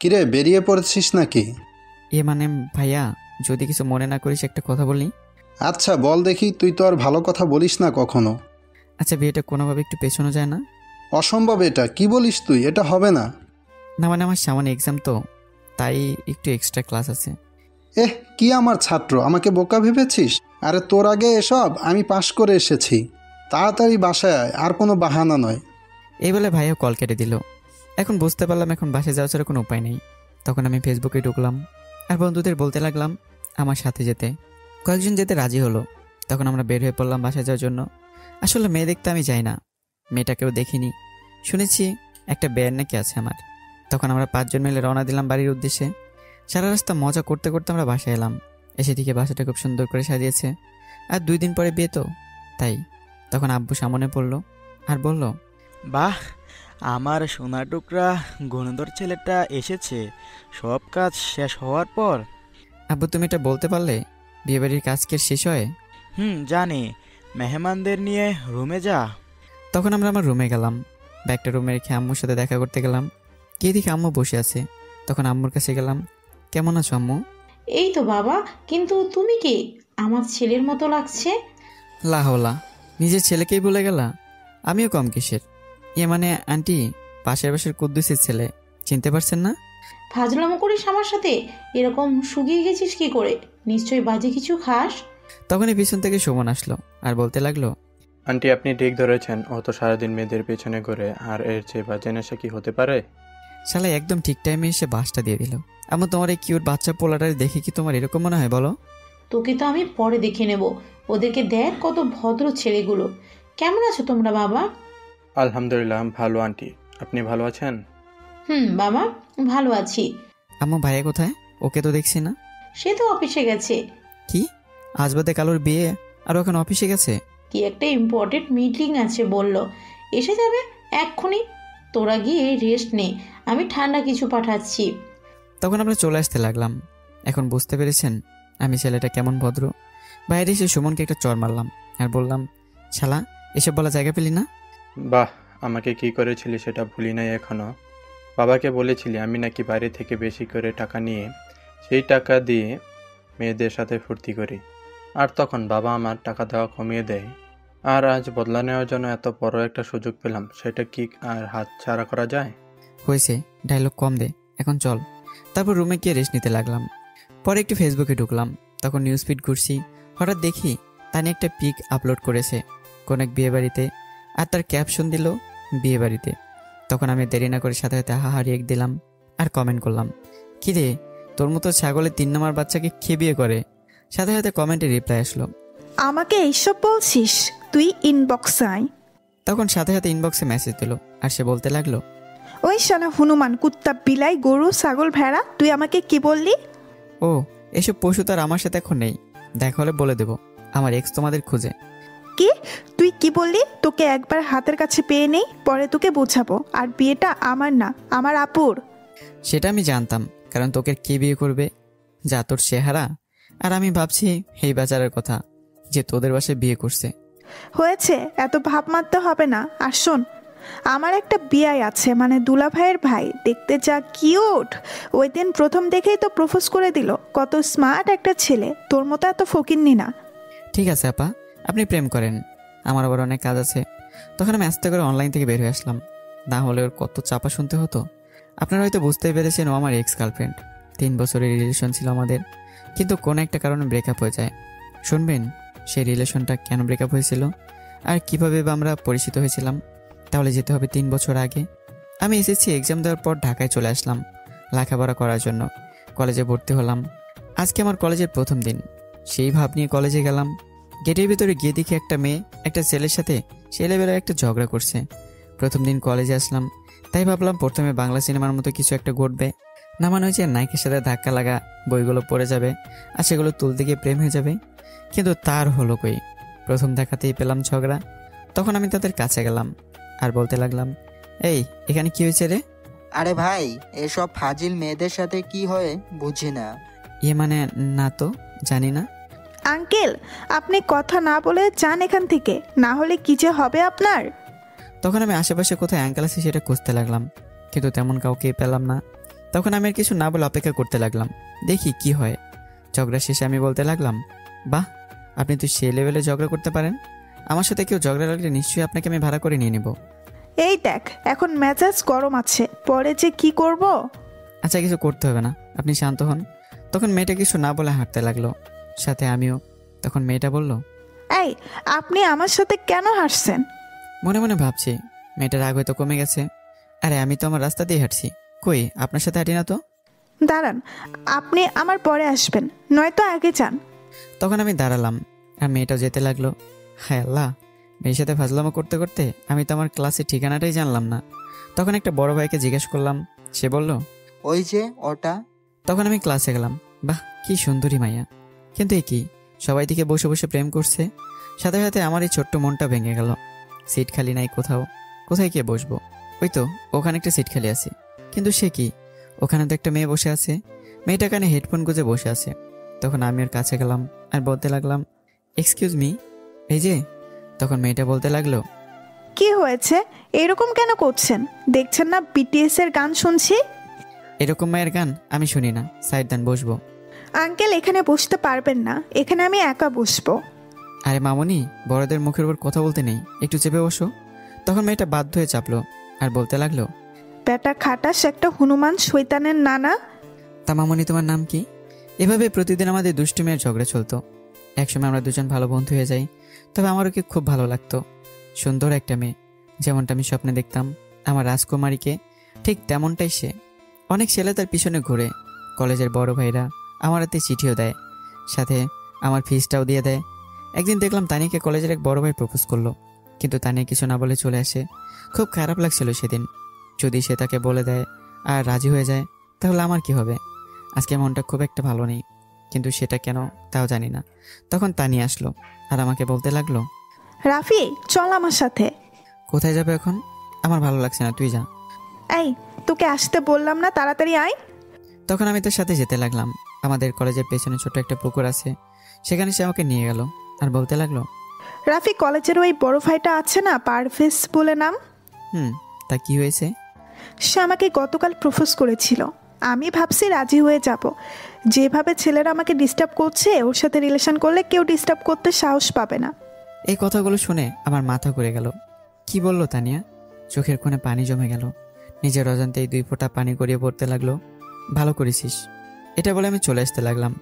কিরে, বেরিয়ে পড়েছিস নাকি? মানে ভাইয়া, যদি কিছু মনে না করিস একটা কথা বলি। আচ্ছা বল দেখি, তুই তো আর ভালো কথা বলিস না কখনো। আচ্ছা, বিয়েটা কোনোভাবে একটু পেছানো যায় না? অসম্ভব, এটা কি বলিস তুই? এটা হবে না। না মানে আমার সামনে এক্সাম তো, তাই একটু এক্সট্রা ক্লাস আছে। কি আমার ছাত্র, আমাকে বোকা ভেবেছিস? আরে তোর আগে এসব আমি পাশ করে এসেছি। তাড়াতাড়ি বাসায় আয়, আর কোনো বাহানা নয়। এই বলে ভাইয়া কল কেটে দিল। এখন বুঝতে পারলাম এখন বাসায় যাওয়া ছাড়া কোনো উপায় নেই। তখন আমি ফেসবুকে ঢুকলাম আর বন্ধুদের বলতে লাগলাম আমার সাথে যেতে। কয়েকজন যেতে রাজি হলো। তখন আমরা বের হয়ে পড়লাম বাসায় যাওয়ার জন্য। আসলে মেয়ে দেখতে আমি যাই না, মেয়েটাকেও দেখিনি, শুনেছি একটা বেয়ার নাকি আছে আমার। তখন আমরা 5 জন মিলে রওনা দিলাম বাড়ির উদ্দেশ্যে। সারা রাস্তা মজা করতে করতে আমরা বাসায় এলাম। এসে থেকে বাসাটা খুব সুন্দর করে সাজিয়েছে, আর 2 দিন পরে বিয়ে তো, তাই। তখন আব্বু সামনে পড়লো আর বলল, বাহ, আমার সোনা টুকরা গুণধর ছেলেটা এসেছে সব কাজ শেষ হওয়ার পর। আব্বু তুমি এটা বলতে পারলে বিয়েবাড়ির কাজ কি শেষ হয়? জানি, মেহমানদের নিয়ে রুমে যা। তখন আমরা আমার রুমে গেলাম। ব্যাগটা রুমে রেখে আম্মুর সাথে দেখা করতে গেলাম। গিয়ে দেখি আম্মু বসে আছে। তখন আম্মুর কাছে গেলাম, কেমন আছো আম্মু? এই তো বাবা, কিন্তু তুমি কে? আমার ছেলের মতো লাগছে। লা হাওলা, নিজের ছেলেকেই বলে গেলা? আমিও কম কিসের। মানে আন্টি, পাশের বাসার কুদ্দুসের ছেলে, চিনতে পারছেন না? ফাজলামো করিস আমার সাথে? এরকম শুকিয়ে গেছিস কি করে? নিশ্চয়ই বাজে কিছু খাস। তখনই পিছন থেকে সুমন আসলো আর বলতে লাগলো, আন্টি আপনি ঠিক ধরেছেন, ও তো সারাদিন মেয়েদের পেছনে ঘোরে, আর এর চেয়ে বাজে নেশা কি হতে পারে? শালা একদম ঠিক টাইমে এসে বাসটা দিয়ে দিল। আম্মু তোমার এই কিউট বাচ্চা পোলাটারে দেখে কি তোমার এরকম মনে হয় বলো? তোকে তো আমি পরে দেখে নেব। ওদেরকে দেখ কত ভদ্র ছেলেগুলো। কেমন আছো তোমরা বাবা? আলহামদুলিল্লাহ ভালো আন্টি, আপনি ভালো আছেন? বাবা, ভালো আছি। আম্মু ভাইয়া কোথায়? ওকে তো দেখছি না। সে তো অফিসে গেছে। কি, আজ বাদে কালোর বিয়ে আর ওখানে অফিসে গেছে? কি একটা ইম্পর্টেন্ট মিটিং আছে বলল, এসে যাবে এক্ষুনি। তোরা গিয়ে রেস্ট নে, আমি ঠান্ডা কিছু পাঠাচ্ছি। তখন আমরা চলে আসতে লাগলাম। এখন বুঝতে পেরেছেন আমি ছেলেটা কেমন ভদ্র। বাইরে এসে সুমনকে একটা চর মারলাম আর বললাম, শালা এসব বলা জায়গা পেলি না? বাহ, আমাকে কি করেছিলি সেটা ভুলি নাই এখনো। বাবাকে বলেছিলি আমি নাকি বাইরে থেকে বেশি করে টাকা নিয়ে সেই টাকা দিয়ে মেয়েদের সাথে ফুর্তি করি, আর তখন বাবা আমার টাকা দেওয়া কমিয়ে দেয়। আর আজ বদলা নেওয়ার জন্য এত বড় একটা সুযোগ পেলাম, সেটা কি আর হাত ছাড়া করা যায়? হয়েছে, ডায়লগ কম দে, এখন চল। তারপর রুমে গিয়ে রেস্ট নিতে লাগলাম। পরে একটু ফেসবুকে ঢুকলাম। তখন নিউজ ফিড ঘুরছি, হঠাৎ দেখি তানি একটা পিক আপলোড করেছে কোন এক বিয়েবাড়িতে, আর তার ক্যাপশন দিল বিয়েবাড়িতে। তখন আমি দেরি না করে সাথে সাথে হাহারি এক দিলাম আর কমেন্ট করলাম, কি রে, তোর মতো ছাগলের 3 নম্বর বাচ্চাকে খেয়ে বিয়ে করে? সাথে সাথে কমেন্টে রিপ্লাই আসলো, আমাকে এইসব বলছিস? তুই ইনবক্সে আয়। তখন সাথে সাথে ইনবক্সে মেসেজ দিল আর সে বলতে লাগলো, ওই শালা হনুমান, কুত্তা, বিলাই, গরু, ছাগল, ভেড়া, তুই আমাকে কি বললি? ও, এসব পশু তার আমার সাথে এখন নেই, দেখা হলে বলে দেবো আমার এক্স তোমাদের খুঁজে। কি? তুই কি বললি? তোকে একবার হাতের কাছে পেয়ে নেই, পরে তোকে বোঝাবো। আর বিয়েটা আমার না, আমার আপুর। সেটা আমি জানতাম, কারণ তোকে কে বিয়ে করবে? যা তোর চেহারা। আর আমি ভাবছি এই বাজারের কথা, যে তোদের বাসায় বিয়ে করছে। হয়েছে, এত ভাব মারতে হবে না। আর শোন, আমার একটা বিয়াই আছে, মানে দুলা ভাইয়ের ভাই, দেখতে যা কিউট। ওই দিন প্রথম দেখেই তো প্রপোজ করে দিল। কত স্মার্ট একটা ছেলে, তোর মতো এত ফকিন্নি না। ঠিক আছে আপা, আপনি প্রেম করেন, আমার আবার অনেক কাজ আছে। তখন আমি আস্তে করে অনলাইন থেকে বের হয়ে আসলাম, না হলে ওর কত চাপা শুনতে হতো। আপনারা হয়তো বুঝতেই পেরেছেন, ও আমার এক্স গার্লফ্রেন্ড। 3 বছরের রিলেশন ছিল আমাদের, কিন্তু কোনো একটা কারণে ব্রেকআপ হয়ে যায়। শুনবেন সেই রিলেশনটা কেন ব্রেকআপ হয়েছিল আর কিভাবে বা আমরা পরিচিত হয়েছিলাম? তাহলে যেতে হবে 3 বছর আগে। আমি এসেছি এক্সাম দেওয়ার পর ঢাকায় চলে আসলাম লেখাপড়া করার জন্য। কলেজে ভর্তি হলাম। আজকে আমার কলেজের প্রথম দিন। সেই ভাব নিয়ে কলেজে গেলাম। গেটের ভিতরে গিয়ে দেখি একটা মেয়ে একটা ছেলের সাথে ছেলেবেলায় একটা ঝগড়া করছে। প্রথম দিন কলেজে আসলাম, তাই ভাবলাম প্রথমে বাংলা সিনেমার মতো কিছু একটা ঘটবে। না মনে হয়েছে নায়কের সাথে ধাক্কা লাগা, বইগুলো পড়ে যাবে আর সেগুলো তুলতে গিয়ে প্রেম হয়ে যাবে। কিন্তু তার হলো কই, প্রথম দেখাতেই পেলাম ঝগড়া। তখন আমি তাদের কাছে গেলাম আর বলতে লাগলাম, এই এখানে কি হয়েছে রে? আরে ভাই, এসব ফাজিল মেয়েদের সাথে কি হয় বুঝি না। মানে না তো, জানি না। আঙ্কেল, আপনি কথা না বলে যান এখান থেকে, না হলে কি যে হবে আপনার। তখন আমি আশেপাশে কোথায় আঙ্কেল আছে সেটা খুঁজতে লাগলাম, কিন্তু তেমন কাউকে পেলাম না। তখন আমি আর কিছু না বলে অপেক্ষা করতে লাগলাম, দেখি কি হয়। ঝগড়া শেষে আমি বলতে লাগলাম, বাহ, আপনি তো সে লেভেলে ঝগড়া করতে পারেন। আমার সাথে কেউ ঝগড়া লাগলে নিশ্চয়ই আপনাকে আমি ভাড়া করে নিয়ে নেব। এই দেখ, এখন মেজাজ গরম আছে, পরে যে কি করব। আচ্ছা, কিছু করতে হবে না, আপনি শান্ত হন। তখন মেয়েটা কিছু না বলে হাঁটতে লাগলো, সাথে আমিও। তখন মেয়েটা বলল, এই, আপনি আমার সাথে কেন হাসছেন? মনে মনে ভাবছি মেয়েটার রাগ হয়তো কমে গেছে। আরে আমি তো আমার রাস্তা দিয়ে হাঁটছি, কই আপনার সাথে হাঁটি না তো। দাঁড়ান, আপনি আমার পরে আসবেন, নয়তো আগে যান। তখন আমি দাঁড়ালাম আর মেয়েটাও যেতে লাগলো। হায় আল্লাহ, মেয়ের সাথে ফাজলামো করতে করতে আমি তো আমার ক্লাসের ঠিকানাটাই জানলাম না। তখন একটা বড় ভাইকে জিজ্ঞেস করলাম, সে বলল, ওই যে ওটা। তখন আমি ক্লাসে গেলাম। বাহ, কি সুন্দরী মাইয়া, কিন্তু এ কি, সবাই দিকে বসে বসে প্রেম করছে। সাথে সাথে আমার এই ছোট্ট মনটা ভেঙে গেল। সিট খালি নাই কোথাও, কোথায় গিয়ে বসবো? ওই তো ওখানে একটা সিট খালি আছে, কিন্তু সে কি, ওখানে তো একটা মেয়ে বসে আছে। মেয়েটা কানে হেডফোন গুঁজে বসে আছে। তখন আমি ওর কাছে গেলাম আর বলতে লাগলাম, এক্সকিউজ মি, এই যে। তখন মেয়েটা বলতে লাগলো, কি হয়েছে, এরকম কেন করছেন? দেখছেন না বিটিএস এর গান শুনছি। এরকম মায়ের গান আমি শুনি না, সাইড দেন, বসবো। আঙ্কেল, এখানে বসতে পারবেন না, এখানে আমি একা বসবো। আরে মামনি, বড়দের মুখের উপর কথা বলতে নেই, একটু চেপে বসো। তখন মেয়েটা বাধ্য হয়ে চাপলো আর বলতে লাগলো, বেটা খাটাস একটা হনুমান শয়তানের নানা। তা মামনি, তোমার নাম কি? এভাবে প্রতিদিন আমাদের দুষ্টুমির ঝগড়া চলতো। একসময় আমরা দুজন ভালো বন্ধু হয়ে যাই। তবে আমার ওকে খুব ভালো লাগতো। সুন্দর একটা মেয়ে, যেমনটা আমি স্বপ্নে দেখতাম আমার রাজকুমারীকে, ঠিক তেমনটাই সে। অনেক ছেলে তার পিছনে ঘুরে। কলেজের বড় ভাইরা আমার হাতে চিঠিও দেয়, সাথে আমার ফিসটাও দিয়ে দেয়। একদিন দেখলাম তানিয়াকে কলেজের এক বড় ভাই প্রপোজ করলো, কিন্তু তানিয়া কিছু না বলে চলে আসে। খুব খারাপ লাগছিল সেদিন। যদি সে তাকে বলে দেয় আর রাজি হয়ে যায়, তাহলে আমার কি হবে? আজকে মনটা খুব একটা ভালো নেই, কিন্তু সেটা কেন তাও জানি না। তখন তানিয়া আসলো আর আমাকে বলতে লাগলো, রাফি, চল আমার সাথে। কোথায় যাবে এখন? আমার ভালো লাগছে না, তুই যা। এই, তোকে আসতে বললাম না, তাড়াতাড়ি আয়। তখন আমি তার সাথে যেতে লাগলাম। আমাদের কলেজের পেছনে ছোট একটা পুকুর আছে, সেখানে সে আমাকে নিয়ে গেল আর বলতে লাগলো, রাফি, কলেজের ওই বড় ভাইটা আছে না, পারভেজ বলে নাম। তা কি হয়েছে? সে আমাকে গতকাল প্রপোজ করেছিল। আমি ভাবছি রাজি হয়ে যাব। যেভাবে ছেলেরা আমাকে ডিস্টার্ব করছে, ওর সাথে রিলেশন করলে কেউ ডিস্টার্ব করতে সাহস পাবে না। এই কথাগুলো শুনে আমার মাথা ঘুরে গেল। কি বললো তানিয়া? চোখের কোণে পানি জমে গেল। নিজের অজান্তেই 2 ফোঁটা পানি গড়িয়ে পড়তে লাগলো। ভালো করেছিস, এটা বলে আমি চলে আসতে লাগলাম।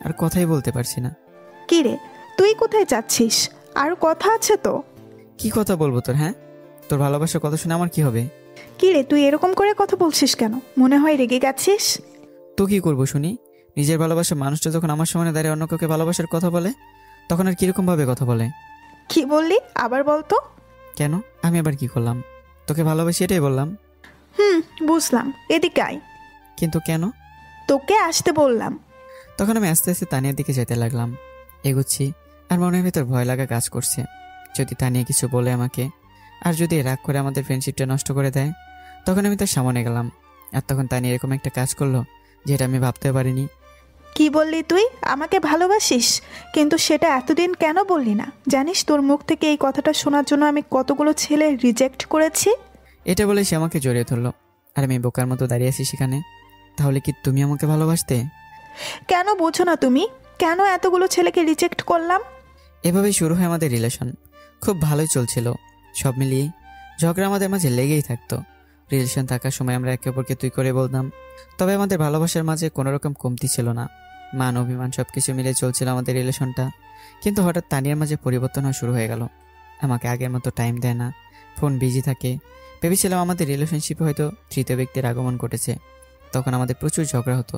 আর কথাই বলতে পারছি না। কি রে, তুই কোথায় যাচ্ছিস? আর কথা আছে তো? কি কথা বলবো তোর? হ্যাঁ, তোর ভালোবাসার কথা শুনে আমার কি হবে? কি রে, তুই এরকম করে কথা বলছিস কেন? মনে হয় রেগে গেছিস? তো কি করবো শুনি? নিজের ভালোবাসার মানুষটা যখন আমার সামনে দাঁড়িয়ে অন্য কাউকে ভালোবাসার কথা বলে, তখন আর কিরকম ভাবে কথা বলে? কি বললি আবার বলতো? কেন, আমি আবার কি করলাম? তোকে ভালোবাসি এটাই বললাম। বুঝলাম, এদিকে আয়। কিন্তু কেন? তোকে আসতে বললাম। তখন আমি আস্তে আস্তে তানিয়ার দিকে যেতে লাগলাম। এগুচ্ছি আর মনের ভেতর ভয় লাগা কাজ করছে। যদি তানিয়া কিছু বলে আমাকে, আর যদি রাগ করে আমাদের ফ্রেন্ডশিপটা নষ্ট করে দেয়, তখন আমি তার সামনে গেলাম। আর তখন তানিয়া এরকম একটা কাজ করলো যেটা আমি ভাবতে পারিনি। কি বললি তুই আমাকে ভালোবাসিস? কিন্তু সেটা এতদিন কেন বললি না? জানিস তোর মুখ থেকে এই কথাটা শোনার জন্য আমি কতগুলো ছেলে রিজেক্ট করেছি। এটা বলে সে আমাকে জড়িয়ে ধরলো আর আমি বোকার মতো দাঁড়িয়ে আছি সেখানে। তাহলে কি তুমি আমাকে ভালোবাসতে? কেন বোঝো না তুমি? কেন এতগুলো ছেলেকে রিজেক্ট করলাম? এভাবেই শুরু হয় আমাদের রিলেশন। খুব ভালোই চলছিল। সব মিলিয়ে ঝগড়া আমাদের মাঝে লেগেই থাকতো। রিলেশন থাকার সময় আমরা একে অপরকে তুই করে বলতাম। তবে আমাদের ভালোবাসার মাঝে কোনো রকম কমতি ছিল না। মান অভিমান সব কিছু মিলে চলছিল আমাদের রিলেশনটা। কিন্তু হঠাৎ তানিয়ার মাঝে পরিবর্তন হওয়া শুরু হয়ে গেল। আমাকে আগের মতো টাইম দেয় না, ফোন বিজি থাকে। ভেবেছিলাম আমাদের রিলেশনশিপে হয়তো তৃতীয় ব্যক্তির আগমন ঘটেছে। তখন আমাদের প্রচুর ঝগড়া হতো।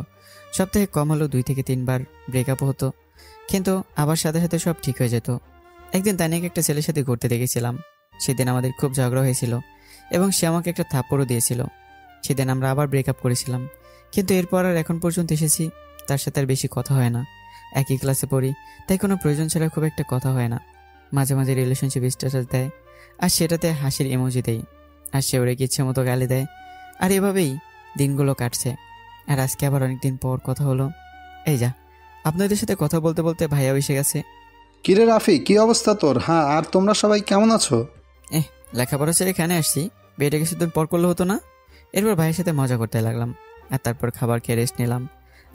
সপ্তাহে কম হলেও 2 থেকে 3 বার ব্রেকআপও হতো। কিন্তু আবার সাথে সাথে সব ঠিক হয়ে যেত। একদিন তানিয়াকে একটা ছেলের সাথে ঘুরতে দেখেছিলাম। সেদিন আমাদের খুব ঝগড়া হয়েছিল এবং সে আমাকে একটা থাপ্পড়ও দিয়েছিল। সেদিন আমরা আবার ব্রেকআপ করেছিলাম। কিন্তু এরপর আর এখন পর্যন্ত এসেছি, তার সাথে আর বেশি কথা হয় না। একই ক্লাসে পড়ি, তাই কোনো প্রয়োজন ছাড়া খুব একটা কথা হয় না। মাঝে মাঝে রিলেশনশিপ স্ট্যাটাস দেয় আর সেটাতে হাসির ইমোজি দেয়, আর সে ওরে ইচ্ছে মতো গালি দেয়। আর এভাবেই দিনগুলো কাটছে। আর আজকে আবার অনেকদিন পর কথা হলো। এই যা, আপনাদের সাথে কথা বলতে বলতে ভাইয়াও এসে গেছে। কিরে রাফি, কি অবস্থা তোর? হ্যাঁ, আর তোমরা সবাই কেমন আছো? লেখাপড়া ছেড়ে এখানে আসছি, বিয়েটা কিছুদিন পর করলে হতো না? এরপর ভাইয়ের সাথে মজা করতে লাগলাম। আর তারপর খাবার খেয়ে রেস্ট নিলাম।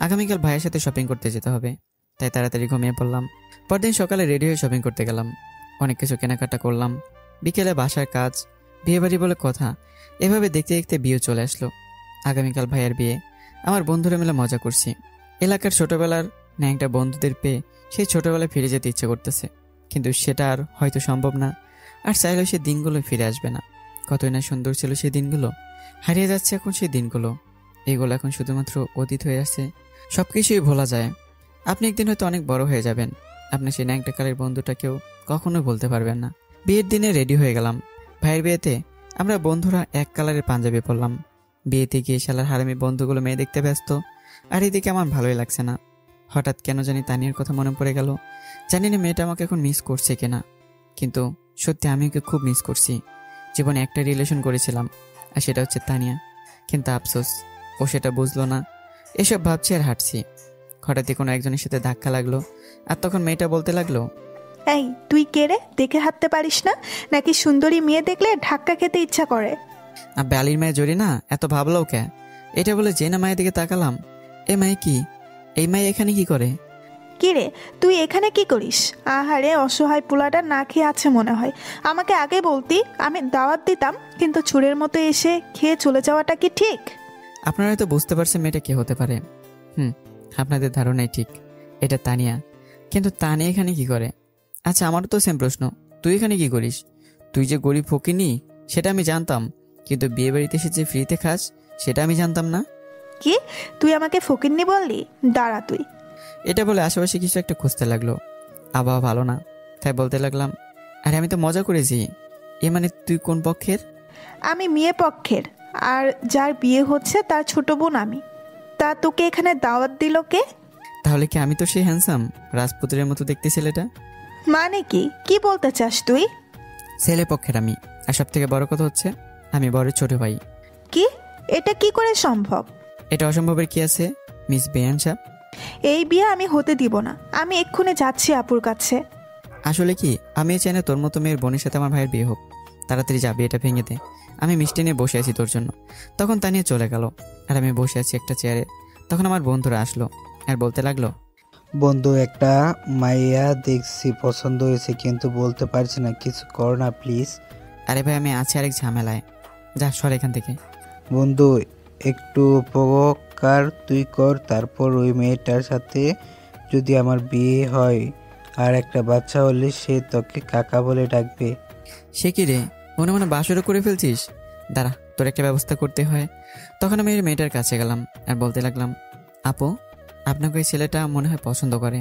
আগামীকাল ভাইয়ের সাথে শপিং করতে যেতে হবে, তাই তাড়াতাড়ি ঘুমিয়ে পড়লাম। পরদিন সকালে রেডি হয়ে শপিং করতে গেলাম। অনেক কিছু কেনাকাটা করলাম। বিকেলে বাসার কাজ, বিয়েবাড়ি বলে কথা, এভাবে দেখতে দেখতে বিয়ে চলে আসলো। আগামীকাল ভাইয়ের বিয়ে। আমার বন্ধুরা মিলে মজা করছি। এলাকার ছোটবেলার ন্যাংটা বন্ধুদের পেয়ে সেই ছোটবেলায় ফিরে যেতে ইচ্ছে করতেছে, কিন্তু সেটা আর হয়তো সম্ভব না। আর চাইলেও সেই দিনগুলো ফিরে আসবে না। কতই না সুন্দর ছিল সেই দিনগুলো, হারিয়ে যাচ্ছে এখন সেই দিনগুলো। এগুলো এখন শুধুমাত্র অতীত হয়ে আসছে, সব কিছুই ভোলা যায়। আপনি একদিন হয়তো অনেক বড় হয়ে যাবেন, আপনি সেই ন্যাংটা কালের বন্ধুটাকেও কখনোই বলতে পারবেন না। বিয়ের দিনে রেডি হয়ে গেলাম। ভাইয়ের বিয়েতে আমরা বন্ধুরা এক কালারের পাঞ্জাবি পরলাম। বিয়েতে গিয়ে শালার হারামি বন্ধুগুলো মেয়ে দেখতে ব্যস্ত, আর এদিকে আমার ভালোই লাগছে না। হঠাৎ কেন জানি তানিয়ার কথা মনে পড়ে গেল। জানি না মেয়েটা আমাকে এখন মিস করছে কিনা, কিন্তু সত্যি আমি ওকে খুব মিস করছি। জীবনে একটা রিলেশন করেছিলাম, আর সেটা হচ্ছে তানিয়া, কিন্তু আফসোস ও সেটা বুঝলো না। এসব ভাবছি আর হাঁটছি, হঠাৎই কোনো একজনের সাথে ধাক্কা লাগলো। আর তখন মেয়েটা বলতে লাগলো, এই তুই কে রে? দেখে হাঁটতে পারিস না নাকি? সুন্দরী মেয়ে দেখলে ধাক্কা খেতে ইচ্ছা করে? আব্বে আলির মায়ে জড়ি না, এত ভাবলো কে? এটা বলে যে না মায়ের দিকে তাকালাম। এ মায়ে কি? এই মায়ে এখানে কি করে? কি রে, তুই এখানে কি করিস? আহারে, অসহায় পোলাটা না খেয়ে আছে মনে হয়। আমাকে আগে বলতি, আমি দাওয়াত দিতাম, কিন্তু চুরের মতো এসে খেয়ে চলে যাওয়াটা কি ঠিক? আপনারা হয়তো বুঝতে পারছেন মেয়েটা কে হতে পারে। আপনাদের ধারণাই ঠিক, এটা তানিয়া। কিন্তু তানিয়া এখানে কি করে? আচ্ছা, আমারও তো সেম প্রশ্ন, তুই এখানে কি করিস? তুই যে গরিব ফকিনি সেটা আমি জানতাম, কিন্তু বিয়ে বাড়িতে এসে যে ফ্রিতে খাস সেটা আমি জানতাম না। কি, তুই আমাকে ফকিন্নি বললি? দাঁড়া তুই। এটা বলে আশেপাশে কিছু একটা খুঁজতে লাগলো। আবহাওয়া ভালো না, তাই বলতে লাগলাম, আরে আমি তো মজা করেছি। এ মানে তুই কোন পক্ষের? আমি মেয়ে পক্ষের, আর যার বিয়ে হচ্ছে তার ছোট বোন আমি। তা তোকে এখানে দাওয়াত দিল কে? তাহলে কি আমি তো সেই হ্যান্ডসাম রাজপুত্রের মতো দেখতে ছেলেটা? মানে কি, কি বলতে চাস তুই? ছেলে পক্ষের আমি, আর সব থেকে বড় কথা হচ্ছে আমি বড় ছোট ভাই। কি, এটা কি করে সম্ভব? এটা অসম্ভবের কি আছে মিস বেয়ান সাহেব? এই বিয়ে আমি হতে দিব না। আমি এক্ষুনি যাচ্ছি আপুর কাছে। আসলে কি, আমি চাই না তোর মতো মেয়ের বোনের সাথে আমার ভাইয়ের বিয়ে হোক। তাড়াতাড়ি যাবি, এটা ভেঙে দে। আমি মিষ্টি নিয়ে বসে আছি তোর জন্য। তখন তা নিয়ে চলে গেল, আর আমি বসে আছি একটা চেয়ারে। তখন আমার বন্ধুরা আসলো আর বলতে লাগলো, বন্ধু, একটা মাইয়া দেখছি, পছন্দ হয়েছে, কিন্তু বলতে পারছি না, কিছু কর না প্লিজ। আরে ভাই, আমি আছি আরেক ঝামেলায়, যা সর এখান থেকে। বন্ধু, একটু উপকার তুই কর, তারপর ওই মেয়েটার সাথে যদি আমার বিয়ে হয় আর একটা বাচ্চা হলে সে তোকে কাকা বলে ডাকবে। সে কি রে, মনে মনে বাসরও করে ফেলছিস? দাঁড়া, তোর একটা ব্যবস্থা করতে হয়। তখন আমি ওই মেয়েটার কাছে গেলাম আর বলতে লাগলাম, আপু, আপনাকে ওই ছেলেটা মনে হয় পছন্দ করে।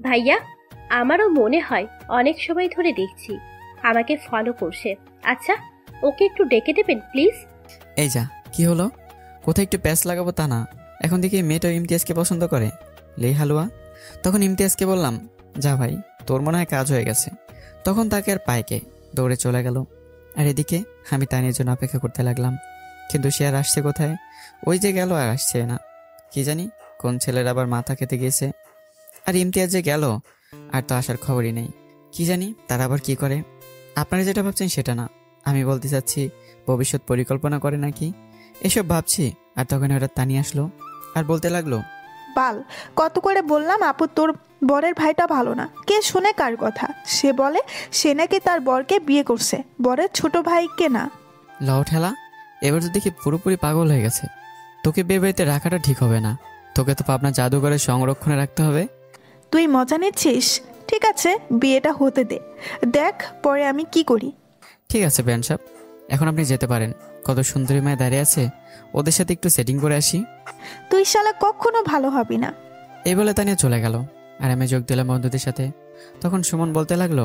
ভাইয়া, আমারও মনে হয়, অনেক সময় ধরে দেখছি আমাকে ফলো করছে। আচ্ছা, ওকে একটু ডেকে দেবেন প্লিজ? এই যা, কি হলো? কোথায় একটু প্যাচ লাগাবো তা না, এখন দেখি মেয়েটা ইমতিয়াজকে পছন্দ করে। লে হালুয়া। তখন ইমতিয়াজকে বললাম, যা ভাই, তোর মনে হয় কাজ হয়ে গেছে। তখন তাকে আর পায়কে দৌড়ে চলে গেল। আর এদিকে আমি তানির জন্য অপেক্ষা করতে লাগলাম, কিন্তু সে আর আসছে কোথায়? ওই যে গেল আর আসছে না। কি জানি কোন ছেলের আবার মাথা খেতে গিয়েছে। আর ইমতিয়াজ যে গেল, আর তো আসার খবরই নেই। কি জানি তারা আবার কি করে। আপনারা যেটা ভাবছেন সেটা না, আমি বলতে চাচ্ছি ভবিষ্যৎ পরিকল্পনা করে নাকি, এসব ভাবছি। আর তখন হঠাৎ তানি আসলো আর বলতে লাগলো, বাল, কত করে বললাম আপু তোর বরের ভাইটা ভালো না। কে শুনে কার কথা? সে বলে সে নাকি তার বরকে বিয়ে করছে, বরের ছোট ভাইকে না। লও ঠেলা, এবার তো দেখি পুরোপুরি পাগল হয়ে গেছে। তোকে বিয়ে বাড়িতে রাখাটা ঠিক হবে না, তোকে তো পাবনা জাদুঘরে সংরক্ষণে রাখতে হবে। তুই মজা নিচ্ছিস? ঠিক আছে, বিয়েটা হতে দে, দেখ পরে আমি কি করি। ঠিক আছে ব্যান সাহেব, এখন আপনি যেতে পারেন। কত সুন্দরী মায় দাঁড়িয়ে আছে, ওদের সাথে একটু সেটিং করে আসি। তুই শালা কখনো ভালো হবি না। এই বলে তানিয়া চলে গেল, আর আমি যোগ দিলাম বন্ধুদের সাথে। তখন সুমন বলতে লাগলো,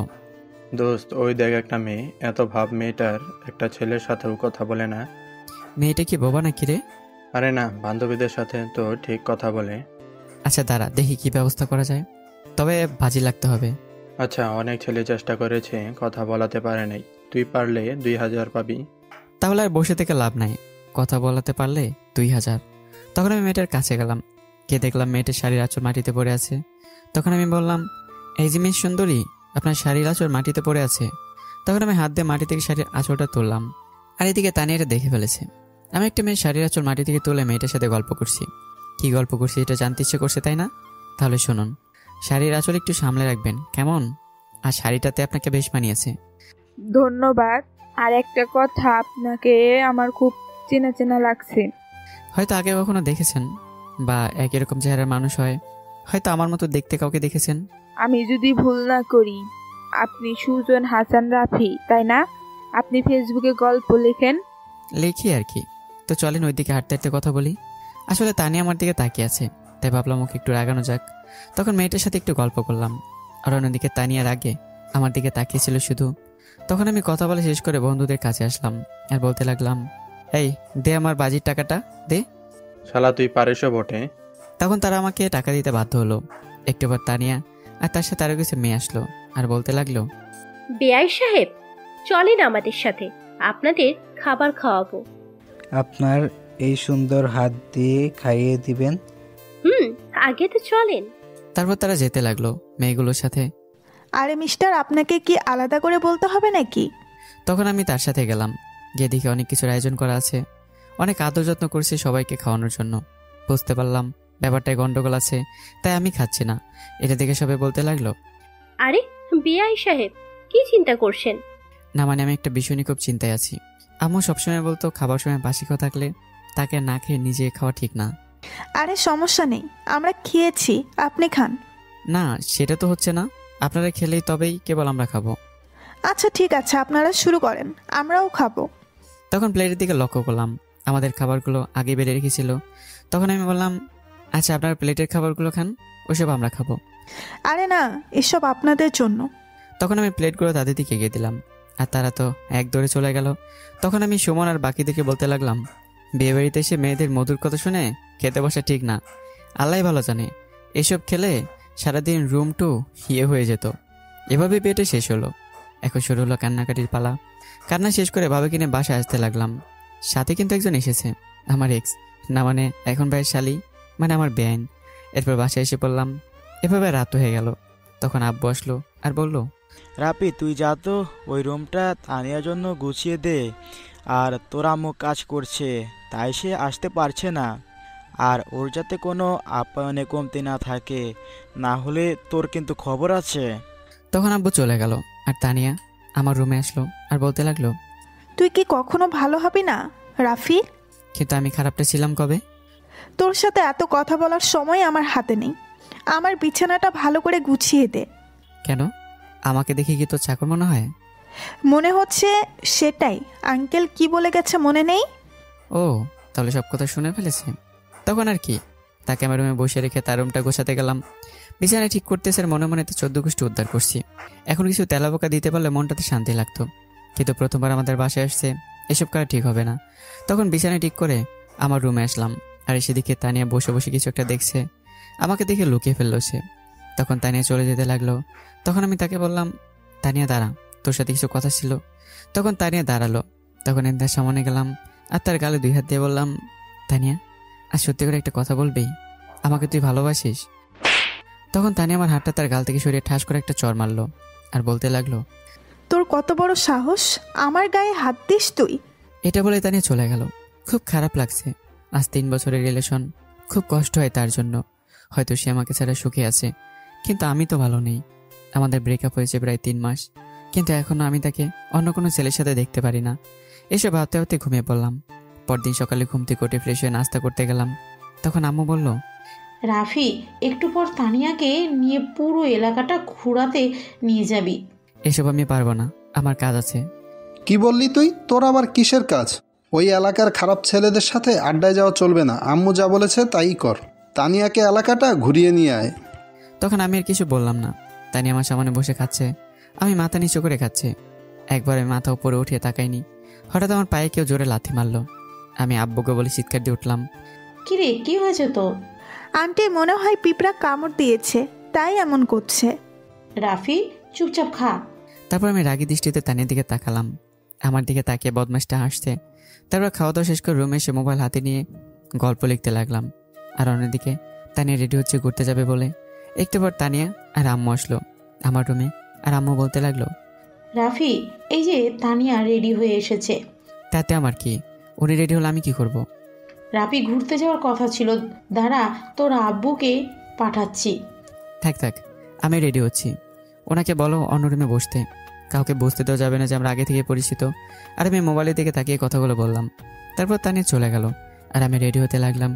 দোস্ত, ওই দেখ একটা মেয়ে, এত ভাব মেয়েটার, একটা ছেলের সাথেও কথা বলে না। মেয়েটা কি বোবা নাকি রে? আরে না, বান্ধবীদের সাথে তো ঠিক কথা বলে। আচ্ছা দাঁড়া, দেখি কি ব্যবস্থা করা যায়, তবে বাজি লাগতে হবে। আচ্ছা, অনেক ছেলে চেষ্টা করেছে, কথা বলাতে পারে নাই। তুই পারলে 2000 পাবি। তাহলে আর বসে থেকে লাভ নাই, কথা বলাতে পারলে 2000। তখন আমি মেয়েটার কাছে গেলাম, কে দেখলাম মেয়েটার শাড়ির আঁচড় মাটিতে পড়ে আছে। তখন আমি বললাম, এই যে মিস সুন্দরী, আপনার শাড়ির আঁচড় মাটিতে পড়ে আছে। তখন আমি হাত দিয়ে মাটি থেকে শাড়ির আঁচড়টা তুললাম, আর এদিকে তানিয়া এটা দেখে ফেলেছে। আমি একটা মেয়ের শাড়ির আঁচল মাটি থেকে তুলে মেয়েটার সাথে গল্প করছি। কি গল্প করছি এটা জানতে ইচ্ছে করছে তাই না? তাহলে শুনুন, শাড়ির আঁচল একটু সামলে রাখবেন কেমন? আর শাড়িটাতে আপনাকে বেশ মানিয়েছে। ধন্যবাদ। আর একটা কথা, আপনাকে আমার খুব চেনা চেনা লাগছে। হয়তো আগে কখনো দেখেছেন, বা একই রকম চেহারার মানুষ হয়, হয়তো আমার মতো দেখতে কাউকে দেখেছেন। আমি যদি ভুল না করি, আপনি সুজন হাসান রাফি, তাই না? আপনি ফেসবুকে গল্প লেখেন। লিখি আর কি। তো চলেন ওইদিকে হাঁটতে হাঁটতে কথা বলি। আসলে তানিয়া আমার দিকে তাকিয়ে আছে, তাই ভাবলাম ওকে একটু রাগানো যাক। তখন মেয়েটার সাথে একটু গল্প করলাম, আর অন্যদিকে তানিয়ার আগে আমার দিকে তাকিয়েছিল শুধু। তখন আমি কথা বলে শেষ করে বন্ধুদের কাছে আসলাম আর বলতে লাগলাম, এই দে আমার বাজির টাকাটা দে। শালা তুই পারিসও বটে। তখন তারা আমাকে টাকা দিতে বাধ্য হলো। একটু পর তানিয়া আর তার সাথে আরো কিছু মেয়ে আসলো আর বলতে লাগলো, বেআই সাহেব, চলেন আমাদের সাথে, আপনাদের খাবার খাওয়াবো। আপনার এই সুন্দর হাত দিয়ে খাইয়ে দিবেন। আগে তো চলেন। তারপর তারা যেতে লাগলো মেয়েগুলোর সাথে। আরে মিস্টার, আপনাকে কি আলাদা করে বলতে হবে নাকি? তখন আমি তার সাথে গেলাম, গিয়ে দেখি অনেক কিছুর আয়োজন করা আছে, অনেক আদর যত্ন করছে সবাইকে খাওয়ানোর জন্য। বুঝতে পারলাম ব্যাপারটায় গন্ডগোল আছে, তাই আমি খাচ্ছি না। এটা দেখে সবাই বলতে লাগলো, আরে বেআই সাহেব, কি চিন্তা করছেন? না মানে আমি একটা বিষয় নিয়ে খুব চিন্তায় আছি। আম্মু সবসময় বলতো খাবার সময় বাসি খাওয়া থাকলে তাকে না খেয়ে নিজে খাওয়া ঠিক না। আরে সমস্যা নেই, আমরা খেয়েছি, আপনি খান। না সেটা তো হচ্ছে না, আপনারা খেলেই তবেই কেবল আমরা খাবো। আচ্ছা ঠিক আছে, আপনারা শুরু করেন, আমরাও খাবো। তখন প্লেটের দিকে লক্ষ্য করলাম আমাদের খাবারগুলো আগে বেড়ে রেখেছিল। তখন আমি বললাম, আচ্ছা আপনারা প্লেটের খাবারগুলো খান, ওইসব আমরা খাবো। আরে না, এসব আপনাদের জন্য। তখন আমি প্লেটগুলো তাদের দিকে এগিয়ে দিলাম, আর তারা তো এক দৌড়ে চলে গেল। তখন আমি সুমন আর বাকিদেরকে বলতে লাগলাম, বিয়েবাড়িতে এসে মেয়েদের মধুর কথা শুনে খেতে বসা ঠিক না। আল্লাহ ভালো জানে, এসব খেলে সারাদিন রুম টু হিয়ে হয়ে যেত। এভাবে পেটে শেষ হলো। এখন শুরু হলো কান্নাকাটির পালা। কান্না শেষ করে বাবা কিনে বাসায় আসতে লাগলাম। সাথে কিন্তু একজন এসেছে, আমার এক্স, না মানে এখন ভাইয়ের শালি, মানে আমার বেআইন। এরপর বাসায় এসে পড়লাম। এভাবে রাত হয়ে গেল। তখন আব্বু আসলো আর বলল, রাপি তুই যা তো ওই রুমটা তানিয়ার জন্য গুছিয়ে দে। আর তোর আম্মু কাজ করছে, তাই সে আসতে পারছে না। আর ওর যাতে কোনো আপ্যায়নে কমতি না থাকে, না হলে তোর কিন্তু খবর আছে। তখন আব্বু চলে গেল, আর তানিয়া আমার রুমে আসলো আর বলতে লাগলো, তুই কি কখনো ভালো হবি না রাফি? কিন্তু আমি খারাপটা ছিলাম কবে? তোর সাথে এত কথা বলার সময় আমার হাতে নেই। আমার বিছানাটা ভালো করে গুছিয়ে দে। কেন, আমাকে দেখে কি তোর চাকর মনে হয়? মনে হচ্ছে সেটাই। আঙ্কেল কি বলে গেছে মনে নেই? ও তাহলে সব কথা শুনে ফেলেছে। তখন আর কি, তাকে আমার রুমে বসে রেখে তার রুমটা গোছাতে গেলাম। বিছানায় ঠিক করতেছে, মনে মনে 14 গোষ্ঠী উদ্ধার করছি। এখন কিছু তেলাপোকা দিতে পারলে মনটাতে শান্তি লাগতো, কিন্তু প্রথমবার আমাদের বাসায় আসছে, এসব করা ঠিক হবে না। তখন বিছানায় ঠিক করে আমার রুমে আসলাম, আর এসে দিকে তানিয়া বসে বসে কিছু একটা দেখছে। আমাকে দেখে লুকিয়ে ফেললো সে। তখন তানিয়া চলে যেতে লাগলো। তখন আমি তাকে বললাম, তানিয়া দাঁড়া, তোর সাথে কিছু কথা ছিল। তখন তানিয়া দাঁড়ালো। তখন আমি তার সামনে গেলাম আর তার গালে 2 হাত দিয়ে বললাম, তানিয়া আর সত্যি করে একটা কথা বলবি, আমাকে তুই ভালোবাসিস? তখন তানিয়া আমার হাতটা তার গাল থেকে সরিয়ে ঠাস করে একটা চড় মারলো আর বলতে লাগলো, তোর কত বড় সাহস, আমার গায়ে হাত দিস তুই? এটা বলে তানিয়া চলে গেল। খুব খারাপ লাগছে। আজ 3 বছরের রিলেশন, খুব কষ্ট হয় তার জন্য। হয়তো সে আমাকে ছাড়া সুখে আছে, কিন্তু আমি তো ভালো নেই। আমাদের ব্রেকআপ হয়েছে প্রায় 3 মাস, কিন্তু এখনো আমি তাকে অন্য কোনো ছেলের সাথে দেখতে পারি না। এসব ভাবতে ভাবতে ঘুমিয়ে পড়লাম। পরদিন সকালে ঘুম থেকে উঠে ফ্রেশ হয়ে নাস্তা করতে গেলাম। তখন আম্মু বলল, রাফি, একটু পর তানিয়াকে নিয়ে পুরো এলাকাটা ঘোরাতে নিয়ে যাবি। এসব আমি পারবো না, আমার কাজ আছে। কি বললি তুই? তোর আবার কিসের কাজ? ওই এলাকার খারাপ ছেলেদের সাথে আড্ডায় যাওয়া চলবে না। আম্মু যা বলেছে তাই কর। তানিয়াকে এলাকাটা ঘুরিয়ে নিয়ে আয়। তখন আমি আর কিছু বললাম না। তানি আমার সামনে বসে খাচ্ছে, আমি মাথা নিচু করে খাচ্ছে। একবার আমি মাথা উপরে উঠিয়ে তাকাইনি, হঠাৎ আমার পায়ে কেউ জোরে লাথি মারলো। আমি আব্বুকে বলে চিৎকার দিয়ে উঠলাম। কিরে, কি হয়েছে তো? আন্টি মনে হয় পিঁপড়া কামড় দিয়েছে, তাই এমন করছে। রাফি চুপচাপ খা। তারপর আমি রাগী দৃষ্টিতে তানিয়ার দিকে তাকালাম। আমার দিকে তাকিয়ে বদমাসটা হাসছে। তারপর খাওয়া দাওয়া শেষ করে রুমে এসে মোবাইল হাতে নিয়ে গল্প লিখতে লাগলাম। আর অন্যদিকে তানিয়া রেডি হচ্ছে ঘুরতে যাবে বলে। একটু পর তানিয়া আর আম্মু আসলো আমার রুমে, আর আম্মু বলতে লাগলো, রাফি, এই যে তানিয়া রেডি হয়ে এসেছে। তাতে আমার কি, উনি রেডি হলে আমি কি করব? রাফি ঘুরতে যাওয়ার কথা ছিল, দাঁড়া তোর আব্বুকে পাঠাচ্ছি। থাক থাক, আমি রেডি হচ্ছি। ওনাকে বলো অন্য রুমে বসতে, কাউকে বসতে দেওয়া যাবে না যে আমরা আগে থেকে পরিচিত। আর আমি মোবাইলের দিকে তাকিয়ে কথাগুলো বললাম। তারপর তানিয়া চলে গেল আর আমি রেডি হতে লাগলাম।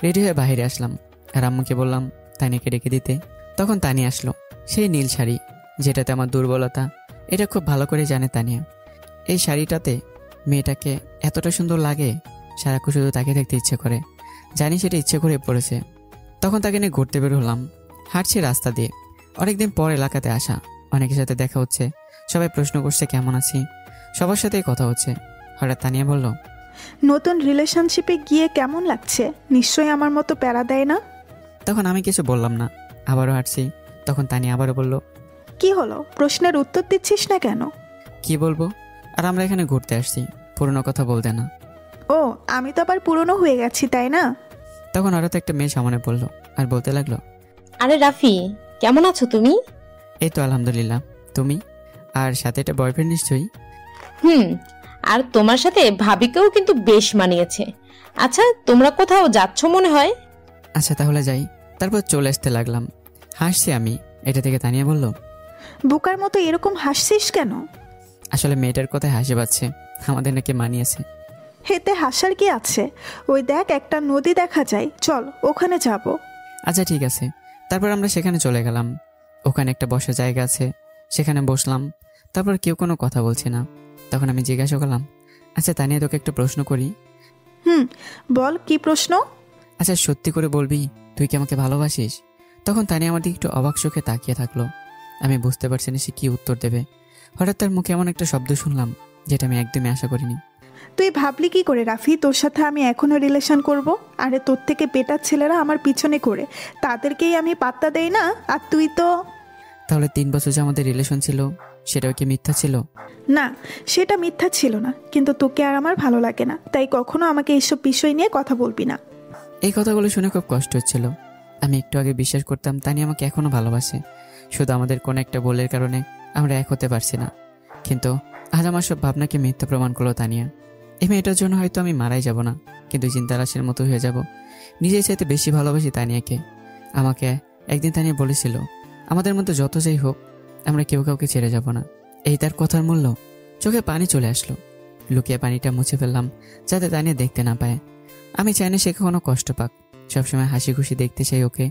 রেডি হয়ে বাইরে আসলাম আর আম্মুকে বললাম তানিয়াকে ডেকে দিতে। তখন তানিয়া আসলো, সেই নীল শাড়ি যেটাতে আমার দুর্বলতা, এটা খুব ভালো করে জানে তানিয়া। এই শাড়িটাতে মেয়েটাকে এতটা সুন্দর লাগে, সারাক্ষণ শুধু তাকে দেখতে ইচ্ছে করে। জানি সেটা ইচ্ছে করে পড়েছে। তখন তাকে নিয়ে ঘুরতে বের হলাম। হাঁটছি রাস্তা দিয়ে, অনেকদিন পর এলাকাতে আসা, অনেকের সাথে দেখা হচ্ছে, সবাই প্রশ্ন করছে কেমন আছি, সবার সাথেই কথা হচ্ছে। হঠাৎ তানিয়া বলল, নতুন রিলেশনশিপে গিয়ে কেমন লাগছে? নিশ্চয়ই আমার মতো প্যারা দেয় না? তখন আমি কিছু বললাম না, আবারও হাঁটছি। তখন তানিয়া আবারও বলল, কি হলো, প্রশ্নের উত্তর দিচ্ছিস না কেন? কি বলবো, আর আমরা এখানে ঘুরতে আসছি, পুরনো কথা বলতে না। ও, আমি তো আবার পুরনো হয়ে গেছি তাই না? তখন হঠাৎ একটা মেয়ে সামনে পড়লো আর বলতে লাগলো, আরে রাফি, কেমন আছো তুমি? এই তো আলহামদুলিল্লাহ, তুমি? আর সাথে একটা বয়ফ্রেন্ড নিশ্চয়ই? আর তোমার সাথে ভাবিকেও কিন্তু বেশ মানিয়েছে। আচ্ছা, তোমরা কোথাও যাচ্ছ মনে হয়? আচ্ছা তাহলে যাই। তারপর চলে আসতে লাগলাম, হাসছি আমি। এটা থেকে তানিয়া বলল, বোকার মতো এরকম হাসছিস কেন? আসলে মেয়েটার কথায় হাসি পাচ্ছে, আমাদের নাকি মানিয়েছে। হেতে হাসার কি আছে? ওই দেখ একটা নদী দেখা যায়, চল ওখানে যাব। আচ্ছা ঠিক আছে। তারপর আমরা সেখানে চলে গেলাম। ওখানে একটা বসার জায়গা আছে, সেখানে বসলাম। তারপর কেউ কোনো কথা বলছে না। তখন আমি জিজ্ঞাসা করলাম, আচ্ছা তানিয়া, তোকে একটা প্রশ্ন করি। বল, কি প্রশ্ন? আচ্ছা সত্যি করে বলবি, তুই কি আমাকে ভালোবাসিস? তখন তানিয়া আমার দিকে একটু অবাক চোখে তাকিয়ে থাকলো। আমি বুঝতে পারছি না সে কি উত্তর দেবে। হঠাৎ তার মুখে এমন একটা শব্দ শুনলাম যেটা আমি একদমই আশা করিনি। তুই ভাবলি কি করে রাফি তোর সাথে আমি এখনো রিলেশন করব? আরে তোর থেকে বেটার ছেলেরা আমার পিছনে করে, তাদেরকেই আমি পাত্তা দেই না, আর তুই তো। তাহলে 3 বছর যে আমাদের রিলেশন ছিল সেটাও কি মিথ্যা ছিল? না, সেটা মিথ্যা ছিল না, কিন্তু তোকে আর আমার ভালো লাগে না, তাই কখনো আমাকে এইসব বিষয় নিয়ে কথা বলবি না। এই কথাগুলো শুনে খুব কষ্ট হচ্ছিল। আমি একটু আগে বিশ্বাস করতাম তানিয়া আমাকে এখনো ভালোবাসে, শুধু আমাদের কোনো একটা ভুলের কারণে আমরা এক হতে পারছি না। কিন্তু আজ আমার সব ভাবনাকে মিথ্যা প্রমাণ করলো তানিয়া। এই মেয়েটার জন্য হয়তো আমি মারাই যাব না, কিন্তু চিন্তারাশের মতো হয়ে যাব। নিজের চাইতে বেশি ভালোবাসি তানিয়াকে। আমাকে একদিন তানিয়া বলেছিল, আমাদের মধ্যে যত যাই হোক আমরা কেউ কাউকে ছেড়ে যাব না। এই তার কথার মূল্য। চোখে পানি চলে আসলো, লুকিয়ে পানিটা মুছে ফেললাম যাতে তানিয়া দেখতে না পায়। আমি চাই না সে কখনো কষ্ট পাক, সবসময় হাসি খুশি দেখতে চাই ওকে।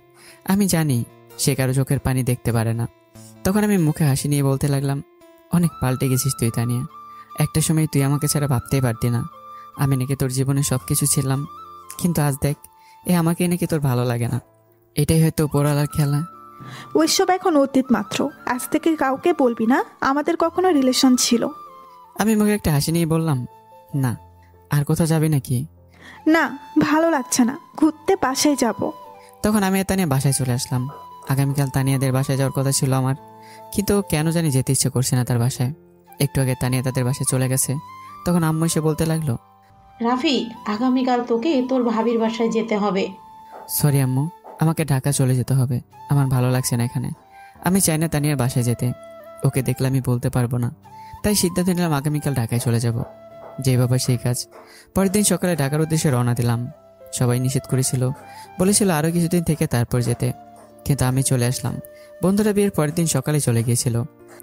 আমি জানি সে কারো চোখের পানি দেখতে পারে না। তখন আমি মুখে হাসি নিয়ে বলতে লাগলাম, অনেক পাল্টে গেছিস তুই তানিয়া। একটা সময় তুই আমাকে ছাড়া ভাবতেই পারতি না। আমি নাকি তোর জীবনে সব কিছু ছিলাম, কিন্তু আজ দেখ আমাকে নাকি তোর ভালো লাগে না। এটাই হয়তো উপরওয়ালার খেলা। ওইসব এখন অতীত মাত্র, আজ থেকে কাউকে বলবি না আমাদের কখনো রিলেশন ছিল। আমি মুখে একটা হাসি নিয়ে বললাম, না। আর কোথাও যাবে নাকি? না, ভালো লাগছে না, ঘুরতে বাসায় যাব। তখন আমি তানিয়া বাসায় চলে আসলাম। আগামীকাল তানিয়াদের বাসায় যাওয়ার কথা ছিল আমার, কিন্তু কেন জানি যেতে ইচ্ছে করছে না তার বাসায়। একটু আগে তানিয়া তাদের বাসায় চলে গেছে। তখন আম্মু এসে বলতে লাগলো, রাফি, আগামীকাল তোকে তোর ভাবির বাসায় যেতে হবে। সরি আম্মু, আমাকে ঢাকা চলে যেতে হবে, আমার ভালো লাগছে না এখানে। আমি চাই না তানিয়ার বাসায় যেতে, ওকে দেখলে আমি বলতে পারবো না। তাই সিদ্ধান্ত নিলাম আগামীকাল ঢাকায় চলে যাব। যেই বাবা সেই কাজ। পরের দিন সকালে ঢাকার উদ্দেশ্যে রওনা দিলাম। সবাই নিষেধ করেছিল, বলেছিল আরও কিছুদিন থেকে তারপর যেতে, কিন্তু আমি চলে আসলাম। বন্ধুরা বিয়ের পরের দিন সকালে চলে গিয়েছিল।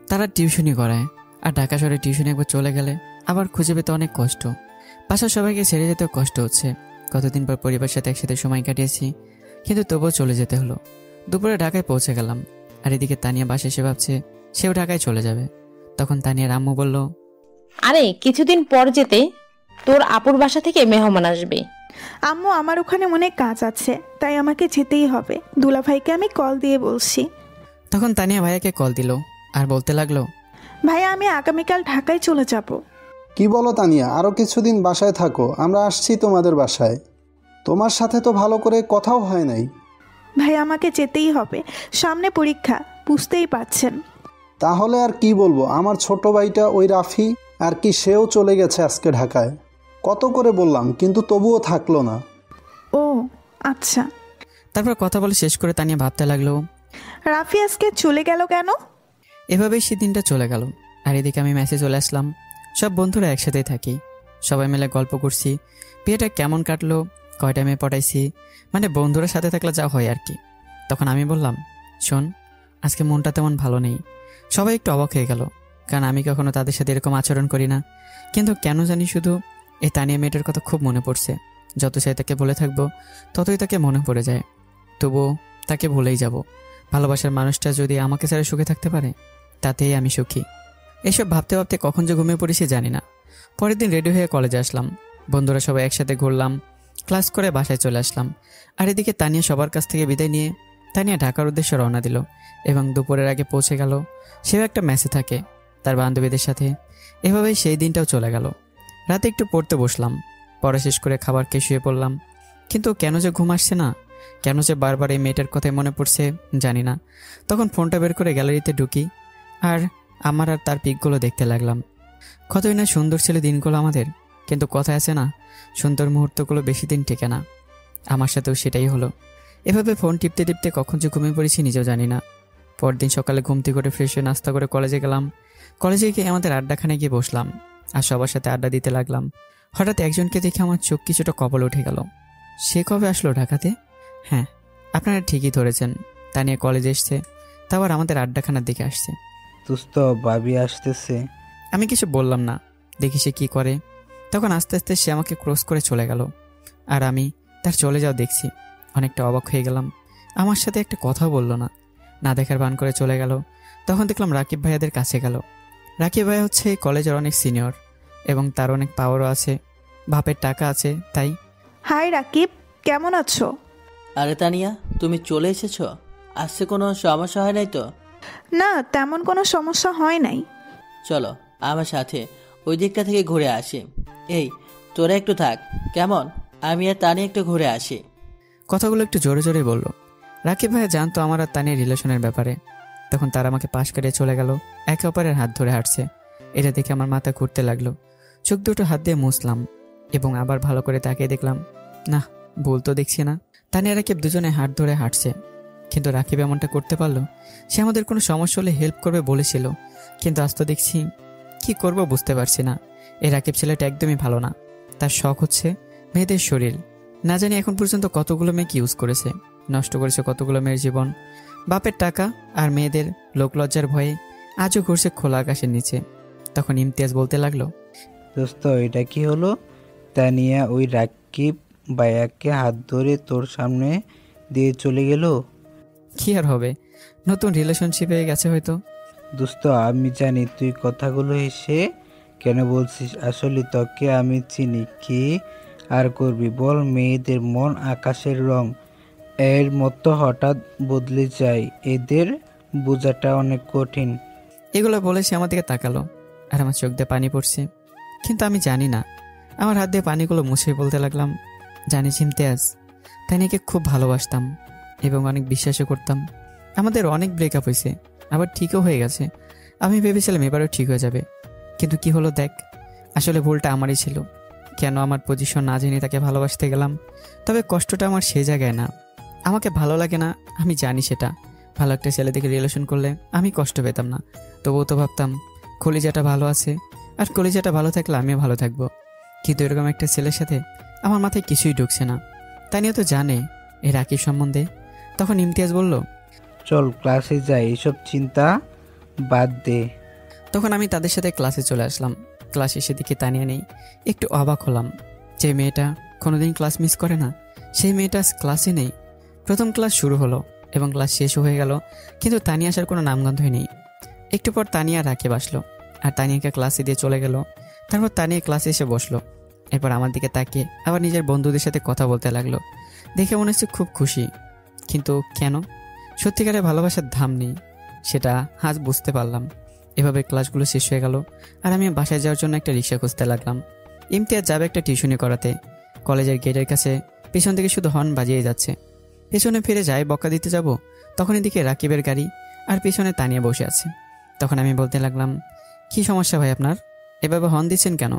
তারা টিউশনি করায়, আর ঢাকা শহরে টিউশনি একবার চলে গেলে আবার খুঁজে পেতে অনেক কষ্ট। বাসার সবাইকে ছেড়ে যেতেও কষ্ট হচ্ছে। কতদিন পর পরিবারের সাথে একসাথে সময় কাটিয়েছি, কিন্তু তবুও চলে যেতে হলো। দুপুরে ঢাকায় পৌঁছে গেলাম, আর এদিকে তানিয়া বাসায় এসে ভাবছে সেও ঢাকায় চলে যাবে। তখন তানিয়ার আম্মু বলল, আরে কিছুদিন পর যেতে, তোর আপুর বাসা থেকে মেহমান আসবে। আম্মু, আমার ওখানে অনেক কাজ আছে, তাই আমাকে যেতেই হবে। দুলা ভাইকে আমি কল দিয়ে বলছি। তখন তানিয়া ভাইয়াকে কল দিল আর বলতে লাগলো, ভাইয়া, আমি আগামীকাল ঢাকায় চলে যাব। কি বলো তানিয়া, আরও কিছুদিন বাসায় থাকো, আমরা আসছি তোমাদের বাসায়। তোমার সাথে তো ভালো করে কথাও হয় নাই। ভাই, আমাকে যেতেই হবে, সামনে পরীক্ষা, বুঝতেই পারছেন। তাহলে আর কি বলবো, আমার ছোট ভাইটা ওই রাফি আর কি, সেও চলে গেছে আজকে ঢাকায়। কত করে বললাম, কিন্তু তবুও থাকলো না। ও আচ্ছা। তারপর কথা বলে শেষ করে তানিয়া ভাবতে লাগলো, রাফি আজকে চলে গেল কেন? এভাবেই সেদিনটা চলে গেল। আর এদিকে আমি মেসে চলে আসলাম। সব বন্ধুরা একসাথেই থাকি, সবাই মিলে গল্প করছি, বিয়েটা কেমন কাটলো, কয়টা মেয়ে পটাইছি, মানে বন্ধুরা সাথে থাকলে যা হয় আর কি। তখন আমি বললাম, শোন, আজকে মনটা তেমন ভালো নেই। সবাই একটু অবাক হয়ে গেল, কারণ আমি কখনো তাদের সাথে এরকম আচরণ করি না। কিন্তু কেন জানি শুধু এই তানিয়া মেয়েটার কথা খুব মনে পড়ছে। যত চাই তাকে বলে থাকবো ততই তাকে মনে পড়ে যায়। তবুও তাকে ভুলেই যাব। ভালোবাসার মানুষটা যদি আমাকে ছাড়া সুখে থাকতে পারে, তাতেই আমি সুখী। এসব ভাবতে ভাবতে কখন যে ঘুমিয়ে পড়েছি জানি না। পরের দিন রেডি হয়ে কলেজে আসলাম। বন্ধুরা সবাই একসাথে ঘুরলাম, ক্লাস করে বাসায় চলে আসলাম। আর এদিকে তানিয়া সবার কাছ থেকে বিদায় নিয়ে তানিয়া ঢাকার উদ্দেশ্যে রওনা দিল এবং দুপুরের আগে পৌঁছে গেল। সেও একটা মেসে থাকে তার বান্ধবীদের সাথে। এভাবেই সেই দিনটাও চলে গেল। রাতে একটু পড়তে বসলাম, পড়া শেষ করে খাবার খেয়ে শুয়ে পড়লাম। কিন্তু কেন যে ঘুম আসছে না, কেন যে বারবার এই মেয়েটার কথাই মনে পড়ছে জানি না। তখন ফোনটা বের করে গ্যালারিতে ঢুকি আর আমার আর তার পিকগুলো দেখতে লাগলাম। কতই না সুন্দর ছিল দিনগুলো আমাদের, কিন্তু কথা আছে না, সুন্দর মুহূর্তগুলো বেশি দিন টেকে না। আমার সাথেও সেটাই হলো। এভাবে ফোন টিপতে টিপতে কখন যে ঘুমিয়ে পড়েছি নিজেও জানি না। পরদিন সকালে ঘুমতি করে ফ্রেশ হয়ে নাস্তা করে কলেজে গেলাম। কলেজে গিয়ে আমাদের আড্ডাখানে গিয়ে বসলাম আর সবার সাথে আড্ডা দিতে লাগলাম। হঠাৎ একজনকে দেখে আমার চোখ কিছুটা কপালে উঠে গেল। সে কবে আসলো ঢাকাতে? হ্যাঁ, আপনারা ঠিকই ধরেছেন, তানিয়া কলেজে এসছে, তারপর আমাদের আড্ডাখানার দিকে আসছে। দোস্ত, ভাবি আসতেছে। আমি কিছু বললাম না, দেখি সে কি করে। তখন আস্তে আস্তে সে আমাকে ক্রস করে চলে গেল আর আমি তার চলে যাওয়া দেখছি। অনেকটা অবাক হয়ে গেলাম। আমার সাথে একটা কথাও বললো না, না দেখার ভান করে চলে গেল। তখন দেখলাম রাকিব ভাইয়াদের কাছে গেল। রাকিব ভাইয়া হচ্ছে এই কলেজের অনেক সিনিয়র এবং তার অনেক পাওয়ারও আছে, বাপের টাকা আছে। তাই হাই রাকিব, কেমন আছো? আরে তানিয়া, তুমি চলে এসেছো? আসছে কোনো সমস্যা হয় নাই তো? না, তেমন কোনো সমস্যা হয় নাই। চলো আমার সাথে ওই দিকটা থেকে ঘুরে আসি। এই তোরা একটু থাক কেমন, আমি আর তানিয়া একটু ঘুরে আসি। কথাগুলো একটু জোরে জোরে বলল। রাকিব ভাইয়া জানতো আমার আর তানিয়ার রিলেশনের ব্যাপারে। তখন তারা আমাকে পাশ কাটিয়ে চলে গেল, একে অপরের হাত ধরে হাঁটছে। এটা দেখে আমার মাথা ঘুরতে লাগলো। চোখ দুটো হাত দিয়ে মুছলাম এবং আবার ভালো করে তাকিয়ে দেখলাম, না, ভুল তো দেখছি না। তানিয়া রাকিব দুজনে হাত ধরে হাঁটছে। কিন্তু রাকিব এমনটা করতে পারলো। সে আমাদের কোনো সমস্যা হলে হেল্প করবে বলেছিল, কিন্তু আজ তো দেখছি কি করব বুঝতে পারছি না। এই রাকিব ছেলেটা একদমই ভালো না। তার শখ হচ্ছে মেয়েদের শরীর। না জানি এখন পর্যন্ত কতগুলো মেয়েকে ইউজ করেছে, নষ্ট করেছে কতগুলো মেয়ের জীবন। বাপের টাকা আর মেয়েদের লোকলজ্জার ভয়ে আজও ঘুরছে খোলা আকাশের নিচে। তখন ইমতিয়াজ বলতে লাগলো, দোস্ত, এটা কি হলো? তানিয়া ওই রাকিব ভাইয়াকে হাত ধরে তোর সামনে দিয়ে চলে গেল? কি আর হবে, নতুন রিলেশনশিপে গেছে হয়তো। দোস্ত, আমি জানি তুই কথাগুলো হেসে কেন বলছিস। আসলে তোকে আমি চিনি। কি আর করবি বল, মেয়েদের মন আকাশের রং, এর মতো হঠাৎ বদলে যায়। এদের বোঝাটা অনেক কঠিন। এগুলো বলে সে আমার দিকে তাকালো আর আমার চোখ দিয়ে পানি পড়ছে। কিন্তু আমি জানি না। আমার হাত দিয়ে পানিগুলো মুছে বলতে লাগলাম, জানিস ইমতিয়াজ, তানিয়াকে খুব ভালোবাসতাম এবং অনেক বিশ্বাসও করতাম। আমাদের অনেক ব্রেকআপ হয়েছে, আবার ঠিকও হয়ে গেছে। আমি ভেবেছিলাম এবারও ঠিক হয়ে যাবে, কিন্তু কি হলো দেখ। আসলে ভুলটা আমারই ছিল। কেন আমার পজিশন না জেনে তাকে ভালোবাসতে গেলাম। তবে কষ্টটা আমার সেই জায়গায় না। আমাকে ভালো লাগে না, আমি জানি সেটা। ভালো একটা ছেলে দেখে রিলেশন করলে আমি কষ্ট পেতাম না। তবুও তো ভাবতাম কলিজাটা ভালো আছে, আর কলিজাটা ভালো থাকলে আমিও ভালো থাকবো। কিন্তু এরকম একটা ছেলের সাথে আমার মাথায় কিছুই ঢুকছে না। তানিয়া তো জানে এই রাকিব সম্বন্ধে। তখন ইমতিয়াজ বলল, চল ক্লাসে যাই, এসব চিন্তা বাদ দে। তখন আমি তাদের সাথে ক্লাসে চলে আসলাম। ক্লাস এসে দিকে তানিয়া নেই। একটু অবাক হলাম। যে মেয়েটা কোনোদিন ক্লাস মিস করে না, সেই মেয়েটা ক্লাসে নেই। প্রথম ক্লাস শুরু হলো এবং ক্লাস শেষও হয়ে গেল, কিন্তু তানিয়া আসার কোনো নামগন্ধই নেই। একটু পর তানিয়া রাকিব আসলো আর তানিয়াকে ক্লাসে দিয়ে চলে গেল। তারপর তানিয়া ক্লাসে এসে বসলো। এরপর আমার দিকে তাকিয়ে আবার নিজের বন্ধুদের সাথে কথা বলতে লাগলো। দেখে মনে হচ্ছে খুব খুশি, কিন্তু কেন? সত্যিকারের ভালোবাসার ধাম নেই, সেটা আজ বুঝতে পারলাম। এভাবে ক্লাসগুলো শেষ হয়ে গেল আর আমি বাসায় যাওয়ার জন্য একটা রিক্সা খুঁজতে লাগলাম। ইমতিয়াজ যাবে একটা টিউশনি করাতে। কলেজের গেটের কাছে পেছন থেকে শুধু হর্ন বাজিয়ে যাচ্ছে। পেছনে ফিরে যায় বকা দিতে যাব, তখন এদিকে রাকিবের গাড়ি আর পেছনে তানিয়া বসে আছে। তখন আমি বলতে লাগলাম, কি সমস্যা ভাই আপনার, এভাবে হর্ন দিচ্ছেন কেন?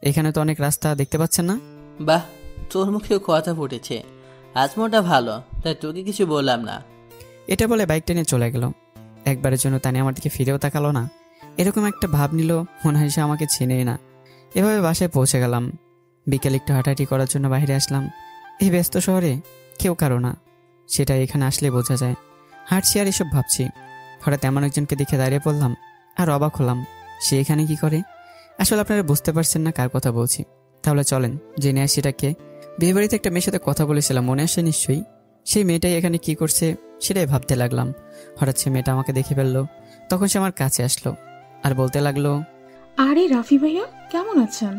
এখানে তো অনেক রাস্তা দেখতে পাচ্ছেন না? বাহ, তোর মুখেও কথা ফুটেছে। আজমোটা ভালো, তাই তোকে কিছু বললাম না। এটা বলে বাইকটা নিয়ে চলে গেল। একবারের জন্য তানিয়া আমার দিকে ফিরেও তাকালো না। এরকম একটা ভাব নিল মনে হয় সে আমাকে চেনেই না। এভাবে বাসায় পৌঁছে গেলাম। বিকেল একটু হাঁটাহাঁটি করার জন্য বাইরে আসলাম। এই ব্যস্ত শহরে কেউ কারো না, সেটা এখানে আসলে বোঝা যায়। হাঁটছি আর এসব ভাবছি, হঠাৎ এমন একজনকে দেখে দাঁড়িয়ে পড়লাম আর অবাক হলাম সে এখানে কি করে। আসলে আপনারা বুঝতে পারছেন না কার কথা বলছি। তাহলে চলেন জেনে আসি এটা কে। বিয়েবাড়িতে একটা মেয়ের সাথে কথা বলেছিলাম, মনে আসে নিশ্চয়ই। সেই মেয়েটাই এখানে কি করছে সেটাই ভাবতে লাগলাম। হঠাৎ সে মেয়েটা আমাকে দেখে ফেললো। তখন সে আমার কাছে আসলো আর বলতে লাগলো, আরে রাফি ভাইয়া, কেমন আছেন?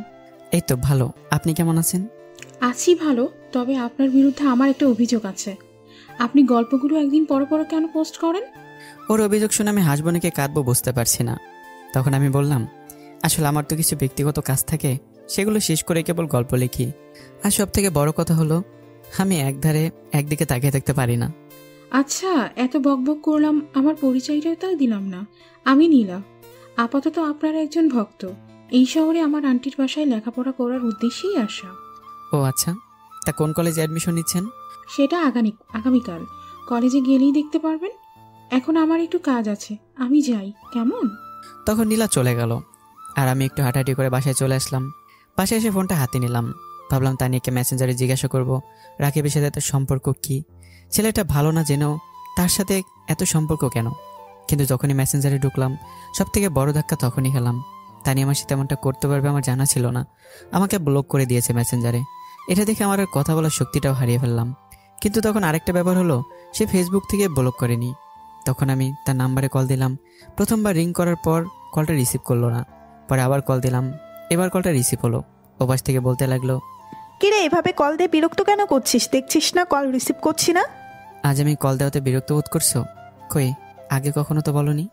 এই তো ভালো, আপনি কেমন আছেন? আছি ভালো, তবে আপনার বিরুদ্ধে আমার একটা অভিযোগ আছে। আপনি গল্পগুলো একদিন পর পর কেন পোস্ট করেন? ওর অভিযোগ শুনে আমি হাসবো নাকি কাঁদবো বুঝতে পারছি না। তখন আমি বললাম, আসলে আমার তো কিছু ব্যক্তিগত কাজ থাকে, সেগুলো শেষ করে কেবল গল্প লিখি। আর সব থেকে বড় কথা হলো আমি একদিকে তাকিয়ে থাকতে পারি না। আচ্ছা, এত বকবক করলাম, আমার পরিচয়টাও তাও দিলাম না। আমি নীলা, আপাতত আপনার একজন ভক্ত। এই শহরে আমার আন্টির বাসায় লেখাপড়া করার উদ্দেশ্যেই আসা। ও আচ্ছা, তা কোন কলেজে অ্যাডমিশন নিচ্ছেন? সেটা আগামীকাল কলেজে গেলেই দেখতে পারবেন। এখন আমার একটু কাজ আছে, আমি যাই, কেমন? তখন নীলা চলে গেল আর আমি একটু হাঁটাহাঁটি করে বাসায় চলে আসলাম। বাসায় এসে ফোনটা হাতে নিলাম। ভাবলাম তানিয়াকে মেসেঞ্জারে জিজ্ঞাসা করব রাকিবের সাথে এত সম্পর্ক কি, ছেলেটা ভালো না জেনেও তার সাথে এত সম্পর্ক কেন। কিন্তু যখনই মেসেঞ্জারে ঢুকলাম সব থেকে বড় ধাক্কা তখনই খেলাম। তানিয়া আমার সাথে এমনটা করতে পারবে আমার জানা ছিল না। আমাকে ব্লক করে দিয়েছে মেসেঞ্জারে। এটা দেখে আমার আর কথা বলার শক্তিটাও হারিয়ে ফেললাম। কিন্তু তখন আরেকটা ব্যাপার হলো, সে ফেসবুক থেকে ব্লক করেনি। তখন আমি তার নাম্বারে কল দিলাম। প্রথমবার রিং করার পর কলটা রিসিভ করলো না। পরে আবার কল দিলাম, এবার কলটা রিসিভ হলো। ওপাশ থেকে বলতে লাগলো, কিরে এভাবে কল দিয়ে বিরক্ত কেন করছিস? দেখছিস না কল রিসিভ করছি না? আজ আমি কল দেওয়াতে বিরক্ত বোধ করছো? কই, আগে কখনো তো বলনি।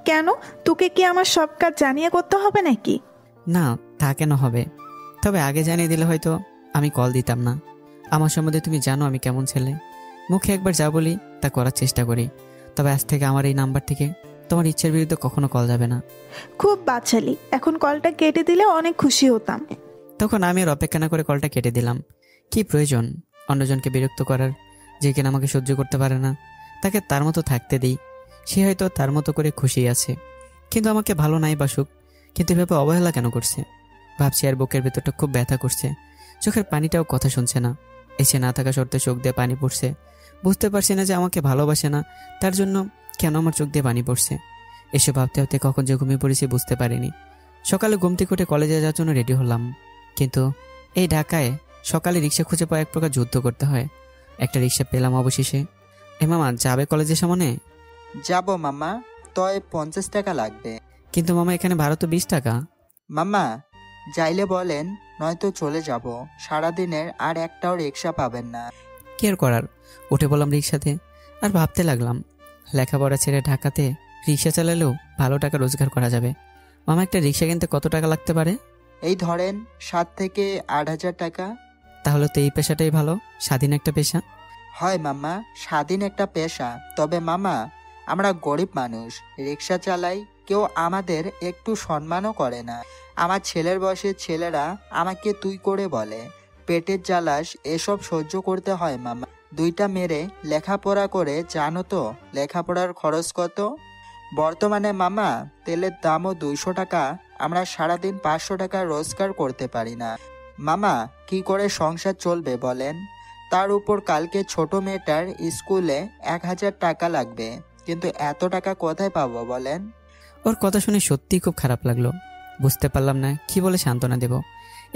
কেন, তোকে কি আমার সব কাজ জানিয়ে করতে হবে নাকি? না, তা কেন হবে? তবে আগে জানিয়ে দিলে হয়তো আমি কল দিতাম না। আমার সম্বন্ধে তুমি জানো আমি কেমন ছেলে। মুখে একবার যা বলি তা করার চেষ্টা করি। তবে আজ থেকে আমার এই নাম্বার থেকে তোমার ইচ্ছার বিরুদ্ধে কখনো কল যাবে না। খুব বাচালি, এখন কলটা কেটে দিলে অনেক খুশি হতাম। তখন আমি আর অপেক্ষা না করে কলটা কেটে দিলাম। কি প্রয়োজন অন্যজনকে বিরক্ত করার? যে কিনা আমাকে সহ্য করতে পারে না, তাকে তার মতো থাকতে দিই। সে হয়তো তার মতো করে খুশি আছে, কিন্তু আমাকে ভালো নাই বাসুক, কিন্তু এভাবে অবহেলা কেন করছে? ভাবছি আর বুকের ভেতরটা খুব ব্যথা করছে। চোখের পানিটাও কথা শুনছে না। এসে না থাকা সত্ত্বেও চোখ দিয়ে পানি পড়ছে। বুঝতে পারছি না যে আমাকে ভালোবাসে না, তার জন্য কেন আমার চোখ দিয়ে পানি পড়ছে। এসব ভাবতে ভাবতে কখন যে ঘুমিয়ে পড়েছি বুঝতে পারিনি। সকালে ঘুম থেকে উঠে কলেজে যাওয়ার জন্য রেডি হলাম। কিন্তু এই ঢাকায় সকালে রিক্সা খুঁজে পাওয়া এক প্রকার যুদ্ধ করতে হয়। একটা রিক্সা পেলাম অবশেষে। এ মামা, যাবে কলেজের সামনে? যাব মামা, তয় 50 টাকা লাগবে। কিন্তু মামা এখানে ভাড়া তো 20 টাকা। মামা যাইলে বলেন, নয়তো চলে যাব। সারাদিনের আর একটাও রিক্সা পাবেন না। কি আর করার, উঠে বললাম রিক্সাতে। আর ভাবতে লাগলাম, লেখাপড়া ছেড়ে ঢাকাতে রিক্সা চালালেও ভালো টাকা রোজগার করা যাবে। মামা, একটা রিক্সা কিনতে কত টাকা লাগতে পারে? এই ধরেন 7 থেকে 8,000 টাকা। তাহলে তো এই পেশাটাই ভালো, স্বাধীন একটা পেশা। হয় মামা, স্বাধীন একটা পেশা। তবে মামা, আমরা গরিব মানুষ, রিক্সা চালাই, কেউ আমাদের একটু সম্মানও করে না। আমার ছেলের বয়সের ছেলেরা আমাকে তুই করে বলে। পেটের জ্বালাস এসব সহ্য করতে হয় মামা। 2টা মেরে লেখাপড়া করে জানো তো লেখাপড়ার খরচ কত? বর্তমানে মামা তেলের দামও 200 টাকা। আমরা সারাদিন 500 টাকা রোজগার করতে পারি না। মামা, কি করে সংসার চলবে বলেন? তার উপর কালকে ছোট মেয়েটার স্কুলে 1000 টাকা লাগবে, কিন্তু এত টাকা কোথায় পাবো বলেন? ওর কথা শুনে সত্যিই খুব খারাপ লাগলো। বুঝতে পারলাম না কি বলে সান্ত্বনা দেব।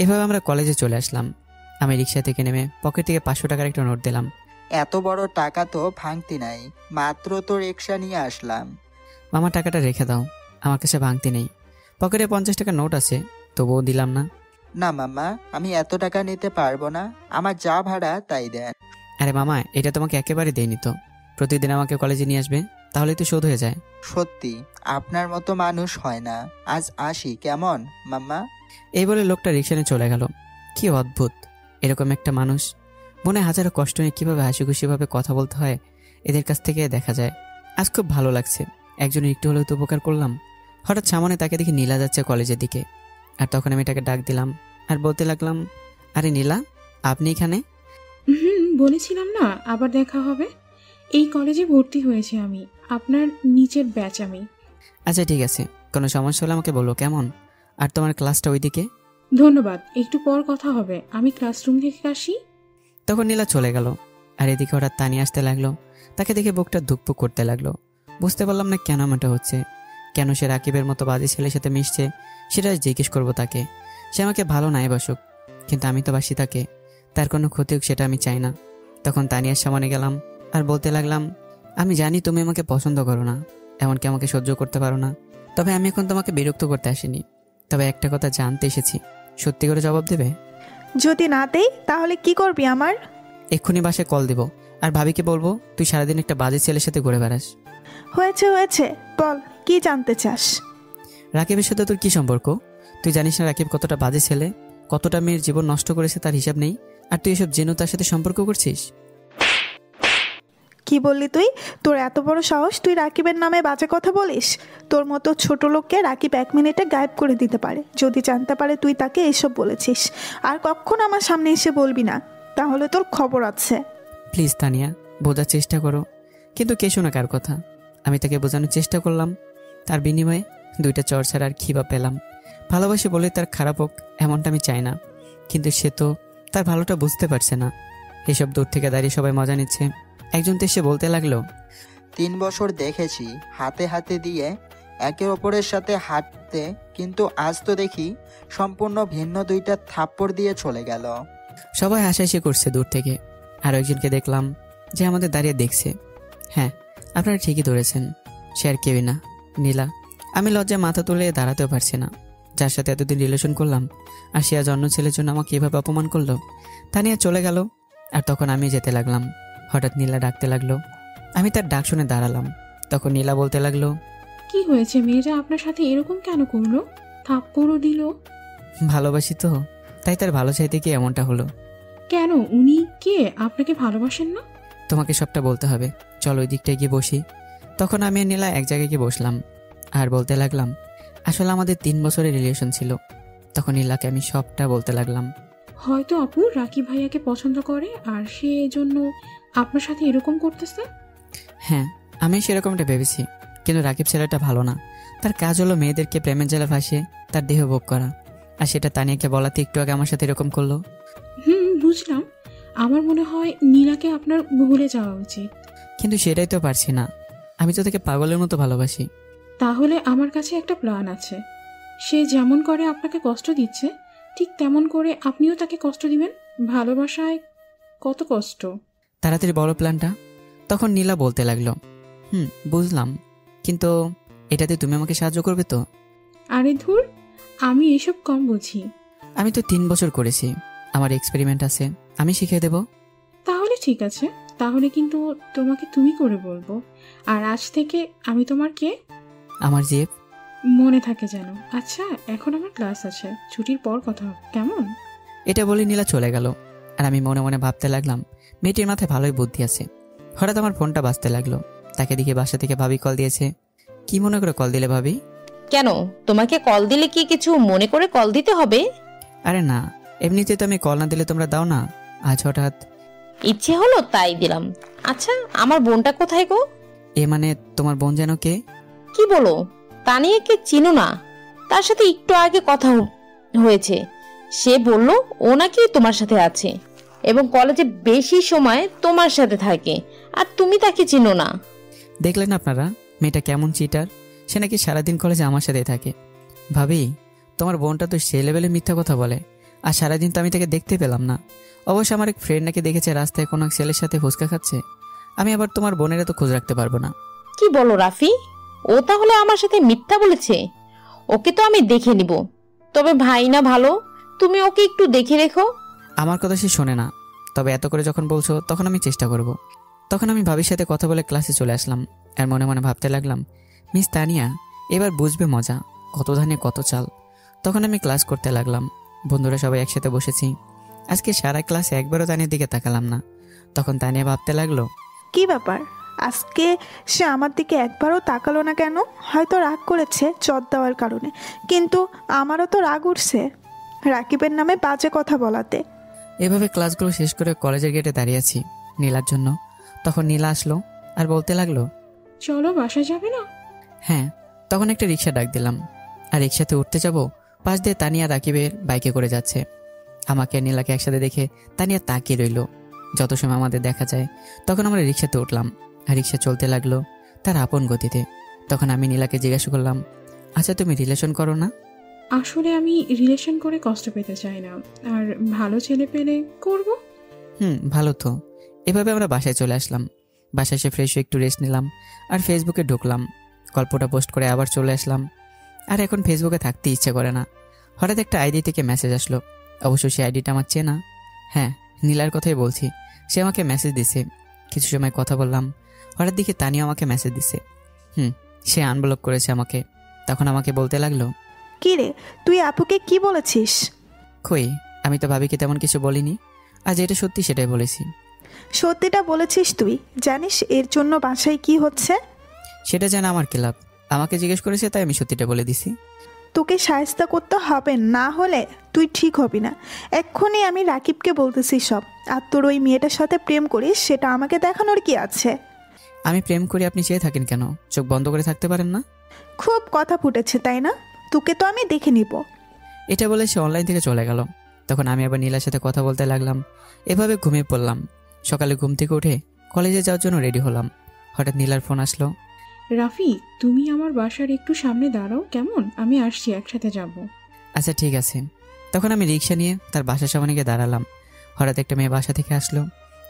এভাবে আমরা কলেজে চলে আসলাম। আমি রিক্সা থেকে নেমে পকেট থেকে 500 টাকার একটা নোট দিলাম। এত বড় টাকা তো ভাঙতি নাই, মাত্র তো রিক্সা নিয়ে আসলাম। মামা, টাকাটা রেখে দাও, আমার কাছে ভাঙতি নেই। পকেটে 50 টাকার নোট আছে, তবুও দিলাম না। না মামা, আমি এত টাকা নিতে পারবো না। আমার যা ভাড়া তাই দেন। আরে মামা, এটা তোমাকে একেবারে দেয়নি তো। প্রতিদিন আমাকে কলেজে নিয়ে আসবে, তাহলে তো শোধ হয়ে যায়। সত্যি আপনার মতো মানুষ হয় না। আজ আসি কেমন মামা? এই বলে লোকটা রিক্সা নিয়ে চলে গেল। কি অদ্ভুত, এরকম একটা মানুষ মনে হাজারো কষ্ট নিয়ে কিভাবে হাসি খুশিভাবে কথা বলতে হয় এদের কাছ থেকে দেখা যায়। আজ খুব ভালো লাগছে, একজনের একটু হলেও তো উপকার করলাম। হঠাৎ সামনে তাকে দেখে নীলা যাচ্ছে কলেজের দিকে। আর তখন আমি তাকে ডাক দিলাম আর বলতে লাগলাম, আরে নীলা, আপনি এখানে? বলেছিলাম না আবার দেখা হবে। এই কলেজে ভর্তি হয়েছে আমি, আপনার নিচের ব্যাচ আমি। আচ্ছা ঠিক আছে, কোনো সমস্যা হলে আমাকে বলো কেমন? আর তোমার ক্লাসটা ওইদিকে? ধন্যবাদ, একটু পর কথা হবে, আমি ক্লাসরুম থেকে আসি। তখন নীলা চলে গেল। আর এদিকে হঠাৎ তানিয়া আসতে লাগলো। তাকে দেখে বুকটা ধুকপুক করতে লাগলো। বুঝতে পারলাম না কেন এমনটা হচ্ছে, কেন সে রাকিবের মতো বাজে ছেলের সাথে মিশছে। সেটা জিজ্ঞেস করবো তাকে। সে আমাকে ভালো নাই বাসুক, কিন্তু আমি তো বাসি তাকে। তার কোনো ক্ষতি হোক সেটা আমি চাই না। তখন তানিয়ার সামনে গেলাম আর বলতে লাগলাম, আমি জানি তুমি আমাকে পছন্দ করো না, এমনকি আমাকে সহ্য করতে পারো না। তবে আমি এখন তোমাকে বিরক্ত করতে আসিনি। তবে একটা কথা জানতে এসেছি, সত্যি করে জবাব দেবে? যদি না দেই তাহলে কি করবি আমার? এক্ষুনি বাসায় কল দিব আর ভাবিকে বলবো তুই সারাদিন একটা বাজে ছেলের সাথে ঘুরে বেড়াস। হয়েছে হয়েছে, বল কি জানতে চাস? রাকিবের সাথে তোর কি সম্পর্ক? তুই জানিস না রাকিব কতটা বাজে ছেলে, কতটা মেয়ের জীবন নষ্ট করেছে তার হিসাব নেই। আর তুই এসব জেনেও তার সাথে সম্পর্ক করছিস? কি বললি তুই? তোর এত বড় সাহস, তুই রাকিবের নামে বাজে কথা বলিস? তোর মতো ছোট লোককে রাকিব 1 মিনিটে গায়েব করে দিতে পারে। যদি জানতে পারে তুই তাকে এসব বলেছিস, আর কখনো আমার সামনে এসে বলবি না, তাহলে তোর খবর আছে। প্লিজ তানিয়া, বোঝার চেষ্টা করো। কিন্তু কে শোনা কার কথা? আমি তাকে বোঝানোর চেষ্টা করলাম, তার বিনিময়ে 2টা চর ছাড়া আর খিবা পেলাম। ভালোবাসে বলে তার খারাপ হোক এমনটা আমি চাই না, কিন্তু সে তো তার ভালোটা বুঝতে পারছে না। এসব দূর থেকে দাঁড়িয়ে সবাই মজা নিচ্ছে। একজন তো এসে বলতে লাগলো, 3 বছর দেখেছি হাতে হাতে দিয়ে একে অপরের সাথে হাঁটতে, কিন্তু আজ তো দেখি সম্পূর্ণ ভিন্ন 2টা থাপ্পড় দিয়ে চলে গেল। সবাই হাসাহাসি করছে দূর থেকে। আর একজনকে দেখলাম যে আমাদের দাঁড়িয়ে দেখছে। হ্যাঁ, আপনারা ঠিকই ধরেছেন, সে আর কেউই না, নীলা। আমি লজ্জায় মাথা তুলে দাঁড়াতেও পারছি না। যার সাথে এতদিন রিলেশন করলাম, আর সে আজ অন্য ছেলের জন্য আমাকে এভাবে অপমান করলো। তানিয়া চলে গেল আর তখন আমি যেতে লাগলাম। হঠাৎ নীলা ডাকতে লাগলো। আমি তার ডাক শুনে দাঁড়ালাম। তখন নীলা বলতে লাগলো, কি হয়েছে, মেয়েটা আপনার সাথে এরকম কেন করলো? থাপ্পড়ও দিল? ভালোবাসি তো, তাই তার ভালো চাইতে কি এমনটা হলো। কেন, উনি কে? আপনাকে ভালোবাসেন না? তোমাকে সবটা বলতে হবে, চলো ওই দিকটায় গিয়ে বসি। তখন আমি আর নীলা এক জায়গায় গিয়ে বসলাম আর বলতে লাগলাম, আসলে আমাদের 3 বছরের রিলেশন ছিল। তখন নীলাকে আমি সবটা বলতে লাগলাম। হয়তো আপু রাকিব ভাইয়াকে পছন্দ করে আর সে জন্য আপনার সাথে এরকম করতেছে। হ্যাঁ, আমি সেরকমটা ভেবেছি, কিন্তু রাকিব ছেলেটা ভালো না। তার কাজ হলো মেয়েদেরকে প্রেমের জালে ফাঁসিয়ে তার দেহ ভোগ করা। আর সেটা তানিয়াকে বলাতে একটু আগে আমার সাথে এরকম করলো। বুঝলাম। আমার মনে হয় নীলাকে আপনার ভুলে যাওয়া উচিত। কিন্তু সেটাই তো পারছি না, আমি তো তাকে পাগলের মতো ভালোবাসি। তাহলে আমার কাছে একটা প্ল্যান আছে। সে যেমন করে আপনাকে কষ্ট দিচ্ছে, ঠিক তেমন করে আপনিও তাকে কষ্ট দিবেন। ভালোবাসায় কত কষ্ট। তাড়াতাড়ি বড় প্ল্যানটা। তখন নীলা বলতে লাগলো, বুঝলাম, কিন্তু এটাতে তুমি আমাকে সাহায্য করবে তো? আরে ধুর, আমি এসব কম বুঝি। আমি তো 3 বছর করেছি, আমার এক্সপেরিমেন্ট আছে, আমি শিখিয়ে দেব। তাহলে ঠিক আছে, তাহলে কিন্তু তোমাকে তুমি করে বলবো। আর আজ থেকে আমি তোমার কে? আমার জিপ। মনে থাকে যেন। আচ্ছা, এখন আমার ক্লাস আছে, ছুটির পর কথা হবে, কেমন? এটা বলে নীলা চলে গেল। আর আমি মনে মনে ভাবতে লাগলাম, মেয়েটির মাথায় ভালোই বুদ্ধি আছে। হঠাৎ আমার ফোনটা বাজতে লাগলো। তাকে দিকে বাসা থেকে ভাবি কল দিয়েছে। কি মনে করে কল দিলে ভাবি? কেন, তোমাকে কল দিলে কি কিছু মনে করে কল দিতে হবে? আরে না, এমনিতে তো আমি কল না দিলে তোমরা দাও না, আজ হঠাৎ ইচ্ছে হলো তাই দিলাম। আচ্ছা, আমার বোনটা কোথায় গো? এ মানে তোমার বোন যেন কে? কি বলো, তানিয়াকে চিনো না? তার সাথে একটু আগে কথা হয়েছে। সে বলল ও নাকি তোমার সাথে আছে এবং কলেজে বেশি সময় তোমার সাথে থাকে, আর তুমি তাকে চিনো না। দেখলেন আপনারা মেয়েটা কেমন চিটার? সে নাকি সারাদিন কলেজে আমার সাথে থাকে। ভাবি, তোমার বোনটা তো সে লেভেলে মিথ্যা কথা বলে, আর সারাদিন তো আমি তাকে দেখতে পেলাম না। অবশ্য আমার এক ফ্রেন্ড নাকি দেখেছে রাস্তায় কোনো এক ছেলের সাথে ফুচকা খাচ্ছে। আমি আবার তোমার বোনের তো খোঁজ রাখতে পারবো না। কি বলো রাফি, ও তাহলে আমার সাথে মিথ্যা বলেছে? ওকে তো আমি দেখে নিব, তবে ভাই না ভালো, তুমি ওকে একটু দেখে রেখো। আমার কথা সে শোনে না, তবে এত করে যখন বলছো তখন আমি চেষ্টা করব। তখন আমি ভাবির সাথে কথা বলে ক্লাসে চলে আসলাম আর মনে মনে ভাবতে লাগলাম, মিস তানিয়া এবার বুঝবে মজা, কত ধানে কত চাল। তখন আমি ক্লাস করতে লাগলাম। বন্ধুরা সবাই একসাথে বসেছি। আজকে সারা ক্লাসে একবারও তানিয়ার দিকে তাকালাম না। তখন তানিয়া ভাবতে লাগলো, কি ব্যাপার, আজকে সে আমার দিকে একবারও তাকালো না কেন? হয়তো রাগ করেছে চট দেওয়ার কারণে, কিন্তু আমারও তো রাগ উঠছে রাকিবের নামে বাজে কথা বলাতে। এভাবে ক্লাসগুলো শেষ করে কলেজের গেটে দাঁড়িয়ে আছি নীলার জন্য। তখন নীলা আসলো আর বলতে লাগলো, চলো বাসায় যাবে না? হ্যাঁ। তখন একটা রিক্সা ডাক দিলাম আর রিক্সাতে উঠতে যাব, পাশ দিয়ে তানিয়া রাকিবের বাইকে করে যাচ্ছে। আমাকে আর নীলাকে একসাথে দেখে তানিয়া তাকিয়ে রইল। যত সময় আমাদের দেখা যায় তখন আমরা রিক্সাতে উঠলাম, আর রিক্সা চলতে লাগলো তার আপন গতিতে। তখন আমি নীলাকে জিজ্ঞাসা করলাম, আচ্ছা তুমি রিলেশন করো না? আসলে আমি রিলেশন করে কষ্ট পেতে চাই না, আর ভালো ছেলে পেলে করব। ভালো তো। এভাবে আমরা বাসায় চলে আসলাম। বাসায় এসে ফ্রেশ হয়ে একটু রেস্ট নিলাম আর ফেসবুকে ঢুকলাম। গল্পটা পোস্ট করে আবার চলে আসলাম। আর এখন ফেসবুকে থাকতে ইচ্ছে করে না। হঠাৎ একটা আইডি থেকে মেসেজ আসলো। অবশ্য সেই আইডিটা আমার চেনা। হ্যাঁ, নীলার কথাই বলছি। সে আমাকে মেসেজ দিছে। কিছু সময় কথা বললাম। হঠাৎ দিকে তানিয়া আমাকে মেসেজ দিছে। সে আনব্লক করেছে আমাকে। তখন আমাকে বলতে লাগলো, কি রে, তুই আপুকে কি বলেছিস? কই, আমি তো ভাবিকে তেমন কিছু বলিনি। আর যেটা সত্যি সেটাই বলেছি। সত্যিটা বলেছিস তুই? জানিস এর জন্য বাসায় কি হচ্ছে? সেটা জানা আমার কি লাভ? আমাকে জিজ্ঞেস করেছে তাই আমি সত্যিটা বলে দিছি। তোকে সাহায্য করতে হবে, না হলে তুই ঠিক হবি না। এক্ষুনি আমি রাকিবকে বলতেছি সব। আর তোর ওই মেয়েটার সাথে প্রেম করিস সেটা আমাকে দেখানোর কি আছে? আমি প্রেম করি আপনি চেয়ে থাকেন কেন? চোখ বন্ধ করে থাকতে পারেন না? খুব কথা ফুটেছে তাই না? তোকে তো আমি দেখে নিব। এটা বলে সে অনলাইন থেকে চলে গেল। তখন আমি আবার নীলার সাথে কথা বলতে লাগলাম। এভাবে ঘুমিয়ে পড়লাম। সকালে ঘুম থেকে উঠে কলেজে যাওয়ার জন্য রেডি হলাম। হঠাৎ নীলার ফোন আসলো। রাফি, তুমি আমার বাসার একটু সামনে দাঁড়াও কেমন? আমি আসছি, একসাথে যাব। আচ্ছা ঠিক আছে। তখন আমি রিক্সা নিয়ে তার বাসার সামনে গিয়ে দাঁড়ালাম। হঠাৎ একটা মেয়ে বাসা থেকে আসলো।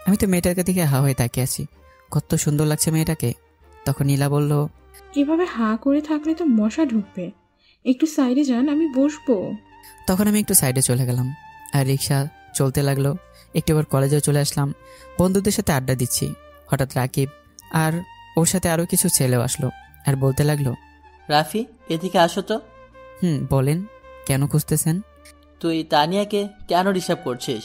আমি তো মেয়েটাকে দিকে হা হয়ে তাকিয়ে আছি। কত সুন্দর লাগছে মেয়েটাকে। তখন নীলা বলল, এভাবে হা করে থাকলে তো মশা ঢুকবে, একটু সাইডে যান, আমি বসবো। তখন আমি একটু সাইডে চলে গেলাম আর রিক্সা চলতে লাগলো। একটু আবার কলেজেও চলে আসলাম। বন্ধুদের সাথে আড্ডা দিচ্ছি। হঠাৎ রাকিব আর ওর সাথে আরও কিছু ছেলেও আসলো আর বলতে লাগলো, রাফি এদিকে আসো তো। বলেন, কেন খুঁজতেছেন? তুই তানিয়াকে কেন ডিস্টার্ব করছিস?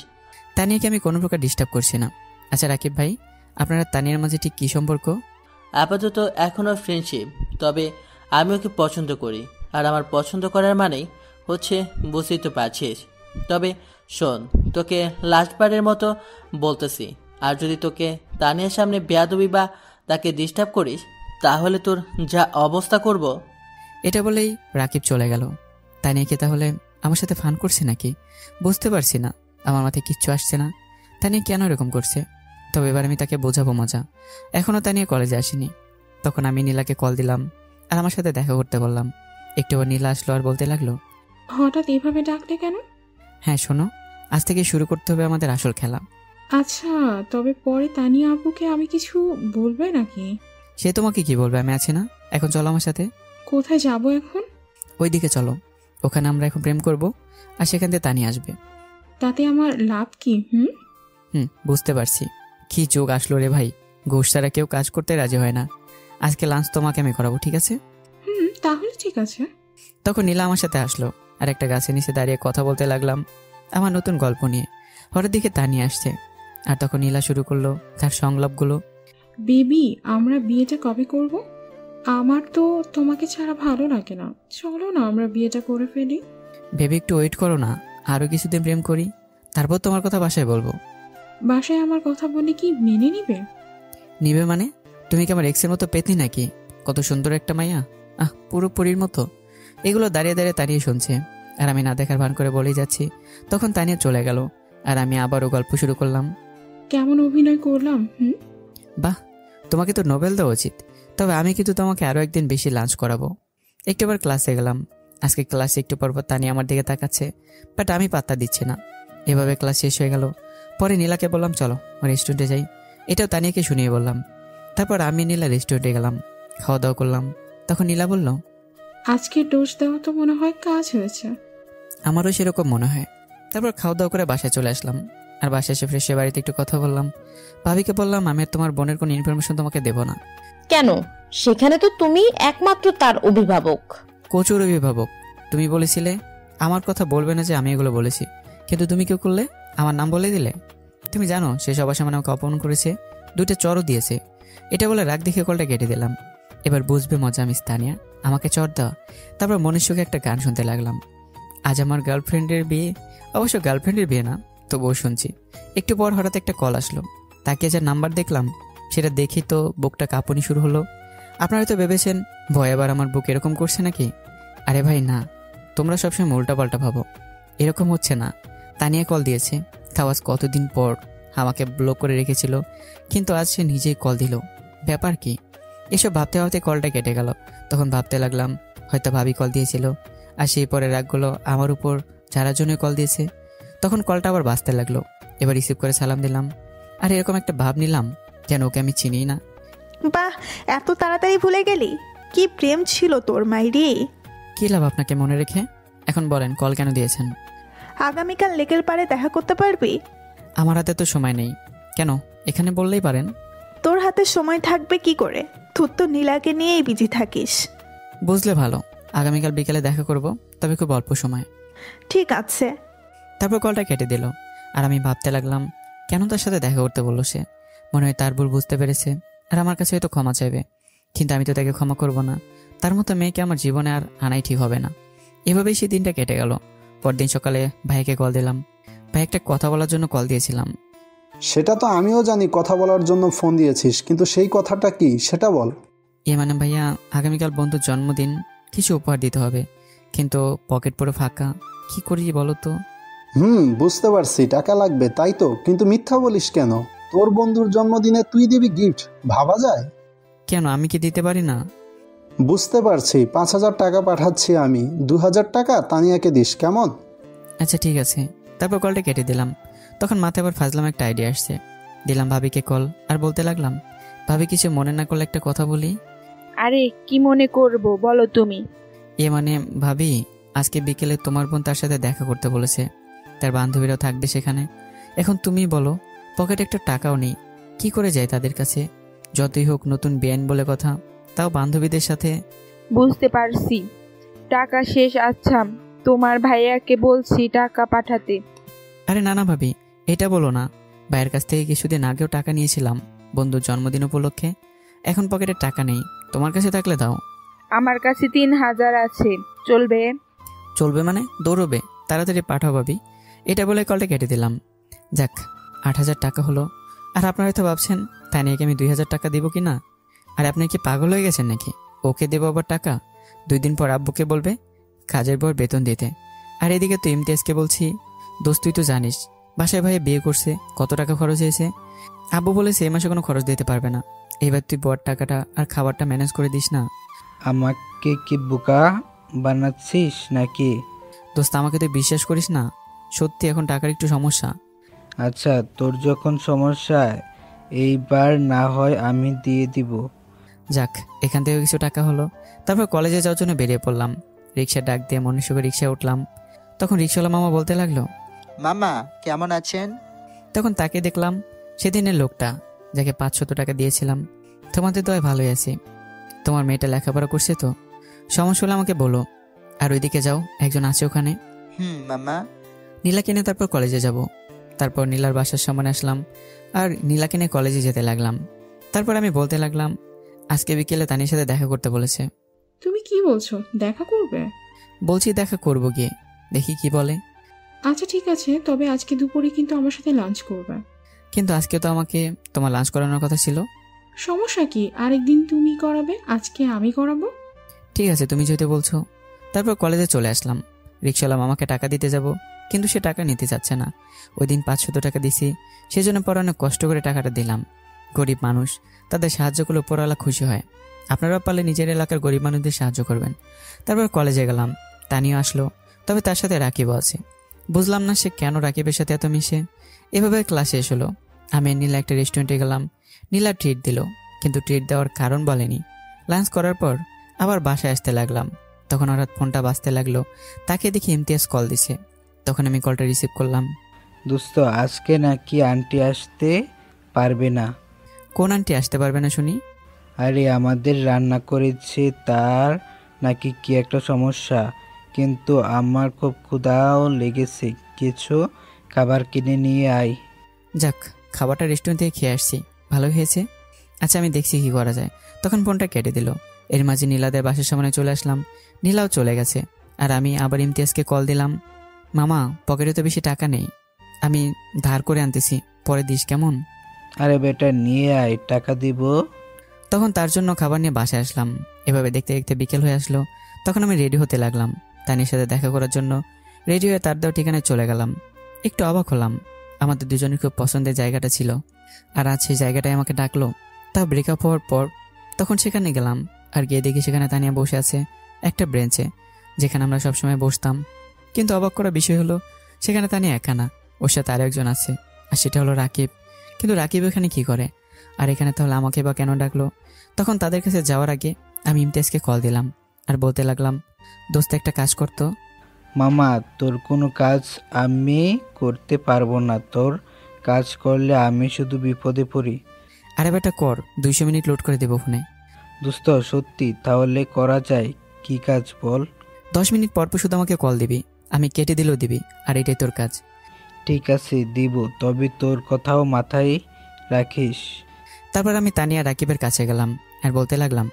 তানিয়াকে আমি কোনো প্রকার ডিস্টার্ব করছি না। আচ্ছা রাকিব ভাই, আপনারা তানিয়ার মাঝে ঠিক কী সম্পর্ক? আপাতত এখনও ফ্রেন্ডশিপ, তবে আমি ওকে পছন্দ করি। আর আমার পছন্দ করার মানেই হচ্ছে, বুঝতেই তো পারছিস। তবে শোন, তোকে লাস্টবারের মতো বলতেছি, আর যদি তোকে তানিয়ার সামনে বেয়াদবি বা তাকে ডিস্টার্ব করিস তাহলে তোর যা অবস্থা করব। এটা বলেই রাকিব চলে গেল। তানিয়া তাহলে আমার সাথে ফান করছে নাকি? বুঝতে পারছি না। আমার মাথায় কিচ্ছু আসছে না। তানিয়া কেন এরকম করছে? তবে এবার আমি তাকে বোঝাবো মজা। এখনও তানিয়া কলেজে আসেনি। তখন আমি নীলাকে কল দিলাম আর আমার সাথে দেখা করতে বললাম। একটু আবার নীলা আসলো আর বলতে লাগলো, হঠাৎ এভাবে ডাকলে কেন? হ্যাঁ শোনো, আজ থেকে শুরু করতে হবে আমাদের আসল খেলা। আচ্ছা, তবে পরে তানিয়া আপুকে আমি কিছু বলবে নাকি? সে তোমাকে কি বলবে, আমি আছি না। এখন চলো আমার সাথে। কোথায় যাব এখন? ওইদিকে চলো। ওখানে আমরা এখন প্রেম করব আর সেখান থেকে তানিয়া আসবে। তাতে আমার লাভ কি? বুঝতে পারছি। কি যোগ আসলো রে ভাই। ঘুষ ছাড়া কেউ কাজ করতে রাজি হয় না। আজকে লাঞ্চ তোমাকে আমি করাবো, ঠিক আছে? তাহলে ঠিক আছে। তখন নীলা আমার সাথে আসলো আর একটা গাছের নিচে দাঁড়িয়ে কথা বলতে লাগলাম আমার নতুন গল্প নিয়ে। হঠাৎ দিকে তানিয়া আসছে আর তখন নীলা শুরু করলো তার সংলাপগুলো। বেবি, আমরা বিয়েটা কবে করব? আমার তো তোমাকে ছাড়া ভালো লাগে না। চলো না আমরা বিয়েটা করে ফেলি। বেবি একটু ওয়েট করো না, আরো কিছুদিন প্রেম করি, তারপর তোমার কথা বাসায় বলবো। বাসায় আমার কথা বলে কি মেনে নিবে? নিবে মানে? তুমি কি আমার এক্সের মতো পেতনি নাকি? কত সুন্দর একটা মাইয়া, পুরো পরীর মতো। এগুলো দাঁড়িয়ে দাঁড়িয়ে তাড়িয়ে শুনছে আর আমি না দেখার ভান করে বলেই যাচ্ছি। তখন তানিয়া চলে গেল আর আমি আবারও গল্প শুরু করলাম। কেমন অভিনয় করলাম? বাহ, তোমাকে তো নোবেল দেওয়া উচিত। তবে আমি কিন্তু তোমাকে আরো একদিন বেশি লাঞ্চ করাবো। একটু আবার ক্লাসে গেলাম। আজকে ক্লাসে একটু পর তানিয়া আমার দিকে তাকাচ্ছে, বাট আমি পাত্তা দিচ্ছি না। এভাবে ক্লাস শেষ হয়ে গেল। পরে নীলাকে বললাম চলো রেস্টুরেন্টে যাই। এটাও তানিয়াকে শুনিয়ে বললাম। তারপর আমি নীলা রেস্টুরেন্টে গেলাম, খাওয়া দাওয়া করলাম। তখন নীলা বলল, আজকে ডোজ দেওয়া তো মনে হয় কাজ হয়েছে। আমারও সেরকম মনে হয়। তারপর খাওয়া দাওয়া করে বাসায় চলে আসলাম আর বাসায় এসে ফ্রেশ হয়ে বাড়িতে একটু কথা বললাম। ভাবিকে বললাম আমি আর তোমার বোনের কোনো ইনফরমেশন তোমাকে দেবো না। কেন? সেখানে তো তুমি একমাত্র তার অভিভাবক। প্রচুর অভিভাবক। তুমি বলেছিলে আমার কথা বলবে না যে আমি এগুলো বলেছি, কিন্তু তুমি কেউ করলে আমার নাম বলে দিলে। তুমি জানো সে সবার সামনে আমাকে অপমান করেছে, 2টা চরও দিয়েছে। এটা বলে রাগ দেখে কলটা কেটে দিলাম। এবার বুঝবে মজা আমি তানিয়া, আমাকে চর দেওয়া। তারপর মনের সুখে একটা গান শুনতে লাগলাম। আজ আমার গার্লফ্রেন্ডের বিয়ে, অবশ্য গার্লফ্রেন্ডের বিয়ে না, তবুও শুনছি। একটু পর হঠাৎ একটা কল আসলো। তাকে যে নাম্বার দেখলাম সেটা দেখি তো বুকটা কাঁপুনি শুরু হলো। আপনারা তো ভেবেছেন ভয় আবার আমার বুক এরকম করছে নাকি? আরে ভাই না, তোমরা সবসময় উল্টাপাল্টা ভাবো। এরকম হচ্ছে না। তানিয়া কল দিয়েছে, তাও আজ কতদিন পর। আমাকে ব্লক করে রেখেছিল, কিন্তু আজ সে নিজেই কল দিল। ব্যাপার কি? এসব ভাবতে ভাবতে কলটা কেটে গেল। তখন ভাবতে লাগলাম হয়তো ভাবি কল দিয়েছিল, আর সেই পরে রাগগুলো আমার উপর যারার জন্য কল দিয়েছে। তখন কলটা আবার বাজতে লাগলো। এবার রিসিভ করে সালাম দিলাম, আর এরকম একটা ভাব নিলাম যেন ওকে আমি চিনি না। বাহ, এত তাড়াতাড়ি ভুলে গেলি? কি প্রেম ছিল তোর মাইরি। কি লাভ আপনাকে মনে রেখে? এখন বলেন কল কেন দিয়েছেন? আগামীকাল লেকের পাড়ে দেখা করতে পারবি? আমার হাতে তো সময় নেই। কেন, এখানে বললেই পারেন। তোর হাতে সময় থাকবে কি করে? তুই তো নীলাকে নিয়েই বিজি থাকিস। বুঝলে ভালো, আগামীকাল বিকেলে দেখা করব, তবে খুব অল্প সময়। ঠিক আছে। তারপর কলটা কেটে দিল, আর আমি ভাবতে লাগলাম কেন তার সাথে দেখা করতে বললো সে। মনে হয় তার ভুল বুঝতে পেরেছে, আর আমার কাছে হয়তো ক্ষমা চাইবে। কিন্তু আমি তো তাকে ক্ষমা করব না। তার মতো মেয়েকে আমার জীবনে আর আনাই ঠিক হবে না। এভাবেই সেই দিনটা কেটে গেল। পরদিন সকালে ভাইকে কল দিলাম। ভাই একটা কথা বলার জন্য কল দিয়েছিলাম। সেটা তো আমিও জানি, কথা বলার জন্য ফোন দিয়েছিস, কিন্তু সেই কথাটা কি সেটা বল। মানে ভাইয়া, আগামীকাল বন্ধুর জন্মদিন, কিছু উপহার দিতে হবে, কিন্তু পকেট পুরো ফাঁকা। কি করি বলো তো? বুঝতে পারছি, টাকা লাগবে তাই তো, কিন্তু মিথ্যা বলিস কেন? তোর বন্ধুর জন্মদিনে তুই দিবি গিফট, ভাবা যায়? কেন, আমি কি দিতে পারি না? বুঝতে পারছি, 5,000 টাকা পাঠাচ্ছি আমি, 2,000 টাকা তানিয়াকে দিস, কেমন? আচ্ছা ঠিক আছে। তারপর কলটা কেটে দিলাম। তখন মাথায় আবার ফাজলাম একটা আইডিয়া আসছে। দিলাম ভাবিকে কল, আর বলতে লাগলাম, ভাবি কিছু মনে না করলে একটা কথা বলি। আরে কি মনে করব, বলো তুমি। মানে ভাবি, আজকে বিকেলে তোমার বোন তার সাথে দেখা করতে বলেছে, তার বান্ধবীরাও থাকবে সেখানে। এখন তুমি বলো, পকেটে একটা টাকাও নেই, কি করে যায় তাদের কাছে? যতই হোক নতুন বেআইন বলে কথা, তাও বান্ধবীদের সাথে। বুঝতে পারছি, টাকা শেষ। আচ্ছা, তোমার ভাইয়াকে বলছি টাকা পাঠাতে। আরে না না ভাবি, এটা বলো না। ভাইয়ের কাছ থেকে কিছুদিন আগেও টাকা নিয়েছিলাম বন্ধুর জন্মদিন উপলক্ষে। এখন পকেটে টাকা নেই, তোমার কাছে থাকলে দাও। আমার কাছে 3,000 আছে, চলবে? চলবে মানে? দৌড়বে, তাড়াতাড়ি পাঠাও ভাবি। এটা বলে কলটা কেটে দিলাম। যাক, 8,000 টাকা হলো। আর আপনারা হয়তো ভাবছেন তানিয়াকে আমি 2,000 টাকা দেবো কি না। আর আপনি কি পাগল হয়ে গেছেন নাকি? ওকে দেবো আবার টাকা? 2 দিন পর আব্বুকে বলবে কাজের পর বেতন দিতে। আর এদিকে তো ইমতিয়াজকে বলছি, দোস্ত তুই তো জানিস বাসায় ভাইয়ে বিয়ে করছে, কত টাকা খরচ হয়েছে। আব্বু বলেছে এই মাসে কোনো খরচ দিতে পারবে না। এবার তুই বড় টাকাটা আর খাবারটা ম্যানেজ করে দিস না। আমাকে কি বোকা বানাচ্ছিস নাকি? দোস্ত আমাকে তুই বিশ্বাস করিস না, সত্যি এখন টাকার একটু সমস্যা। আচ্ছা, তোর যখন সমস্যা, এইবার না হয় আমি দিয়ে দিব। যাক, এখান থেকে কিছু টাকা হলো। তারপর কলেজে যাওয়ার জন্য বেরিয়ে পড়লাম। রিক্সা ডাক দিয়ে মনীষকে রিক্সায় উঠলাম। তখন রিক্সাওয়ালা মামা বলতে লাগলো, মামা কেমন আছেন? তখন তাকে দেখলাম সেদিনের লোকটা যাকে 500 টাকা দিয়েছিলাম। তোমাদের দয় ভালোই আছি। তোমার মেয়েটা লেখাপড়া করছে তো? সমস্যা হলে আমাকে বলো। আর ওইদিকে যাও, একজন আছে ওখানে। মামা। নীলাকে নিয়ে তারপর কলেজে যাব। তারপর নীলার বাসার সামনে আসলাম, আর নীলাকে নিয়ে কলেজে যেতে লাগলাম। তারপর আমি বলতে লাগলাম, আজকে বিকেলে তানির সাথে দেখা করতে বলেছে। তুমি কি বলছো, দেখা করবে? বলছি দেখা করব, গিয়ে দেখি কি বলে। আচ্ছা ঠিক আছে, তবে আজকে দুপুরে কিন্তু আমার সাথে লাঞ্চ করবে। কিন্তু আজকে তো আমাকে তোমার লাঞ্চ করানোর কথা ছিল। সমস্যা কি, আরেকদিন তুমি করাবে, আজকে আমি করাবো। ঠিক আছে, তুমি যেতে বলছো। তারপর কলেজে চলে আসলাম। রিক্সাওয়ালা মামাকে টাকা দিতে যাব, কিন্তু সে টাকা নিতে চাচ্ছে না। ওই দিন 500 টাকা দিছি, সেজন্য পরে অনেক কষ্ট করে টাকাটা দিলাম। গরিব মানুষ, তাদের সাহায্য করলে উপরওয়ালা খুশি হয়। আপনারা পারলে নিজের এলাকার গরিব মানুষদের সাহায্য করবেন। তারপর কলেজে গেলাম। তানিও আসলো, তবে তার সাথে রাকিবও আছে। বুঝলাম না সে কেন রাকিবের সাথে এত মিশে। এভাবে ক্লাস শেষ হলো। আমি নীলা একটা রেস্টুরেন্টে গেলাম। নীলা ট্রিট দিল, কিন্তু ট্রিট দেওয়ার কারণ বলেনি। লাঞ্চ করার পর আবার বাসায় আসতে লাগলাম। তখন হঠাৎ ফোনটা বাজতে লাগলো। তাকে দেখি ইমতিয়াজ কল দিছে। তখন আমি কলটা রিসিভ করলাম। দোস্ত, আজকে নাকি আন্টি আসতে পারবে না? কোন আন্টি আসতে পারবে না শুনি? আরে আমাদের রান্না করেছে, তার নাকি কি একটা সমস্যা। কিন্তু আমার খুব ক্ষুধাও লেগেছে, কিছু খাবার কিনে নিয়ে আয়। যাক, খাবারটা রেস্টুরেন্ট থেকে খেয়ে আসছি, ভালো হয়েছে। আচ্ছা আমি দেখছি কি করা যায়। তখন ফোনটা কেটে দিল। এর মাঝে নীলাদের বাসার সামনে চলে আসলাম। নীলাও চলে গেছে, আর আমি আবার ইমতিয়াজকে কল দিলাম। মামা, পকেটে তো বেশি টাকা নেই, আমি ধার করে আনতেছি, পরে দিস কেমন? আরে বেটা, নিয়ে আয়, টাকা দিব। তখন তার জন্য খাবার নিয়ে বাসায় আসলাম। এভাবে দেখতে দেখতে বিকেল হয়ে আসলো। তখন আমি রেডি হতে লাগলাম। তানির সাথে দেখা করার জন্য রেডি হয়ে তার দেওয়া ঠিকানায় চলে গেলাম। একটু অবাক হলাম, আমাদের দুজনের খুব পছন্দের জায়গাটা ছিল, আর আজ সেই জায়গাটায় আমাকে ডাকলো, তা ব্রেকআপ হওয়ার পর। তখন সেখানে গেলাম, আর গিয়ে দেখি সেখানে তানিয়া বসে আছে একটা ব্রেঞ্চে, যেখানে আমরা সবসময় বসতাম। কিন্তু অবাক করা বিষয় হলো, সেখানে তানিয়া একা না, ওর সাথে আরও একজন আছে, আর সেটা হলো রাকিব। কিন্তু রাকিব এখানে কি করে, আর এখানে তাহলে আমাকে বা কেন ডাকলো? তখন তাদের কাছে যাওয়ার আগে আমি ইমতিয়াজকে কল দিলাম আর বলতে লাগলাম, দোস্ত একটা কাজ করতো। মামা, তোর কোনো কাজ আমি করতে পারবো না। তোর কাজ করলে আমি শুধু বিপদে পড়ি। আরে বেটা কর, 200 মিনিট লোড করে দেবো ফোনে। দোস্ত সত্যি? তাহলে করা যায়। কি কাজ বল? 10 মিনিট পর পর শুধু আমাকে কল দিবি, আমি কেটে দিলেও দিবি, আর এটাই তোর কাজ। ঠিক আছে, দিব, তবে তোর কথাও মাথায় রাখিস। তারপর আমি তানিয়া রাকিবের কাছে গেলাম আর বলতে লাগলাম,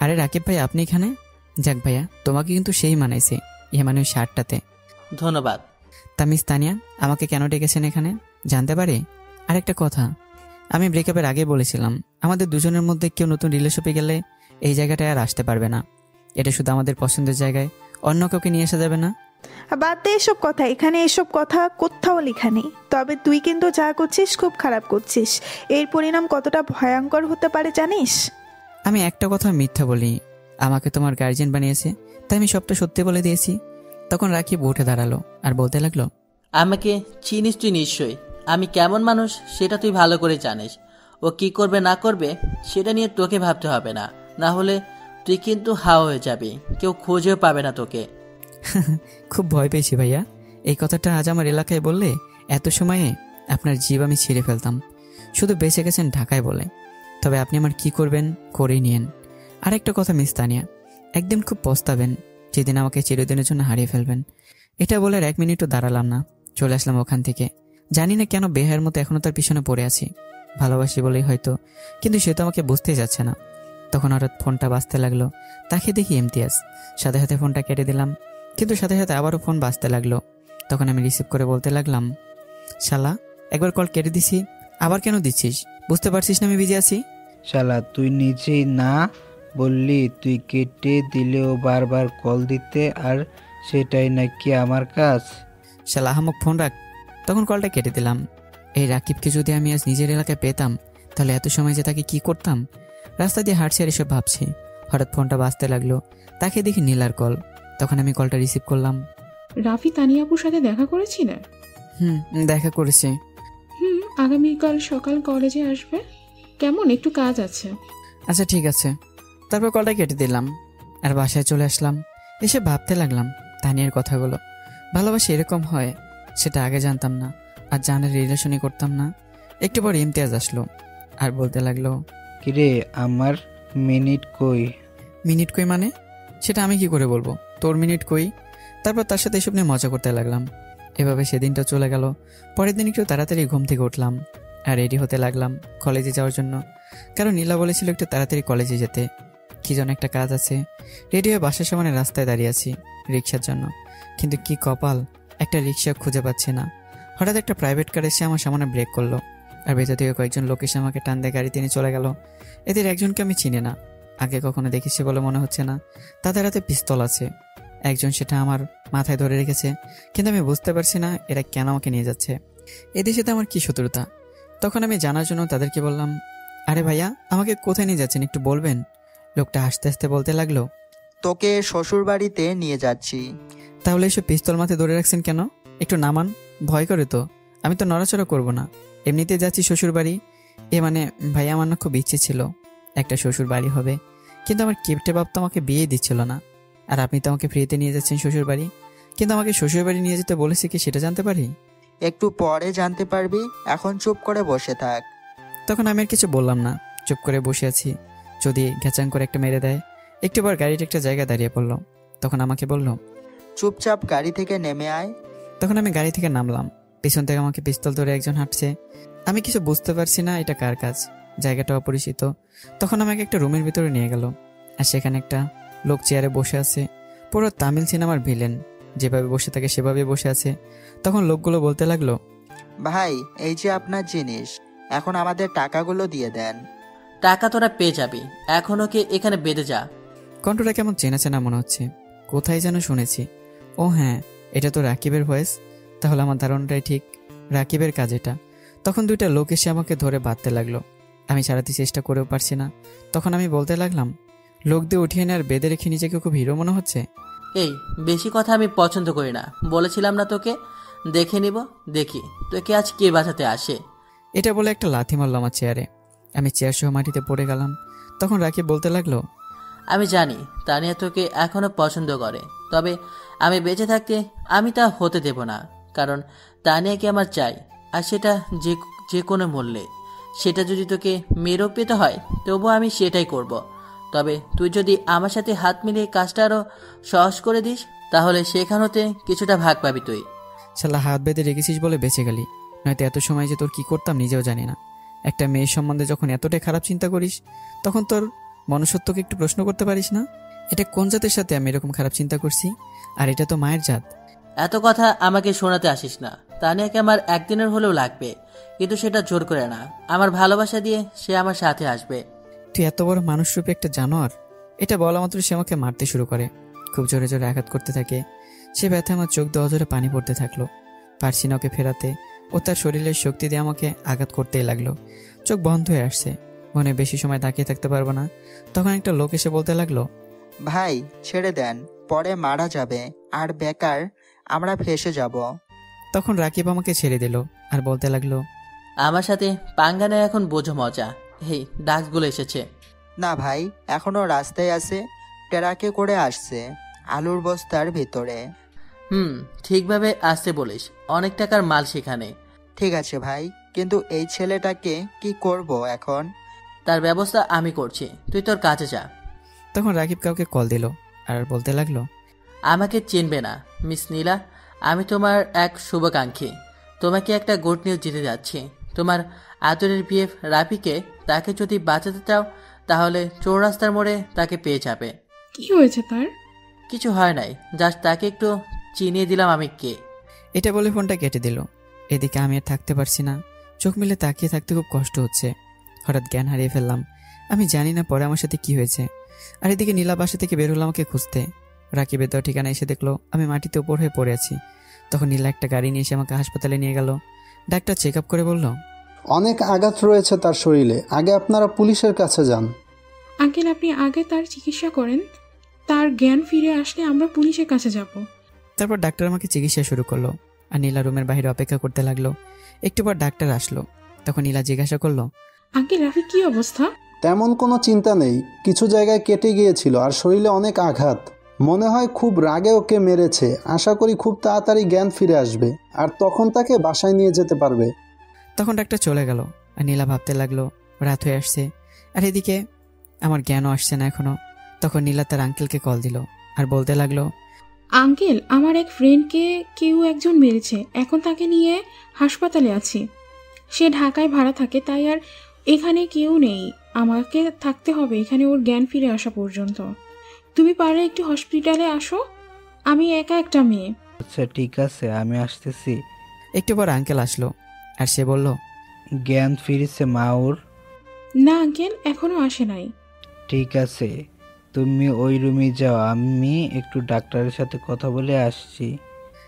আরে রাকিব ভাই আপনি এখানে? যাক ভাইয়া, তোমাকে কিন্তু সেই মানাইছে, মানে ওই শার্টটাতে। ধন্যবাদ। তা মিস তানিয়া, আমাকে কেন ডেকেছেন এখানে জানতে পারি? আরেকটা কথা, আমি ব্রেকআপের আগে বলেছিলাম আমাদের দুজনের মধ্যে কেউ নতুন রিলেশনে গেলে এই জায়গাটায় আর আসতে পারবে না। এটা শুধু আমাদের পছন্দের জায়গায়, অন্য কাউকে নিয়ে আসা যাবে না। বাদ দে এসব কথা, এখানে এসব কথা কোথাও লেখা নেই। তবে তুই কিন্তু যা করছিস খুব খারাপ করছিস। এর পরিণাম কতটা ভয়ঙ্কর হতে পারে জানিস? আমি একটা কথা মিথ্যা বলি, আমাকে তোমার গার্জিয়ান বানিয়েছে, তাই আমি সবটা সত্যি বলে দিয়েছি। তখন রাকিব উঠে দাঁড়ালো আর বলতে লাগলো, আমাকে চিনিস তুই নিশ্চয়ই, আমি কেমন মানুষ সেটা তুই ভালো করে জানিস। ও কি করবে না করবে সেটা নিয়ে তোকে ভাবতে হবে না, না হলে তুই কিন্তু হাওয়া হয়ে যাবি, কেউ খোঁজেও পাবে না তোকে। খুব ভয় পেয়েছি ভাইয়া, এই কথাটা আজ আমার এলাকায় বললে এত সময়ে আপনার জীব আমি ছিঁড়ে ফেলতাম। শুধু বেঁচে গেছেন ঢাকায় বলে, তবে আপনি আমার কি করবেন করেই নিয়েন। আরেকটা কথা মিস তানিয়া, একদিন খুব পস্তাবেন যেদিন আমাকে চিরদিনের জন্য হারিয়ে ফেলবেন। এটা বলে আর 1 মিনিটও দাঁড়ালাম না, চলে আসলাম ওখান থেকে। জানি না কেন বেহার মতো এখনো তার পিছনে পড়ে আছি, ভালোবাসি বলেই হয়তো, কিন্তু সে তো আমাকে বুঝতেই যাচ্ছে না। তখন হঠাৎ ফোনটা বাজতে লাগলো, তাকে দেখি ইমতিয়াজ। সাথে সাথে ফোনটা কেটে দিলাম, কিন্তু সাথে সাথে আবারও ফোন বাজতে লাগলো। তখন আমি রিসিভ করে বলতে লাগলাম, শালা একবার কল কেটে দিছি, আবার কেন দিচ্ছিস? বুঝতে পারছিস না আমি বিজি আছি? শালা, তুই নিজেই না বললি তুই কেটে দিলেও বারবার কল দিতে, আর সেটাই নাকি আমার কাজ? শালা আহামক, ফোন রাখ। তখন কলটা কেটে দিলাম। এই রাকিবকে যদি আমি আজ নিজের এলাকায় পেতাম, তাহলে এত সময় যে তাকে কি করতাম। রাস্তা দিয়ে হাঁটছি আর এসব ভাবছি, হঠাৎ ফোনটা বাজতে লাগলো, তাকে দেখি নীলার কল। তখন আমি কলটা রিসিভ করলাম। রাফি তানিয়াপুর সাথে দেখা করেছিলে? দেখা করেছি। আগামীকাল সকাল কলেজে আসবে। কেমন, একটু কাজ আছে। আচ্ছা ঠিক আছে। তারপর কলটা কেটে দিলাম আর বাসায় চলে আসলাম। এসে ভাবতে লাগলাম তানিয়ার কথাগুলো। ভালোবাসা এরকম হয় সেটা আগে জানতাম না, আর জানার রিলেশনই করতাম না। একটু পর ইমতিয়াজ আসলো আর বলতে লাগলো, কিরে আমার মিনিট কই? মিনিট কই মানে? সেটা আমি কি করে বলবো, তোর মিনিট কই? তারপর তার সাথে এসব নিয়ে মজা করতে লাগলাম। এভাবে সেদিনটা চলে গেল। পরের দিন একটু তাড়াতাড়ি ঘুম থেকে উঠলাম আর রেডি হতে লাগলাম কলেজে যাওয়ার জন্য, কারণ নীলা বলেছিল একটু তাড়াতাড়ি কলেজে যেতে, কি যেন একটা কাজ আছে। রেডি হয়ে বাসার সামনে রাস্তায় দাঁড়িয়ে আছি রিক্সার জন্য, কিন্তু কি কপাল, একটা রিক্সা খুঁজে পাচ্ছি না। হঠাৎ একটা প্রাইভেট কার এসে আমার সামনে ব্রেক করলো, আর ভেতর থেকে কয়েকজন লোক এসে আমাকে টান দিয়ে গাড়ি টেনে চলে গেল। এদের একজনকে আমি চিনি না, আগে কখনো দেখেছি বলে মনে হচ্ছে না। তাদের হাতে পিস্তল আছে, একজন সেটা আমার মাথায় ধরে রেখেছে, কিন্তু আমি বুঝতে পারছি না এরা কেন আমাকে নিয়ে যাচ্ছে। এদের সাথে আমার কি শত্রুতা? তখন আমি জানার জন্য তাদেরকে বললাম, আরে ভাইয়া আমাকে কোথায় নিয়ে যাচ্ছেন একটু বলবেন? লোকটা হাসতে হাসতে বলতে লাগলো, তোকে শ্বশুর বাড়িতে নিয়ে যাচ্ছি। তাহলে এসব পিস্তল মাথায় ধরে রাখছেন কেন? একটু নামান, ভয় করে তো। আমি তো নড়াচড়া করবো না, এমনিতে যাচ্ছি শ্বশুর বাড়ি। মানে ভাইয়া আমার না খুব ইচ্ছে ছিল একটা শ্বশুর বাড়ি হবে, কিন্তু আমার কিপটে বাপ তো আমাকে বিয়ে দিচ্ছিল না। আর আপনি তো আমাকে ফ্রিতে নিয়ে যাচ্ছেন শ্বশুর বাড়ি, কিন্তু আমাকে শ্বশুর বাড়ি নিয়ে যেতে বলেছে কি সেটা জানতে পারি? একটু পরে জানতে পারবি, এখন চুপ করে বসে থাক। তখন আমি আর কিছু বললাম না, চুপ করে বসে আছি, যদি ঘ্যাচাং করে একটা মেরে দেয়। একটু পর গাড়িটা একটা জায়গায় দাঁড়িয়ে পড়লো। তখন আমাকে বলল, চুপচাপ গাড়ি থেকে নেমে আয়। তখন আমি গাড়ি থেকে নামলাম। পিছন থেকে আমাকে পিস্তল ধরে একজন হাঁটছে। আমি কিছু বুঝতে পারছি না এটা কার কাজ, জায়গাটা অপরিচিত। তখন আমাকে একটা রুমের ভিতরে নিয়ে গেল, আর সেখানে একটা লোক চেয়ারে বসে আছে, পুরো তামিল সিনেমার ভিলেন, যেভাবে বসে থাকে সেভাবে বসে আছে। তখন লোকগুলো বলতে লাগলো, ভাই এই যে আপনার জিনিস, এখন আমাদের টাকাগুলো দিয়ে দেন। টাকা তোরা পেয়ে যাবি, এখন ওকে এখানে বেঁধে যা। কণ্ঠটা কেমন চেনা চেনা মনে হচ্ছে, কোথায় যেন শুনেছি। ও হ্যাঁ, এটা তো রাকিবের ভয়েস। তাহলে আমার ধারণাটাই ঠিক, রাকিবের কাজ এটা। তখন দুইটা লোক এসে আমাকে ধরে বাঁধতে লাগলো। আমি ছাড়াতে চেষ্টা করেও পারছি না। তখন আমি বলতে লাগলাম, লোক দিয়ে উঠিয়ে নেওয়ার বেঁধে রেখে নিজেকে খুব হিরো মনে হচ্ছে। এই বেশি কথা আমি পছন্দ করি না, বলেছিলাম না তোকে? দেখে নিব, দেখি তোকে আজ কে বাঁচাতে আসে। এটা বলে একটা লাথি মারলো আমার চেয়ারে। আমি চেয়ার সহ মাটিতে পড়ে গেলাম। তখন রাকিব বলতে লাগলো, আমি জানি তানিয়া তোকে এখনো পছন্দ করে, তবে আমি বেঁচে থাকতে আমি তা হতে দেব না। কারণ তানিয়াকে আমার চাই, আর সেটা যে কোনো মূল্যে। সেটা যদি তোকে মেরেও পেতে হয় তবুও আমি সেটাই করব। তবে তুই যদি আমার সাথে হাত মিলিয়ে কাজটা আরও সহজ করে দিস, তাহলে সেখান হতে কিছুটা ভাগ পাবি তুই। শালা হাত বেঁধে রেখেছিস বলে বেঁচে গেলি, নয়তো এত সময় যে তোর কি করতাম নিজেও জানি না। একটা মেয়ের সম্বন্ধে যখন এতটাই খারাপ চিন্তা করিস, তখন তোর মনুষ্যত্বকে একটু প্রশ্ন করতে পারিস না? এটা কোন জাতের সাথে আমি এরকম খারাপ চিন্তা করছি? আর এটা তো মায়ের জাত। এত কথা আমাকে শোনাতে আসিস না। তানিয়াকে আমার একদিনের হলেও লাগবে, কিন্তু সেটা জোর করে না, আমার ভালোবাসা দিয়ে সে আমার সাথে আসবে। তুই এত বড় মানুষরূপে একটা জানোয়ার। এটা বলা মাত্র সে আমাকে মারতে শুরু করে, খুব জোরে জোরে আঘাত করতে থাকে। সে ব্যথা আমার চোখ দিয়ে অজরে পানি পড়তে থাকলো। পারছি না ওকে ফেরাতে। ও তার শরীরের শক্তি দিয়ে আমাকে আঘাত করতেই লাগলো। চোখ বন্ধ হয়ে আসছে, মনে বেশি সময় তাকিয়ে থাকতে পারবো না। তখন একটা লোক এসে বলতে লাগলো, ভাই ছেড়ে দেন, পরে মারা যাবে, আর বেকার আমরা ফেসে যাব। তখন রাকিব আমাকে ছেড়ে দিল আর বলতে লাগলো, আমার সাথে পাঙ্গা নেয় এখন বোঝো মজা। এই ডাকসগুলো এসেছে। না ভাই, এখনো রাস্তায় আছে, ট্রাকে করে আসছে, আলুর বস্তার ভিতরে। ঠিকভাবে আসতে বলিস, অনেক টাকার মাল সেখানে। ঠিক আছে ভাই, কিন্তু এই ছেলেটাকে কি করব এখন? তার ব্যবস্থা আমি করছি, তুই তোর কাছে যা। তখন রাকিব কাউকে কল দিল আর বলতে লাগলো, আমাকে চিনবে না মিস নীলা, আমি তোমার এক শুভাকাঙ্ক্ষী। তোমাকে একটা গুড নিউজ দিতে যাচ্ছি। তোমার আদরের বিএফ রাফিকে, তাকে যদি বাঁচাতে চাও তাহলে চৌরাস্তার মোড়ে তাকে পেয়ে যাবে। কি হয়েছে তার? কিছু হয় নাই, জাস্ট তাকে একটু চিনিয়ে দিলাম আমি কে। এটা বলে ফোনটা কেটে দিল। এদিকে আমি আর থাকতে পারছি না, চোখ মিলে তাকিয়ে থাকতে খুব কষ্ট হচ্ছে। হঠাৎ জ্ঞান হারিয়ে ফেললাম। আমি জানি না পরে আমার সাথে কি হয়েছে। আর এদিকে নীলা বাসা থেকে বের হলো আমাকে খুঁজতে। রাকিবের দেওয়া ঠিকানা এসে দেখলো আমি মাটিতে উপর হয়ে পড়ে আছি। তখন নীলা একটা গাড়ি নিয়ে এসে আমাকে হাসপাতালে নিয়ে গেল। ডাক্তার চেক আপ করে বলল, অনেক আঘাত রয়েছে তার শরীরে, আগে আপনারা পুলিশের কাছে যান। আঙ্কেল, আপনি আগে তার চিকিৎসা করেন, তার জ্ঞান ফিরে আসলে আমরা পুলিশের কাছে যাব। তারপর ডাক্তার আমাকে চিকিৎসা শুরু করলো আর নীলা রুমের বাইরে অপেক্ষা করতে লাগলো। একটু পর ডাক্তার আসলো। তখন নীলা জিজ্ঞাসা করলো, আঙ্কেল রাফি কি অবস্থা? তেমন কোনো চিন্তা নেই, কিছু জায়গায় কেটে গিয়েছিল আর শরীরে অনেক আঘাত। মনে হয় খুব রাগে ওকে মেরেছে। আশা করি খুব তাড়াতাড়ি জ্ঞান ফিরে আসবে, আর তখন তাকে বাসায় নিয়ে যেতে পারবে। তখন ডাক্তার চলে গেল আর নীলা ভাবতে লাগলো রাত হয়ে আসছে, আর এদিকে আমার জ্ঞানও আসছে না এখনো। তখন নীলা তার আঙ্কেলকে কল দিল আর বলতে লাগলো, আঙ্কেল, আমার এক ফ্রেন্ডকে কেউ একজন মেরেছে, এখন তাকে নিয়ে হাসপাতালে আছি। সে ঢাকায় ভাড়া থাকে, তাই আর এখানে কেউ নেই, আমাকে থাকতে হবে এখানে ওর জ্ঞান ফিরে আসা পর্যন্ত। তুমি পারলে একটু হসপিটালে আসো, আমি একা একটা মেয়ে। আচ্ছা ঠিক আছে, আমি আসতেছি। একটু পর আঙ্কেল আসলো আর সে বলল, জ্ঞান ফিরেছে মা ওর? না আঙ্কেল, এখনো আসে নাই। ঠিক আছে, তুমি ওই রুমে যাও, আমি একটু ডাক্তারের সাথে কথা বলে আসছি।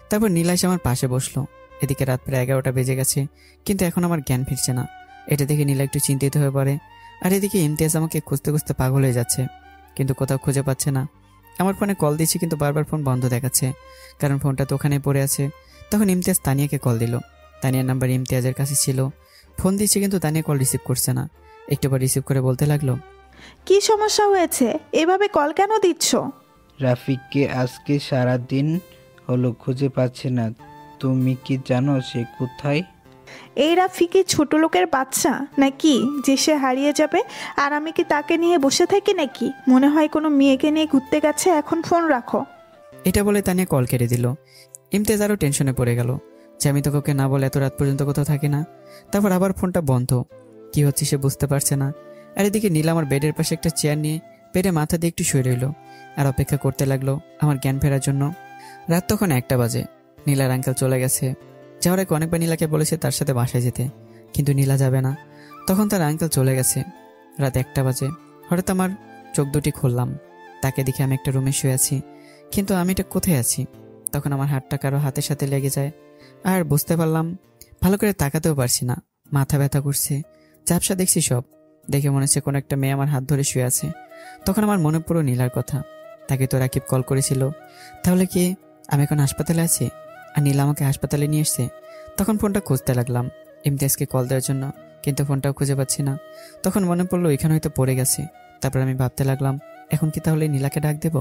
তারপর নীলা এসে আমার পাশে বসলো। এদিকে রাত প্রায় 11টা বেজে গেছে, কিন্তু এখন আমার জ্ঞান ফিরছে না। এটা দেখে নীলা একটু চিন্তিত হয়ে পড়ে। আর এদিকে ইমতিয়াজ আমাকে খুঁজতে খুঁজতে পাগল হয়ে যাচ্ছে, কিন্তু কোথাও খুঁজে পাচ্ছে না। আমার ফোনে কল দিচ্ছি কিন্তু বারবার ফোন বন্ধ দেখাচ্ছে, কারণ ফোনটা তো ওখানে পড়ে আছে। তখন ইমতিয়াজ তানিয়াকে কল দিল। তানিয়ার নাম্বার ইমতিয়াজের কাছে ছিল। ফোন দিচ্ছি কিন্তু তানিয়া কল রিসিভ করছে না। একটু পর রিসিভ করে বলতে লাগলো, কি সমস্যা হয়েছে? এভাবে কল কেন দিচ্ছ? রাফিককে আজকে সারা দিন হলো খুঁজে পাচ্ছি না। তুমি কি জানো সে কোথায়? এই রাফি কি ছোট লোকের বাচ্চা নাকি যে সে হারিয়ে যাবে? আর আমি কি তাকে নিয়ে বসে থাকি নাকি? মনে হয় কোনো মেয়েকে নিয়ে ঘুরতে গেছে। এখন ফোন রাখো। এটা বলে তানিয়া কল কেটে দিল। ইমতিয়াজ আরও টেনশনে পড়ে গেল যে আমি তো কাউকে না বলে এত রাত পর্যন্ত কোথাও থাকি না। তারপর আবার ফোনটা বন্ধ। কি হচ্ছে সে বুঝতে পারছে না। আর এদিকে নীলা আমার বেডের পাশে একটা চেয়ার নিয়ে পেটে মাথা দিয়ে একটু শুয়ে রইল আর অপেক্ষা করতে লাগলো আমার জ্ঞান ফেরার জন্য। রাত তখন 1টা বাজে। নীলার আঙ্কেল চলে গেছে। যাওয়ার আগে অনেকবার নীলাকে বলেছে তার সাথে বাসায় যেতে, কিন্তু নীলা যাবে না। তখন তার আঙ্কেল চলে গেছে। রাত 1টা বাজে। হঠাৎ আমার চোখ দুটি খুললাম। তাকে দেখে আমি একটা রুমে শুয়ে আছি, কিন্তু আমি এটা কোথায় আছি? তখন আমার হাতটা কারো হাতের সাথে লেগে যায়, আর বুঝতে পারলাম ভালো করে তাকাতেও পারছি না, মাথা ব্যথা করছে, ঝাপসা দেখছি সব। দেখে মনে হচ্ছে কোনো একটা মেয়ে আমার হাত ধরে শুয়ে আছে। তখন আমার মনে পড়লো নীলার কথা, তাকে তো রাকিব কল করেছিল। তাহলে কি আমি এখন হাসপাতালে আছি আর নীলা আমাকে হাসপাতালে নিয়ে এসছে? তখন ফোনটা খুঁজতে লাগলাম ইমতিয়াজকে কল দেওয়ার জন্য, কিন্তু ফোনটাও খুঁজে পাচ্ছি না। তখন মনে পড়লো এখানে হয়তো পড়ে গেছে। তারপর আমি ভাবতে লাগলাম এখন কি তাহলে নীলাকে ডাক দেবো?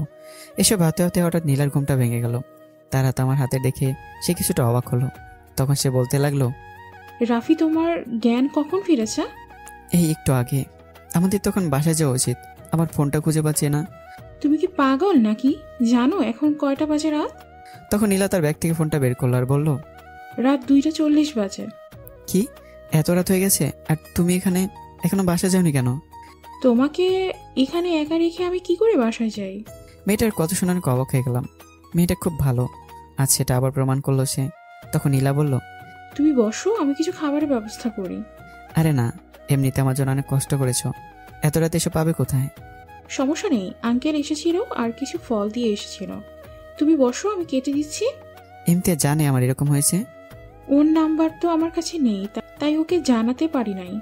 এসব ভাবতে ভাবতে হঠাৎ নীলার ঘুমটা ভেঙে গেল। তার হাত আমার হাতে দেখে সে কিছুটা অবাক হলো। তখন সে বলতে লাগলো, রাফি, তোমার জ্ঞান কখন ফিরেছে? এই একটু আগে। আমাদের তখন বাসায় যাওয়া উচিত, আমার ফোনটা খুঁজে পাচ্ছি না। তুমি কি পাগল নাকি? জানো এখন কয়টা বাজে রাত? তখন নীলা তার ব্যাগ থেকে ফোনটা বের করলো আর বলল, রাত 2:40 বাজে। কি এত রাত হয়ে গেছে? আর তুমি এখানে এখনো বাসায় যাওনি কেন? তোমাকে এখানে একা রেখে আমি কি করে বাসায় যাই? মেয়েটার কথা শুনে আমি অবাক হয়ে গেলাম। মেয়েটা খুব ভালো, আজ সেটা আবার প্রমাণ করলো সে। তখন নীলা বলল, তুমি বসো, আমি কিছু খাবারের ব্যবস্থা করি। আরে না, এমনিতে আমার জন্য অনেক কষ্ট করেছো, এত রাতে এসব পাবে কোথায়? সমস্যা নেই, আঙ্কেল এসেছিল আর কিছু ফল দিয়ে এসেছিল। তুমি বসো, আমি কেটে দিচ্ছি। ইমতিয়াজ জানে আমার এরকম হয়েছে? ওর নাম্বার তো আমার কাছে নেই, তাই ওকে জানাতে পারি নাই।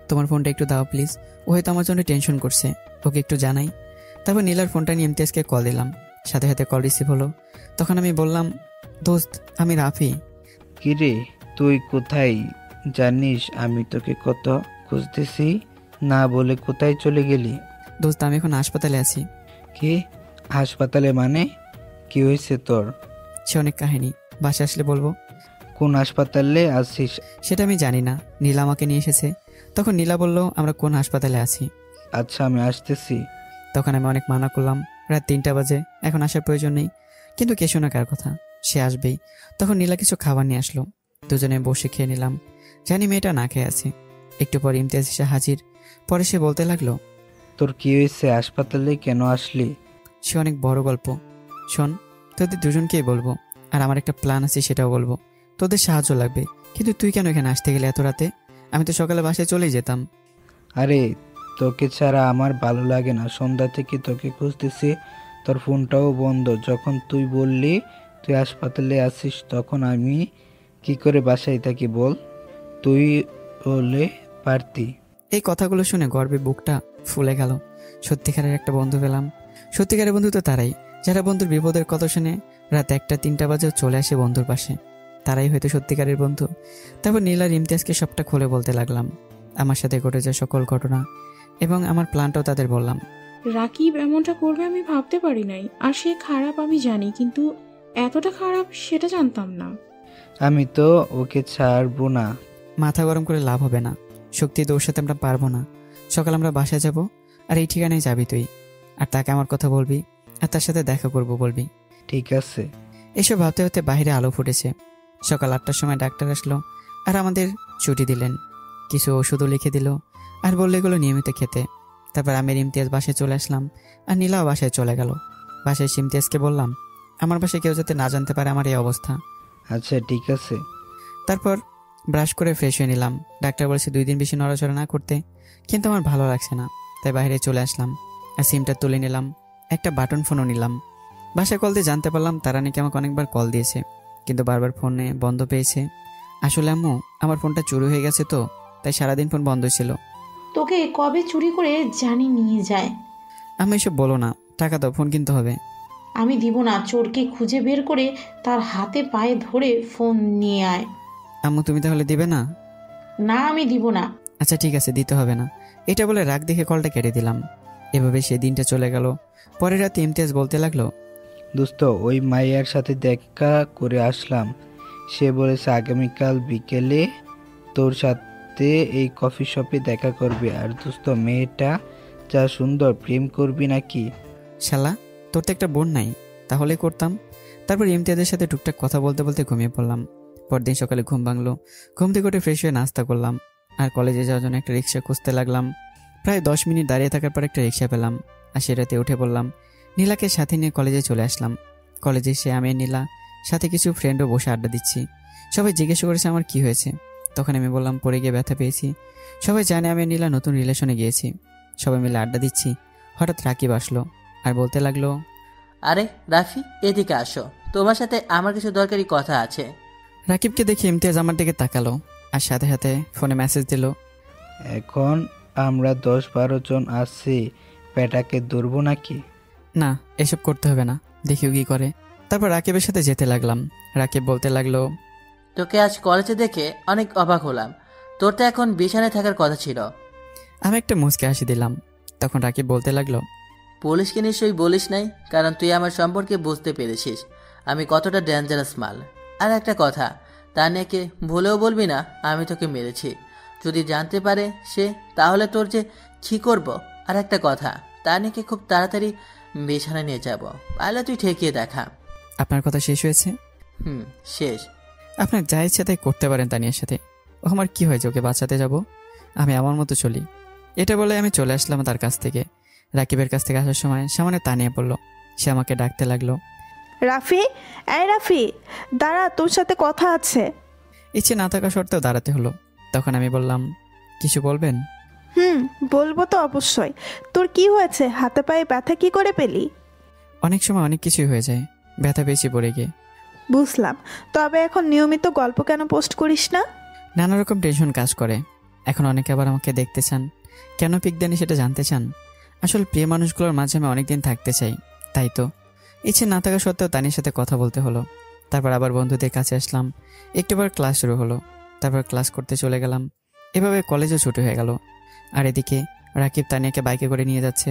তোমার ফোনটা একটু দাও প্লিজ, ও হয়তো আমার জন্য টেনশন করছে, ওকে একটু জানাই। তারপর নীলার ফোনটা নিয়ে ইমতিয়াজকে কল দিলাম, সাথে সাথে কল রিসিভ হলো। তখন আমি বললাম, দোস্ত আমি রাফি। কিরে তুই কোথায়? জানিস আমি তোকে কত খুঁজতেছি, না বলে কোথায় চলে গেলি? দোস্ত আমি এখন হাসপাতালে আছি। কি হাসপাতালে মানে? কি হয়েছে তোর? সে অনেক কাহিনী, বাসে আসলে বলবো। কোন হাসপাতালে আছিস? সেটা আমি জানি না, নীলা আমাকে নিয়ে এসেছে। তখন নীলা বলল আমরা কোন হাসপাতালে আছি। আচ্ছা আমি আসতেছি। তখন আমি অনেক মানা করলাম, রাত 3টা বাজে, এখন আসার প্রয়োজন নেই। কিন্তু কে শোনা কার কথা, সে আসবেই। তখন নীলা কিছু খাবার নিয়ে আসলো, দুজনে বসে খেয়ে নিলাম। জানি মেয়েটা না খেয়ে আছে। একটু পর ইমতিয়াজ এসে হাজির। পরে সে বলতে লাগলো, তোর কি হয়েছে? হাসপাতালে কেন আসলি? সে অনেক বড় গল্প, শোন তোদের দুজনকেই বলবো, আর আমার একটা প্ল্যান আছে সেটাও বলবো। তোদের সাহায্য লাগবে, কিন্তু তুই কেন এখানে আসতে গেলে এত রাতে? আমি তো সকালে বাসায় চলেই যেতাম। আরে তোকে ছাড়া আমার ভালো লাগে না, সন্ধ্যা থেকে তোকে খুঁজতেছি, তোর ফোনটাও বন্ধ। যখন তুই বললি তুই হাসপাতালে আছিস তখন আমি কি করে বাসায় থাকি বল? তুই বলে পারতি। এই কথাগুলো শুনে গর্বে বুকটা ফুলে গেল। সত্যিকারের একটা বন্ধু পেলাম। সত্যিকারের বন্ধু তো তারাই যারা বন্ধুর বিপদের কথা শুনে রাত 1টা-3টা বাজেও চলে আসে বন্ধুর পাশে, তারাই হয়তো সত্যিকারের বন্ধু। তারপর নীলার ইমতিয়াজকে সবটা খুলে বলতে লাগলাম, আমার সাথে ঘটে যাওয়া সকল ঘটনা এবং আমার প্ল্যানটাও তাদের বললাম। রাকিব এমনটা করবে আমি ভাবতে পারি নাই। আর সে খারাপ আমি জানি, কিন্তু এতটা খারাপ সেটা জানতাম না। আমি তো ওকে ছাড়বো না। মাথা গরম করে লাভ হবে না, শক্তি তো ওর সাথে আমরা পারবো না। সকাল আমরা বাসায় যাব, আর এই ঠিকানায় যাবি তুই, আর তাকে আমার কথা বলবি, আর তার সাথে দেখা করব বলবি। ঠিক আছে। এসব ভাবতে ভাবতে বাইরে আলো ফুটেছে। সকাল 8টার সময় ডাক্তার আসলো আর আমাদের ছুটি দিলেন, কিছু ওষুধও লিখে দিল আর বললে এগুলো নিয়মিত খেতে। তারপর আমি ইমতিয়াজ বাসায় চলে আসলাম, আর নীলাও বাসায় চলে গেল। বাসায় ইমতিয়াজকে বললাম আমার বাসায় কেউ যাতে না জানতে পারে আমার এই অবস্থা। আচ্ছা ঠিক আছে। তারপর ব্রাশ করে ফ্রেশ হয়ে নিলাম। ডাক্তার বলেছে 2 দিন বেশি নড়াচড়া না করতে, কিন্তু আমার ভালো লাগছে না, তাই বাইরে চলে আসলাম আর সিমটা তুলে নিলাম। একটা বাটন ফোনও নিলাম। বাসায় কল দিয়ে জানতে পারলাম তারা নাকি আমাকে অনেকবার কল দিয়েছে, কিন্তু বারবার ফোনে বন্ধ পেয়েছে। আসলে আম্মু আমার ফোনটা চুরি হয়ে গেছে, তো তাই সারাদিন ফোন বন্ধ ছিল। তোকে কবে চুরি করে জানি নিয়ে যায়। আমি এসব বলো না, টাকা দাও, ফোন কিনতে হবে। আমি দিব না, চোরকে খুঁজে বের করে তার হাতে পায়ে ধরে ফোন নিয়ে আয়। আম্মু তুমি তাহলে দিবে না? না আমি দিব না। আচ্ছা ঠিক আছে, দিতে হবে না। এটা বলে রাগ দেখে কলটা কেটে দিলাম। এভাবে সে দিনটা চলে গেল। পরের রাতে ইমতিয়াজ বলতে লাগলো, দোস্ত ওই মাইয়ার সাথে দেখা করে আসলাম, সে বলেছে আগামীকাল বিকেলে তোর সাথে এই কফি শপে দেখা করবে। আর দোস্ত মেয়েটা যা সুন্দর, প্রেম করবি নাকি? শালা তোর তো একটা বোন নাই, তাহলে করতাম। তারপর ইমতিয়াজের সাথে টুকটাক কথা বলতে বলতে ঘুমিয়ে পড়লাম। পরদিন সকালে ঘুম ভাঙলো। ঘুম থেকে উঠে ফ্রেশ হয়ে নাস্তা করলাম আর কলেজে যাওয়ার জন্য একটা রিক্সা খুঁজতে লাগলাম। প্রায় 10 মিনিট দাঁড়িয়ে থাকার পর একটা রিক্সা পেলাম আর সেটাতে উঠে পড়লাম। নীলাকে সাথে নিয়ে কলেজে চলে আসলাম। কলেজে এসে আমি নীলা সাথে কিছু ফ্রেন্ডও বসে আড্ডা দিচ্ছি। সবাই জিজ্ঞেস করেছে আমার কি হয়েছে। তখন আমি বললাম পড়ে গিয়ে ব্যথা পেয়েছি। সবাই জানে আমি নীলা নতুন রিলেশনে গিয়েছি। সবাই মিলে আড্ডা দিচ্ছি। হঠাৎ রাকিব আসলো আর বলতে লাগলো, আরে রাফি, এদিকে আসো, তোমার সাথে আমার কিছু দরকারি কথা আছে। রাকিবকে দেখে ইমতিয়াজ আমার দিকে তাকালো আর সাথে সাথে ফোনে মেসেজ দিল, এখন আমরা 10-12 জন আছি, পেটাকে ধরবো নাকি? না, এসব করতে হবে না, দেখিও কি করে। তারপর রাকিবের সাথে যেতে লাগলাম। রাকিব বলতে লাগলো, তোকে আজ কলেজে দেখে অনেক অবাক হলাম, তোর তো এখন বিছানায় থাকার কথা ছিল। আমি একটা মুচকে হাসি দিলাম। তখন রাকিব বলতে লাগলো, পুলিশকে নিশ্চয়ই বলিস নাই, কারণ তুই আমার সম্পর্কে বুঝতে পেরেছিস আমি কতটা ডেঞ্জারাস মাল। আর একটা কথা, তানিয়াকে ভুলেও বলবি না আমি তোকে মেরেছি। যদি জানতে পারে সে, তাহলে তোর যে কি করব। আর একটা কথা, তানিয়াকে খুব তাড়াতাড়ি বিছানায় নিয়ে যাব, পারলে তুই ঠেকিয়ে দেখা। আপনার কথা শেষ হয়েছে? শেষ। আপনার যা ইচ্ছা তাই করতে পারেন তানিয়ার সাথে। ও আমার কি হয়েছে ওকে বাঁচাতে যাব? আমি আমার মতো চলি। এটা বলে আমি চলে আসলাম তার কাছ থেকে। রাকিবের কাছ থেকে আসার সময় সামনে তানিয়া বলল, সে আমাকে ডাকতে লাগলো, রাফি, এই রাফি, দাঁড়া, তোর সাথে কথা আছে। ইচ্ছে না থাকা সত্ত্বেও দাঁড়াতে হলো। তখন আমি বললাম, কিছু বলবেন? বলবো তো অবশ্যই। তোর কি হয়েছে? হাতে পায়ে ব্যথা কি করে পেলি? অনেক সময় অনেক কিছুই হয়ে যায়, ব্যথা পেয়েছি পড়ে গিয়ে। বুঝলাম, তবে এখন নিয়মিত গল্প কেন পোস্ট করিস না? নানা রকম টেনশন কাজ করে। এখন অনেকে আবার আমাকে দেখতে চান, কেন পিক দেনি সেটা জানতে চান। আসলে প্রিয় মানুষগুলোর মাঝে আমি অনেকদিন থাকতে চাই, তাই তো ইচ্ছে না থাকা সত্ত্বেও তানির সাথে কথা বলতে হলো। তারপর আবার বন্ধুদের কাছে আসলাম। একটুবার ক্লাস শুরু হলো, তারপর ক্লাস করতে চলে গেলাম। এভাবে কলেজও ছুটি হয়ে গেল। আর এদিকে রাকিব তানিয়াকে বাইকে করে নিয়ে যাচ্ছে।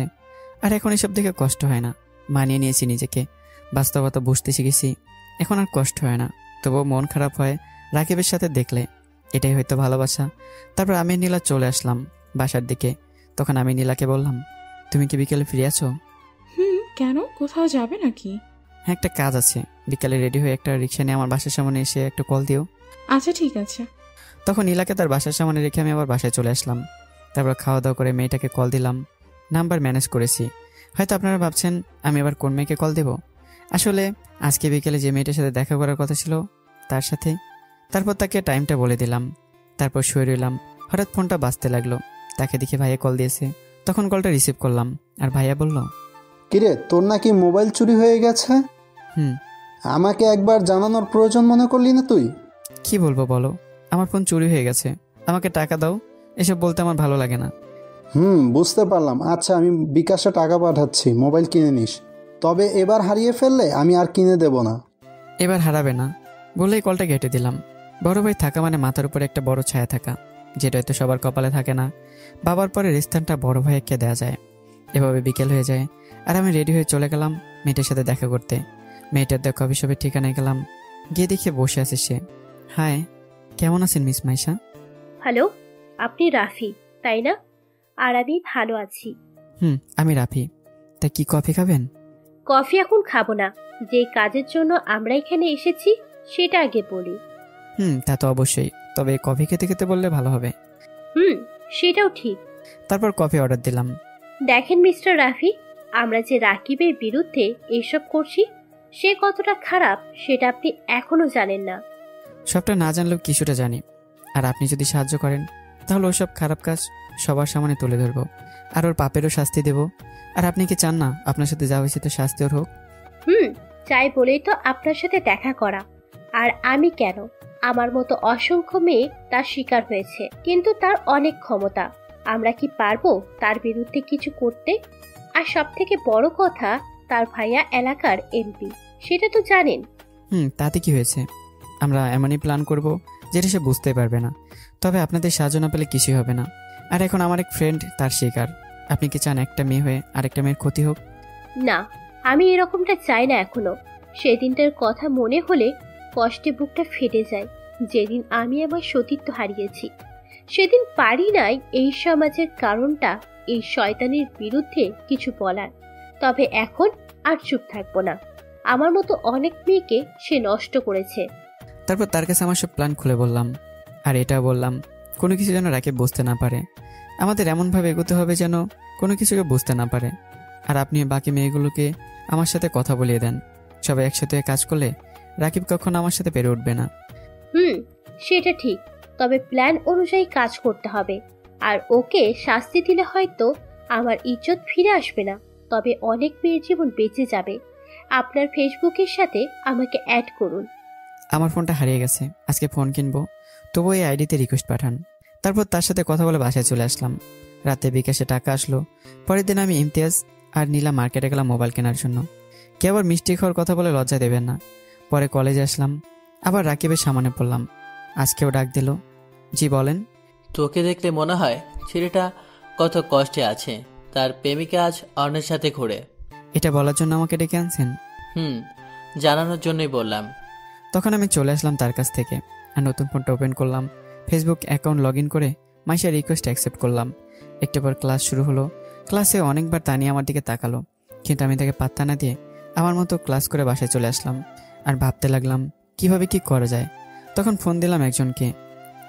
আর এখন এসব দেখে কষ্ট হয় না, মানিয়ে নিয়েছি নিজেকে, বাস্তবতা বুঝতে শিখেছি। এখন আর কষ্ট হয় না, তবুও মন খারাপ হয় রাকিবের সাথে দেখলে। এটাই হয়তো ভালোবাসা। তারপর আমি নীলা চলে আসলাম বাসার দিকে। তখন আমি নীলাকে বললাম, তুমি কি বিকেলে ফিরে আছো? কেন, কোথাও যাবে নাকি? হ্যাঁ, একটা কাজ আছে। বিকালে রেডি হয়ে একটা রিক্সা নিয়ে আমার বাসার সামনে এসে একটু কল দিও। আচ্ছা, ঠিক আছে। তখন নীলাকে তার বাসার সামনে রেখে আমি আবার বাসায় চলে আসলাম। তারপর খাওয়া দাওয়া করে মেয়েটাকে কল দিলাম। নাম্বার ম্যানেজ করেছি। হয়তো আপনারা ভাবছেন আমি আবার কোন মেয়েকে কল দেব। আসলে আজকে বিকেলে যে মেয়েটার সাথে দেখা করার কথা ছিল তার সাথে। তারপর তাকে টাইমটা বলে দিলাম। তারপর শুয়ে রইলাম। হঠাৎ ফোনটা বাজতে লাগলো। তাকে দেখে ভাইয়া কল দিয়েছে। তখন কলটা রিসিভ করলাম। আর ভাইয়া বলল, কিরে, তোর নাকি মোবাইল চুরি হয়ে গেছে? আমাকে একবার জানানোর প্রয়োজন মনে করলি না তুই? কি বলবো বলো, আমার ফোন চুরি হয়ে গেছে, আমাকে টাকা দাও। এসব বলতে আমার ভালো লাগে না। বুঝতে পারলাম। আচ্ছা, আমি বিকাশে টাকা পাঠাচ্ছি, মোবাইল কিনে নিস। তবে এবার হারিয়ে ফেললে আমি আর কিনে দেব না। এবার হারাবে না বলেই কলটা কেটে দিলাম। বড় ভাই থাকা মানে মাথার উপরে একটা বড় ছায়া থাকা, যেটা হয়তো সবার কপালে থাকে না। বাবার পরের স্থানটা বড় ভাইকে দেওয়া যায়। এভাবে বিকেল হয়ে যায় আর আমি রেডি হয়ে চলে গেলাম মেয়েটার সাথে দেখা করতে। মেয়েটার দেখা কফি শপের ঠিকানায় গেলাম। গিয়ে দেখে বসে আছে সে। হাই, কেমন আছেন মিস মাইশা? হ্যালো, আপনি রাফি তাই না? আর আমি ভালো আছি। আমি রাফি। তা কি কফি খাবেন? কফি এখন খাবো না, যে কাজের জন্য আমরা এখানে এসেছি সেটা আগে বলি। তা তো অবশ্যই, তবে কফি খেতে খেতে বললে ভালো হবে। সেটাও ঠিক। তারপর কফি অর্ডার দিলাম। দেখেন মিস্টার রাফি, আমরা যে রাকিবের বিরুদ্ধে এসব করছি সে কতটা খারাপ সেটা আপনি এখনো জানেন না। সবটা না জানলেও কিছুটা জানি। আর আপনি যদি সাহায্য করেন তাহলে ওসব খারাপ কাজ সবার সামনে তুলে ধরবো, আর ওর পাপেরও শাস্তি দেব। আর আপনি কি চান না আপনার সাথে যা হয়েছে তো শাস্তি ওর হোক? চাই বলেই তো আপনার সাথে দেখা করা। আর আমি কেন, আমার মতো অসংখ্য মেয়ে তার শিকার হয়েছে, কিন্তু তার অনেক ক্ষমতা। আমরা কি পারবো তার বিরুদ্ধে কিছু করতে? আর সব থেকে বড় কথা, তার ভাইয়া এলাকার এমপি, সেটা তো জানেন। তাতে কি হয়েছে? আমরা এমনই প্ল্যান করব যেটা সে বুঝতে পারবে না। তবে আপনাদের সাহায্য না পেলে কিছুই হবে না। আর এখন আমার এক ফ্রেন্ড তার শিকার। আপনি কি চান একটা মেয়ে হয়ে আরেকটা মেয়ের ক্ষতি হোক? না, আমি এরকমটা চাই না এখনো। সেদিনটার কথা মনে হলে কষ্টে বুকটা ফেটে যায়। যেদিন আমি আমার সতীত্ব হারিয়েছি, সেদিন পারি নাই এই সমাজের কারণটা এই শয়তানের বিরুদ্ধে কিছু বলার। তবে এখন আর চুপ থাকবো না। আমার মতো অনেক মেয়েকে সে নষ্ট করেছে। তারপর তার কাছে আমার সব প্ল্যান খুলে বললাম। আর এটা বললাম, কোনো কিছু যেন রাকিব বুঝতে না পারে। আমাদের এমনভাবে এগোতে হবে যেন কোনো কিছুকে বুঝতে না পারে। আর আপনি বাকি মেয়েগুলোকে আমার সাথে কথা বলিয়ে দেন। সবাই একসাথে কাজ করলে রাকিব কখনো আমার সাথে পেরে উঠবে না। সেটা ঠিক, তবে প্ল্যান অনুযায়ী কাজ করতে হবে। আর ওকে শাস্তি দিলে হয়তো আমার ইজ্জত ফিরে আসবে না, তবে অনেক মেয়ের জীবন বেঁচে যাবে। আপনার ফেসবুকের সাথে আমাকে অ্যাড করুন। আমার ফোনটা হারিয়ে গেছে, আজকে ফোন কিনবো, তবুও এই আইডিতে রিকোয়েস্ট পাঠান। তারপর তার সাথে কথা বলে বাসায় চলে আসলাম। রাতে বিকাশে টাকা আসলো। পরের দিন আমি ইমতিয়াজ আর নীলা মার্কেটে গেলাম মোবাইল কেনার জন্য। কে আবার মিষ্টি খাওয়ার কথা বলে লজ্জা দেবেন না। পরে কলেজে আসলাম, আবার রাকিবের সামনে পড়লাম। আজকেও ডাক দিল। জি বলেন। তোকে দেখলে মনে হয় ছেলেটা কত কষ্টে আছে, তার প্রেমিকা আজ অন্যের সাথে ঘুরে। এটা বলার জন্য আমাকে ডেকে আনছেন? জানানোর জন্যই বললাম। তখন আমি চলে আসলাম তার কাছ থেকে আর নতুন ফোনটা ওপেন করলাম। ফেসবুক অ্যাকাউন্ট লগ ইন করে মাইশার রিকোয়েস্ট অ্যাকসেপ্ট করলাম। একটু পর ক্লাস শুরু হলো। ক্লাসে অনেকবার তানিয়া আমার দিকে তাকালো, কিন্তু আমি তাকে পাত্তা না দিয়ে আমার মতো ক্লাস করে বাসায় চলে আসলাম আর ভাবতে লাগলাম কিভাবে কি করা যায়। তখন ফোন দিলাম একজনকে,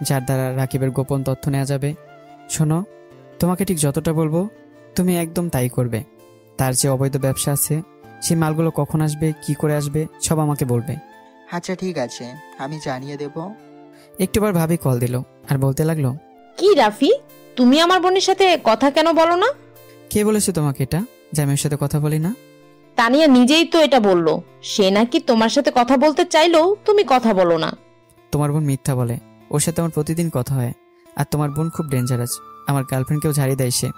যার দ্বারা রাকিবের গোপন তথ্য নেওয়া যাবে। শোনো, তোমাকে ঠিক যতটা বলবো তুমি একদম তাই করবে। তার যে অবৈধ ব্যবসা আছে, সেই মালগুলো কখন আসবে, কি করে আসবে, সব আমাকে বলবে। আচ্ছা ঠিক আছে, আমি জানিয়ে দেব। একটুবার ভাবি কল দিল আর বলতে লাগলো, কি রাফি, তুমি আমার বোনের সাথে কথা কেন বলো না? কে বলেছে তোমাকে এটা, যে আমি ওর সাথে কথা বলি না? তানিয়া নিজেই তো এটা বললো। সে নাকি তোমার সাথে কথা বলতে চাইলেও তুমি কথা বলো না। তোমার বোন মিথ্যা বলে। ওর সাথে আমার প্রতিদিন কথা হয়। আর তোমার বোন খুব ডেঞ্জারাস, আমার গার্লফ্রেন্ডকেও ঝাড়িয়ে দেয় সে।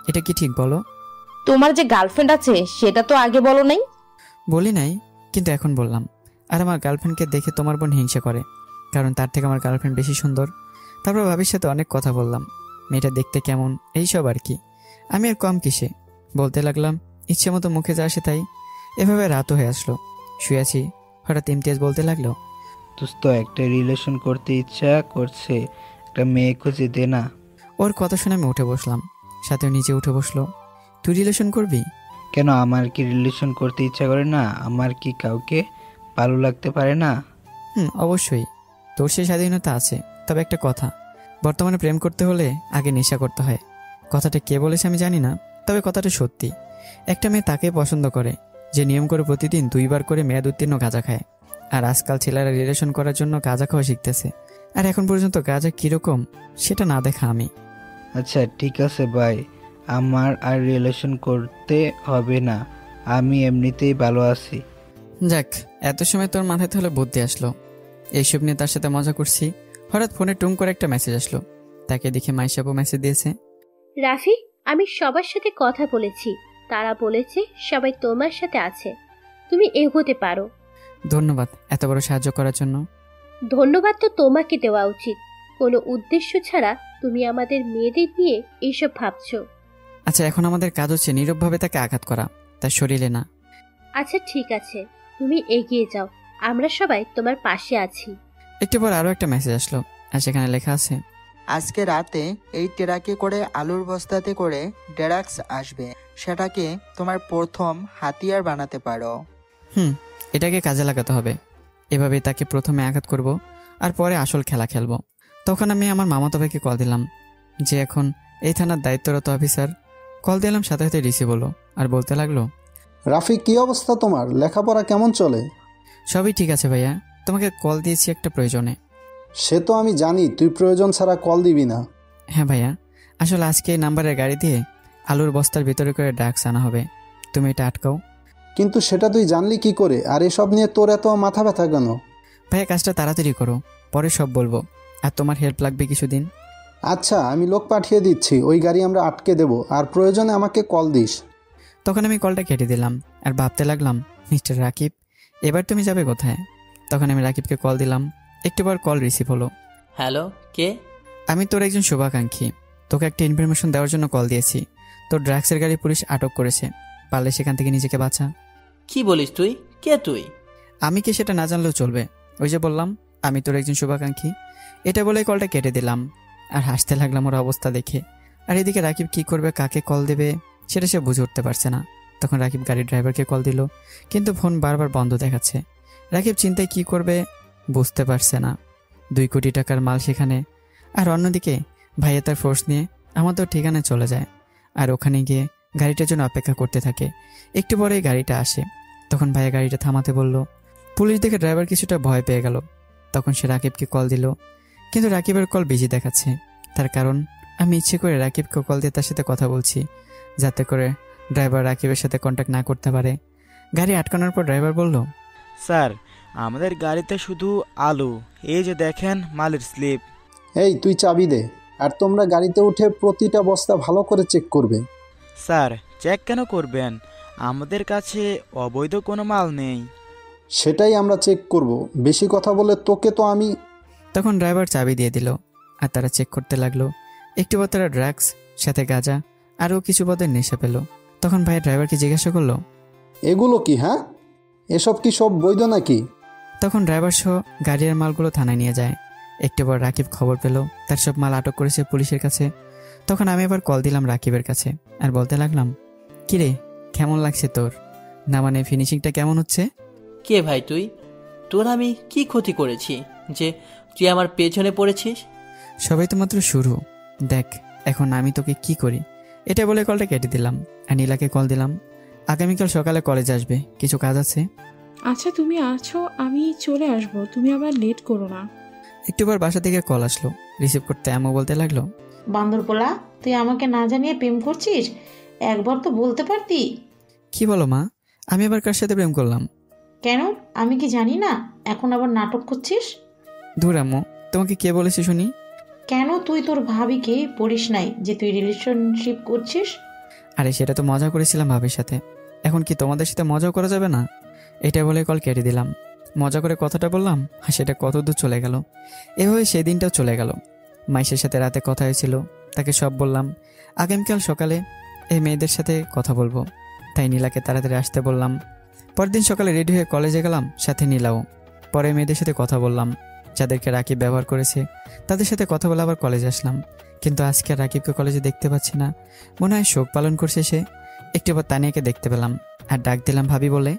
এটা কি ঠিক বলো? তোমার যে গার্লফ্রেন্ড আছে সেটা তো আগে বলো নাই। বলি নাই, কিন্তু এখন বললাম। আর আমার গার্লফ্রেন্ডকে দেখে তোমার বোন হিংসা করে, কারণ তার থেকে আমার গার্লফ্রেন্ড বেশি সুন্দর। তারপর ভাবির সাথে অনেক কথা বললাম, মেয়েটা দেখতে কেমন, এইসব আর কি। আমি আর কম কিসে বলতে লাগলাম, ইচ্ছে মতো মুখে যা আসে তাই। এভাবে রাতও হয়ে আসলো, শুয়ে আছি। হঠাৎ ইমতিয়াজ বলতে লাগলো, দোস্ত একটা রিলেশন করতে ইচ্ছা করছে, একটা মেয়ে খুঁজে দে না। ওর কথা শুনে আমি উঠে বসলাম, সাথেও নিচে উঠে বসলো। তুই রিলেশন করবি? কেন, আমার কি রিলেশন করতে ইচ্ছা করে না? আমার কি কাউকে ভালো লাগতে পারে না? অবশ্যই, তোর সেই স্বাধীনতা আছে। তবে একটা কথা, বর্তমানে প্রেম করতে হলে আগে নেশা করতে হয়। কথাটা কে বলেছে আমি জানি না, তবে কথাটা সত্যি। একটা মেয়ে তাকে পছন্দ করে যে নিয়ম করে প্রতিদিন 2 বার করে মেয়াদ উত্তীর্ণ গাঁজা খায়। আর আজকাল ছেলেরা রিলেশন করার জন্য গাঁজা খাওয়া শিখতেছে। আর এখন পর্যন্ত গাঁজা কিরকম সেটা না দেখা আমি। আচ্ছা ঠিক আছে ভাই, আমার আর রিলেশন করতে হবে না, আমি এমনিতেই ভালো আছি। যাক, এত সময় তোর মাথায় তাহলে বুদ্ধি আসলো। এইসব নিয়ে তার সাথে মজা করছি, হঠাৎ ফোনে টুং করে একটা মেসেজ আসলো। তাকে দেখে মাইশাপু মেসেজ দিয়েছে, রাফি, আমি সবার সাথে কথা বলেছি, তারা বলেছে সবাই তোমার সাথে আছে, তুমি এগোতে পারো। ধন্যবাদ এত বড় সাহায্য করার জন্য। ধন্যবাদ তো তোমাকে দেওয়া উচিত, কোনো উদ্দেশ্য ছাড়া তুমি আমাদের মেয়েদের নিয়ে এইসব ভাবছো। আচ্ছা, এখন আমাদের কাজ হচ্ছে নীরবভাবে তাকে আঘাত করা, তার শরীরে না। আচ্ছা ঠিক আছে, তুমি এগিয়ে যাও, আমরা সবাই তোমার পাশে আছি। একটু পর আরো একটা মেসেজ আসলো, আর সেখানে লেখা আছে, আজকে রাতে এই ট্রাকে করে আলুর বস্তাতে করে ড্রাগস আসবে, সেটাকে তোমার প্রথম হাতিয়ার বানাতে পারো। এটাকে কাজে লাগাতে হবে। এভাবে তাকে প্রথমে আঘাত করব, আর পরে আসল খেলা খেলবো। তখন আমি আমার মামাতো ভাইকে কল দিলাম, যে এখন এই থানার দায়িত্বরত অফিসার। কল দিলাম, সাথে সাথে রিসিভ হলো আর বলতে লাগলো, রাফি কি অবস্থা তোমার, লেখাপড়া কেমন চলে? সবই ঠিক আছে ভাইয়া, তোমাকে কল দিয়েছি একটা প্রয়োজনে। সে তো আমি জানি তুই প্রয়োজন ছাড়া কল দিবি না। হ্যাঁ ভাইয়া, আসলে আজকে এই নাম্বারের গাড়ি দিয়ে আলুর বস্তার ভিতরে করে ড্রাগস আনা হবে, তুমি এটা আটকাও। কিন্তু সেটা তুই জানলি কি করে, আর এসব নিয়ে তোর এত মাথা ব্যথা কেন? ভাইয়া কাজটা তাড়াতাড়ি করো, পরে সব বলবো। আর তোমার হেল্প লাগবে কিছুদিন। আচ্ছা, আমি লোক পাঠিয়ে দিচ্ছি, ওই গাড়ি আমরা আটকে দেব, আর প্রয়োজনে আমাকে কল দিস। তখন আমি কলটা কেটে দিলাম আর ভাবতে লাগলাম, মিস্টার রাকিব, এবার তুমি যাবে কোথায়? তখন আমি রাকিবকে কল দিলাম, একটু পর কল রিসিভ হলো। হ্যালো, কে? আমি তোর একজন শুভাকাঙ্ক্ষী, তোকে একটা ইনফরমেশন দেওয়ার জন্য কল দিয়েছি। তোর ড্রাগসের গাড়ি পুলিশ আটক করেছে, পারলে সেখান থেকে নিজেকে বাঁচা। কি বলিস তুই? কে তুই? আমি কি সেটা না জানলেও চলবে, ওই যে বললাম আমি তোর একজন শুভাকাঙ্ক্ষী। এটা বলে কলটা কেটে দিলাম আর হাসতে লাগলাম ওর অবস্থা দেখে। আর এদিকে রাকিব কি করবে, কাকে কল দেবে সেটা সে বুঝে উঠতে পারছে না। তখন রাকিব গাড়ির ড্রাইভারকে কল দিল, কিন্তু ফোন বারবার বন্ধ দেখাচ্ছে। রাকিব চিন্তায় কি করবে বুঝতে পারছে না। 2 কোটি টাকার মাল সেখানে, আর অন্যদিকে ভাইয়া তার ফোর্স নিয়ে আমাদের ঠিকানায় চলে যায়, আর ওখানে গিয়ে গাড়িটার জন্য অপেক্ষা করতে থাকে। একটু পরেই গাড়িটা আসে, তখন ভাইয়া গাড়িটা থামাতে বলল। পুলিশ দেখে ড্রাইভার কিছুটা ভয় পেয়ে গেল। তখন সে রাকিবকে কল দিল, কিন্তু রাকিবের কল বিজি দেখাচ্ছে। তার কারণ আমি ইচ্ছে করে রাকিবকে কল দিয়ে তার সাথে কথা বলছি, যাতে করে ড্রাইভার রাকিবের সাথে কন্ট্যাক্ট না করতে পারে। গাড়ি আটকানোর পর ড্রাইভার বলল, স্যার, আমাদের গাড়িতে শুধু আলু, এই যে দেখেন মালের স্লিপ। এই তুই চাবি দে, আর তোমরা গাড়িতে উঠে প্রতিটা বস্তা ভালো করে চেক করবে। স্যার, চেক কেন করবেন? আমাদের কাছে অবৈধ কোনো মাল নেই। সেটাই আমরা চেক করব। বেশি কথা বলে তোকে তো আমি। তখন ড্রাইভার চাবি দিয়ে দিল আর তারা চেক করতে লাগলো। একটু পর তারা ড্রাগস, সাথে গাঁজা আরও কিছু পদের নেশা পেল। তখন ভাই ড্রাইভারকে জিজ্ঞাসা করলো, এগুলো কি? হ্যাঁ, এসব কি সব বৈধ নাকি? তখন ড্রাইভার সহ গাড়ির মালগুলো থানায় নিয়ে যায়। একটু পর রাকিব খবর পেল তার সব মাল আটক করেছে পুলিশের কাছে। তখন আমি আবার কল দিলাম রাকিবের কাছে আর বলতে লাগলাম, কিরে কেমন লাগছে তোর? না মানে ফিনিশিংটা কেমন হচ্ছে? কে ভাই তুই? তোর আমি কি ক্ষতি করেছি যে তুই আমার পেছনে পড়েছিস? সবাই তো মাত্র শুরু, দেখ এখন আমি তোকে কি করি। এটা বলে কলটা কেটে দিলাম আর নীলাকে কল দিলাম। আগামীকাল সকালে কলেজ আসবে, কিছু কাজ আছে। আচ্ছা তুমি আছো, আমি চলে আসব, তুমি আবার লেট করো না। একটু পর বাসা থেকে কল আসলো। রিসিভ করতে আম্মু বলতে লাগলো, বান্দরপোলা, তুই আমাকে না জানিয়ে প্রেম করছিস? একবার তো বলতে পারতি। কি বলো মা, আমি আবার কার সাথে প্রেম করলাম? কেন, আমি কি জানি না? এখন আবার নাটক করছিস? ধুর আম্মু, তোমাকে কে বলেছে শুনি? কেন তুই তোর ভাবিকে বলিস নাই যে তুই রিলেশনশিপ করছিস? আরে সেটা তো মজা করেছিলাম ভাবির সাথে, এখন কি তোমাদের সাথে মজাও করা যাবে না? এটা বলে কল কেটে দিলাম। মজা করে কথাটা বললাম আর সেটা কত দূর চলে গেল। এভাবে সেই দিনটাও চলে গেল। মাইশের সাথে রাতে কথা হয়েছিল, তাকে সব বললাম। আগামীকাল সকালে এই মেয়েদের সাথে কথা বলবো, তাই নীলাকে তাড়াতাড়ি আসতে বললাম। পরদিন সকালে রেডি হয়ে কলেজে গেলাম, সাথে নীলাও। পরে মেয়েদের সাথে কথা বললাম, যাদেরকে রাকিব ব্যবহার করেছে তাদের সাথে কথা বলে আবার কলেজে আসলাম। কিন্তু আজকে রাকিবকে কলেজে দেখতে পাচ্ছি না, মনে হয় শোক পালন করছে সে। একটু পর তানিয়াকে দেখতে পেলাম আর ডাক দিলাম ভাবি বলে।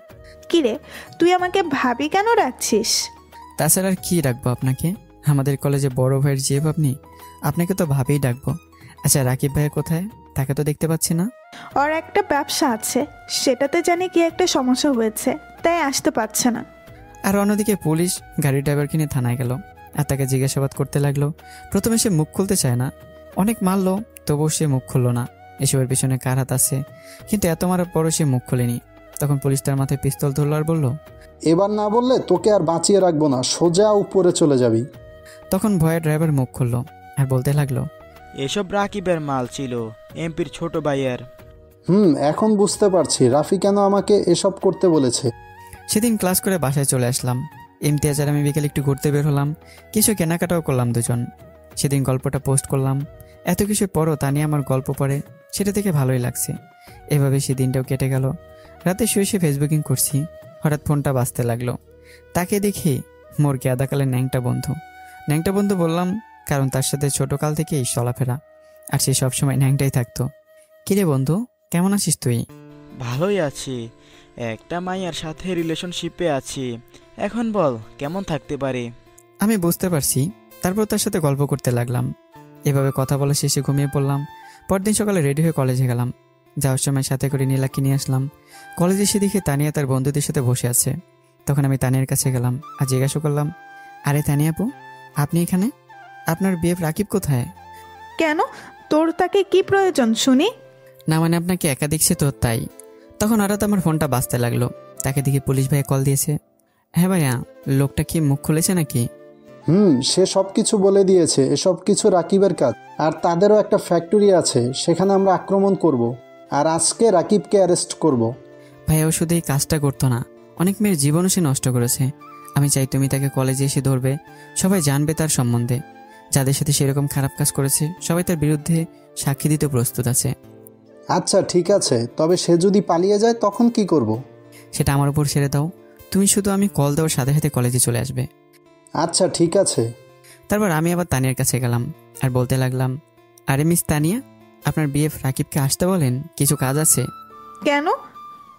কিরে, তুই আমাকে ভাবি কেন রাখছিস? তাছাড়া আর কি রাখবো আপনাকে? আমাদের কলেজে বড় ভাইয়ের জিএফ আপনি, আপনাকে তো ভাবেই ডাকবো। আচ্ছা রাকিব ভাইয়া কোথায়? তাকে তো দেখতে পাচ্ছি না। ওর একটা ব্যবসা আছে, সেটাতে জানি কি একটা সমস্যা হয়েছে, তাই আসতে পারছে না। আর অন্যদিকে পুলিশ গাড়ি ড্রাইভারকে নিয়ে থানায় গেল আর তাকে জিজ্ঞাসাবাদ করতে লাগলো। প্রথমে সে মুখ খুলতে চায় না, অনেক মারলো তবুও সে মুখ খুললো না। এসবের পিছনে কার হাত আছে, কিন্তু এত মারার পরও সে মুখ খুলেনি। তখন পুলিশ তার মাথায় পিস্তল ধরলো আর বলল, এবার না বললে তোকে আর বাঁচিয়ে রাখবো না, সোজা উপরে চলে যাবি। তখন ভয়ে ড্রাইভার মুখ খুললো আর বলতে লাগলো, এসব রাকিবের মাল ছিল, এমপির ছোট ভাইয়ের। এখন বুঝতে পারছি রাফি কেন আমাকে এসব করতে বলেছে। সেদিন ক্লাস করে বাসায় চলে আসলাম। ইমতিয়াজ আর আমি বিকেলে একটু ঘুরতে বের হলাম, কিছু কেনাকাটাও করলাম দুজন। সেদিন গল্পটা পোস্ট করলাম। এত কিছুর পরও তানিয়া আমার গল্প পড়ে, সেটা থেকে ভালোই লাগছে। এভাবে সেদিনটাও কেটে গেল। রাতে শুয়ে শুয়ে ফেসবুকিং করছি, হঠাৎ ফোনটা বাজতে লাগলো। তাকে দেখি মোর আদাকালের ন্যাংটা বন্ধু বললাম, কারণ তার সাথে ছোটকাল থেকেই চলাফেরা, আর সে সবসময় ন্যাংটাই থাকতো। কিরে বন্ধু, কেমন আছিস তুই? ভালোই আছি, একটা মাইয়ার সাথে রিলেশনশিপে আছি। এখন বল কেমন থাকতে পারি? আমি বুঝতে পারছি। তারপর তার সাথে গল্প করতে লাগলাম। এভাবে কথা বলা শেষে ঘুমিয়ে পড়লাম। পরদিন সকালে রেডি হয়ে কলেজে গেলাম। যাওয়ার সময় সাথে করে নীলাকে নিয়ে আসলাম। কলেজে এসে দেখে তানিয়া তার বন্ধুদের সাথে বসে আছে। তখন আমি তানিয়ার কাছে গেলাম আর জিজ্ঞাসা করলাম, আরে তানিয়া আপু, আপনি এখানে? আপনার বিএফ রাকিব কোথায়? কেন, তোর তাকে কি প্রয়োজন শুনি? না মানে আপনাকে একা দেখছে তো তাই। তখন হঠাৎ আমার ফোনটা বাজতে লাগলো। তাকে দেখে পুলিশ ভাইয়া কল দিয়েছে। হ্যাঁ ভাইয়া, লোকটা কি মুখ খুলেছে নাকি? সে সব কিছু বলে দিয়েছে। এসব কিছু রাকিবের কাজ, আর তাদেরও একটা ফ্যাক্টরি আছে, সেখানে আমরা আক্রমণ করব, আর আজকে রাকিবকে অ্যারেস্ট করব। ভাইয়া ও শুধু এই কাজটা করতো না, অনেক মেয়ের জীবনও সে নষ্ট করেছে। আমি চাই তুমি তাকে কলেজে এসে ধরবে, সবাই জানবে তার সম্বন্ধে। যাদের সাথে সেরকম খারাপ কাজ করেছে সবাই তার বিরুদ্ধে সাক্ষী দিতে প্রস্তুত আছে। আচ্ছা ঠিক আছে, তবে সে যদি পালিয়ে যায় তখন কি করব? সেটা আমার উপর ছেড়ে দাও। তুমি শুধু আমি কল দেওয়ার সাথে সাথে কলেজে চলে আসবে। আচ্ছা ঠিক আছে। তারপর আমি আবার তানিয়ার কাছে গেলাম আর বলতে লাগলাম, আরে মিস তানিয়া, আপনার বিএফ রাকিবকে আসতে বলেন, কিছু কাজ আছে। কেন?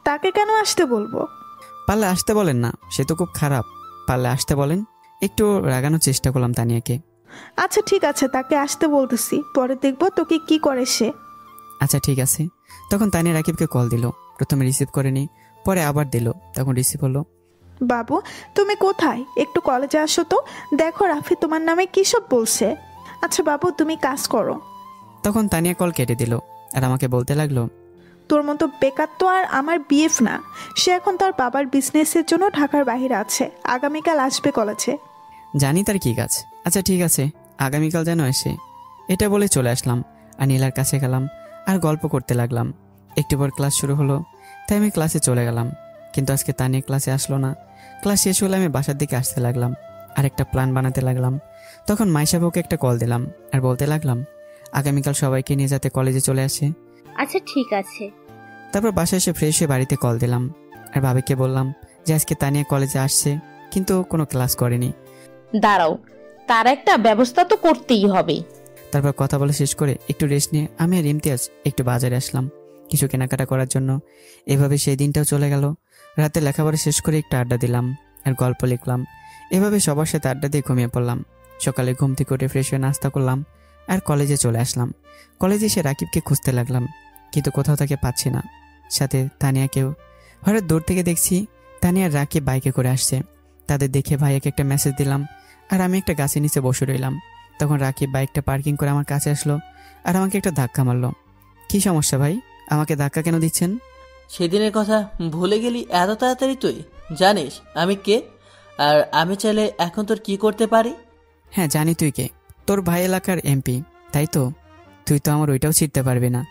তাকে কেন আসতে বলবো? পারলে আসতে বলেন না, সে তো খুব খারাপ। পারলে আসতে বলেন। একটু রাগানোর চেষ্টা করলাম তানিয়াকে। আচ্ছা ঠিক আছে, তাকে আসতে বলতেছি, পরে দেখবো তোকে কি করে সে। আচ্ছা ঠিক আছে। তখন তানিয়া রাকিবকে কল দিল। প্রথমে রিসিভ করেনি, পরে আবার দিল। তখন রিসিভ হলো। বাবু তুমি কোথায়? একটু কলেজে আসো তো, দেখো রাফি তোমার নামে কি সব বলছে। আচ্ছা বাবু তুমি কাজ করো। তখন তানিয়া কল কেটে দিল আর আমাকে বলতে লাগলো, তোর মতো বেকার তো আর আমার বিএফ না। সে এখন তার বাবার বিজনেসের জন্য ঢাকার বাইরে আছে, আগামীকাল আসবে কলেজে। জানি তার কি কাজ। আচ্ছা ঠিক আছে, আগামীকাল যেন এসে। এটা বলে চলে আসলাম আর নীলার কাছে গেলাম আর গল্প করতে লাগলাম। একটু পর ক্লাস শুরু হলো, তাই আমি ক্লাসে চলে গেলাম। কিন্তু আজকে তানিয়া ক্লাসে আসলো না। ক্লাস শেষ হলে আমি বাসার দিকে আসতে লাগলাম আর একটা প্ল্যান বানাতে লাগলাম। তখন মাইশাবুকে একটা কল দিলাম আর বলতে লাগলাম আগামীকাল সবাইকে নিয়ে যাতে কলেজে চলে আসে। আচ্ছা ঠিক আছে। তারপর বাসায় এসে ফ্রেশ হয়ে বাড়িতে কল দিলাম আর ভাবিকে বললাম যে আজকে তানিয়া কলেজে আসছে, কিন্তু কোনো ক্লাস করেনি। দাঁড়াও, তার একটা ব্যবস্থা তো করতেই হবে। তারপর কথা বলে শেষ করে একটু রেস্ট নিয়ে আমি আর ইমতিয়াজ একটু বাজারে আসলাম কিছু কেনাকাটা করার জন্য। এভাবে সেই দিনটাও চলে গেল। রাতে লেখাপড়া শেষ করে একটু আড্ডা দিলাম আর গল্প লিখলাম। এভাবে সবার সাথে আড্ডা দিয়ে ঘুমিয়ে পড়লাম। সকালে ঘুম থেকে উঠে ফ্রেশ হয়ে নাস্তা করলাম আর কলেজে চলে আসলাম। কলেজে এসে রাকিবকে খুঁজতে লাগলাম, কিন্তু কোথাও তাকে পাচ্ছি না। সাথে তানিয়াকেও। হঠাৎ দূর থেকে দেখছি তানিয়া আর রাকিব বাইকে করে আসছে। তাদের দেখে ভাইয়াকে একটা মেসেজ দিলাম আর আমি একটা গাছের নিচে বসে রইলাম। তখন রাকিব বাইকটা পার্কিং করে আমার কাছে আসলো আর আমাকে একটা ধাক্কা মারলো। কি সমস্যা ভাই, আমাকে ধাক্কা কেন দিচ্ছেন? সেদিনের কথা ভুলে গেলি এত তাড়াতাড়ি? তুই জানিস আমি কে, আর আমি চাইলে এখন তোর কি করতে পারি? হ্যাঁ জানি তুই কে, তোর ভাই এলাকার এমপি, তাই তো? তুই তো আমার ওইটাও ছিঁড়তে পারবি না।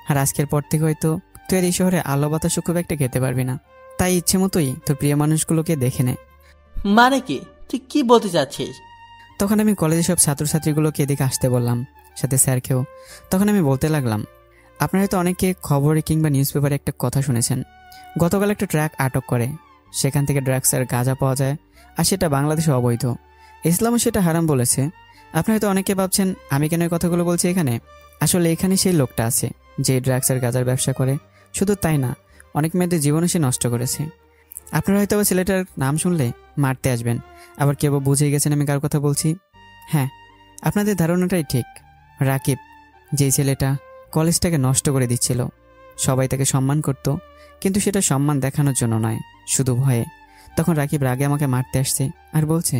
আর আজকের পর থেকে হয়তো তুই আর এই শহরে আলো বাতাসও খুব একটা খেতে পারবি না। তাই ইচ্ছে মতোই তোর প্রিয় মানুষগুলোকে দেখে নে। মানে কি, তুই কি বলতে চাচ্ছিস? তখন আমি কলেজে সব ছাত্রছাত্রীগুলোকে এদিকে আসতে বললাম, সাথে স্যারকেও। তখন আমি বলতে লাগলাম আপনারা হয়তো অনেকে খবরে কিংবা নিউজ পেপারে একটা কথা শুনেছেন, গতকাল একটা ট্রাক আটক করে, সেখান থেকে ড্রাগস আর গাঁজা পাওয়া যায়, আর সেটা বাংলাদেশে অবৈধ। ইসলামও সেটা হারাম বলেছে। আপনারা হয়তো অনেকে ভাবছেন আমি কেন এই কথাগুলো বলছি এখানে। আসলে এখানে সেই লোকটা আছে যে ড্রাগস আর গাঁজার ব্যবসা করে। শুধু তাই না, অনেক মেয়েদের জীবনও সে নষ্ট করেছে। আপনারা হয়তো ছেলেটার নাম শুনলে মারতে আসবেন, আবার কেউ বুঝে গেছেন আমি কার কথা বলছি। হ্যাঁ, আপনাদের ধারণাটাই ঠিক। রাকিব, যে ছেলেটা কলেজটাকে নষ্ট করে দিচ্ছিল। সবাই তাকে সম্মান করত, কিন্তু সেটা সম্মান দেখানোর জন্য নয়, শুধু ভয়ে। তখন রাকিব রাগে আমাকে মারতে আসছে আর বলছে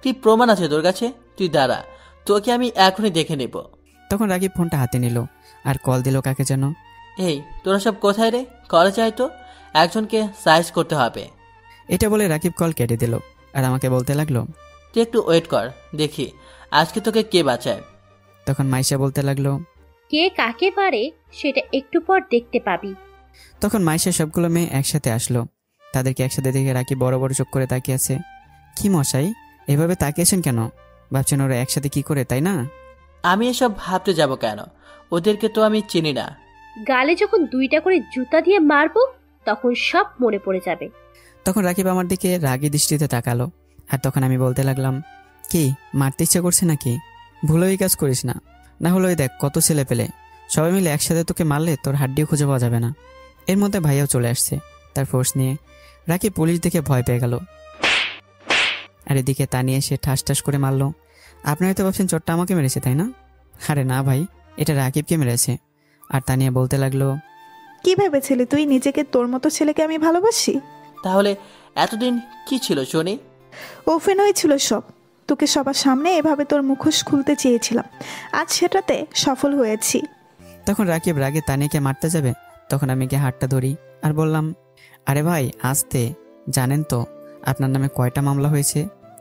কি প্রমাণ আছে তোর কাছে? তুই দাঁড়া, তোকে আমি এখনই দেখে নেব। তখন রাকিব ফোনটা হাতে নিল আর কল দিল কাকে যেন। এই তোরা সব কোথায় রে? কলেজে আয় তো, একজনকে সাইজ করতে হবে। এটা বলে রাকিব কল কেটে দিল আর আমাকে বলতে লাগলো তুই একটু ওয়েট কর, দেখি আজকে তোকে কে বাঁচায়। তখন মাইশা বলতে লাগলো কে কাকে পারে সেটা একটু পর দেখতে পাবি। তখন মাইশা সবগুলো মেয়ে একসাথে আসলো। তাদেরকে একসাথে দেখে রাকিব বড় বড় চোখ করে তাকিয়ে আছে। কি মশাই, এভাবে তাকিয়েছেন কেন? ভাবছেন ওরা একসাথে কি করে, তাই না? আমি এসব ভাবতে যাব কেন? ওদেরকে তো আমি চিনি না। গালে যখন 2টা করে জুতা দিয়ে মারবো তখন সব মনে পড়ে যাবে। তখন রাকিব আমার দিকে রাগী দৃষ্টিতে তাকালো আর তখন আমি বলতে লাগলাম কি মারতে ইচ্ছা করছে নাকি? ভুলো এই কাজ করিস না, না হলে ওই দেখ কত ছেলে পেলে সবাই মিলে একসাথে তোকে মারলে তোর হাড্ডিও খুঁজে পাওয়া যাবে না। এর মধ্যে ভাইয়াও চলে আসছে তার ফোর্স নিয়ে। রাকিব পুলিশ দেখে ভয় পেয়ে গেল আর এদিকে তা নিয়ে সে ঠাস ঠাস করে মারলো। আপনারা হয়তো ভাবছেন চোটটা আমাকে মেরেছে, তাই না? আরে না ভাই, এটা রাকিবকে মেরেছে। আর তানিয়া বলতে লাগলো কি ভেবেছিলি তুই নিজেকে? তোর মতো ছেলেকে আমি ভালোবাসি? তাহলে এতদিন কি ছিল শুনি? ওফেনই ছিল সব। তোকে সবার সামনে এভাবে তোর মুখোশ খুলতে চেয়েছিলাম, আজ সেটাতে সফল হয়েছি। তখন রাকিব রাগে তানিয়াকে মারতে যাবে, তখন আমি গিয়ে হাতটা ধরি আর বললাম আরে ভাই আস্তে, জানেন তো আপনার নামে কয়টা মামলা হয়েছে?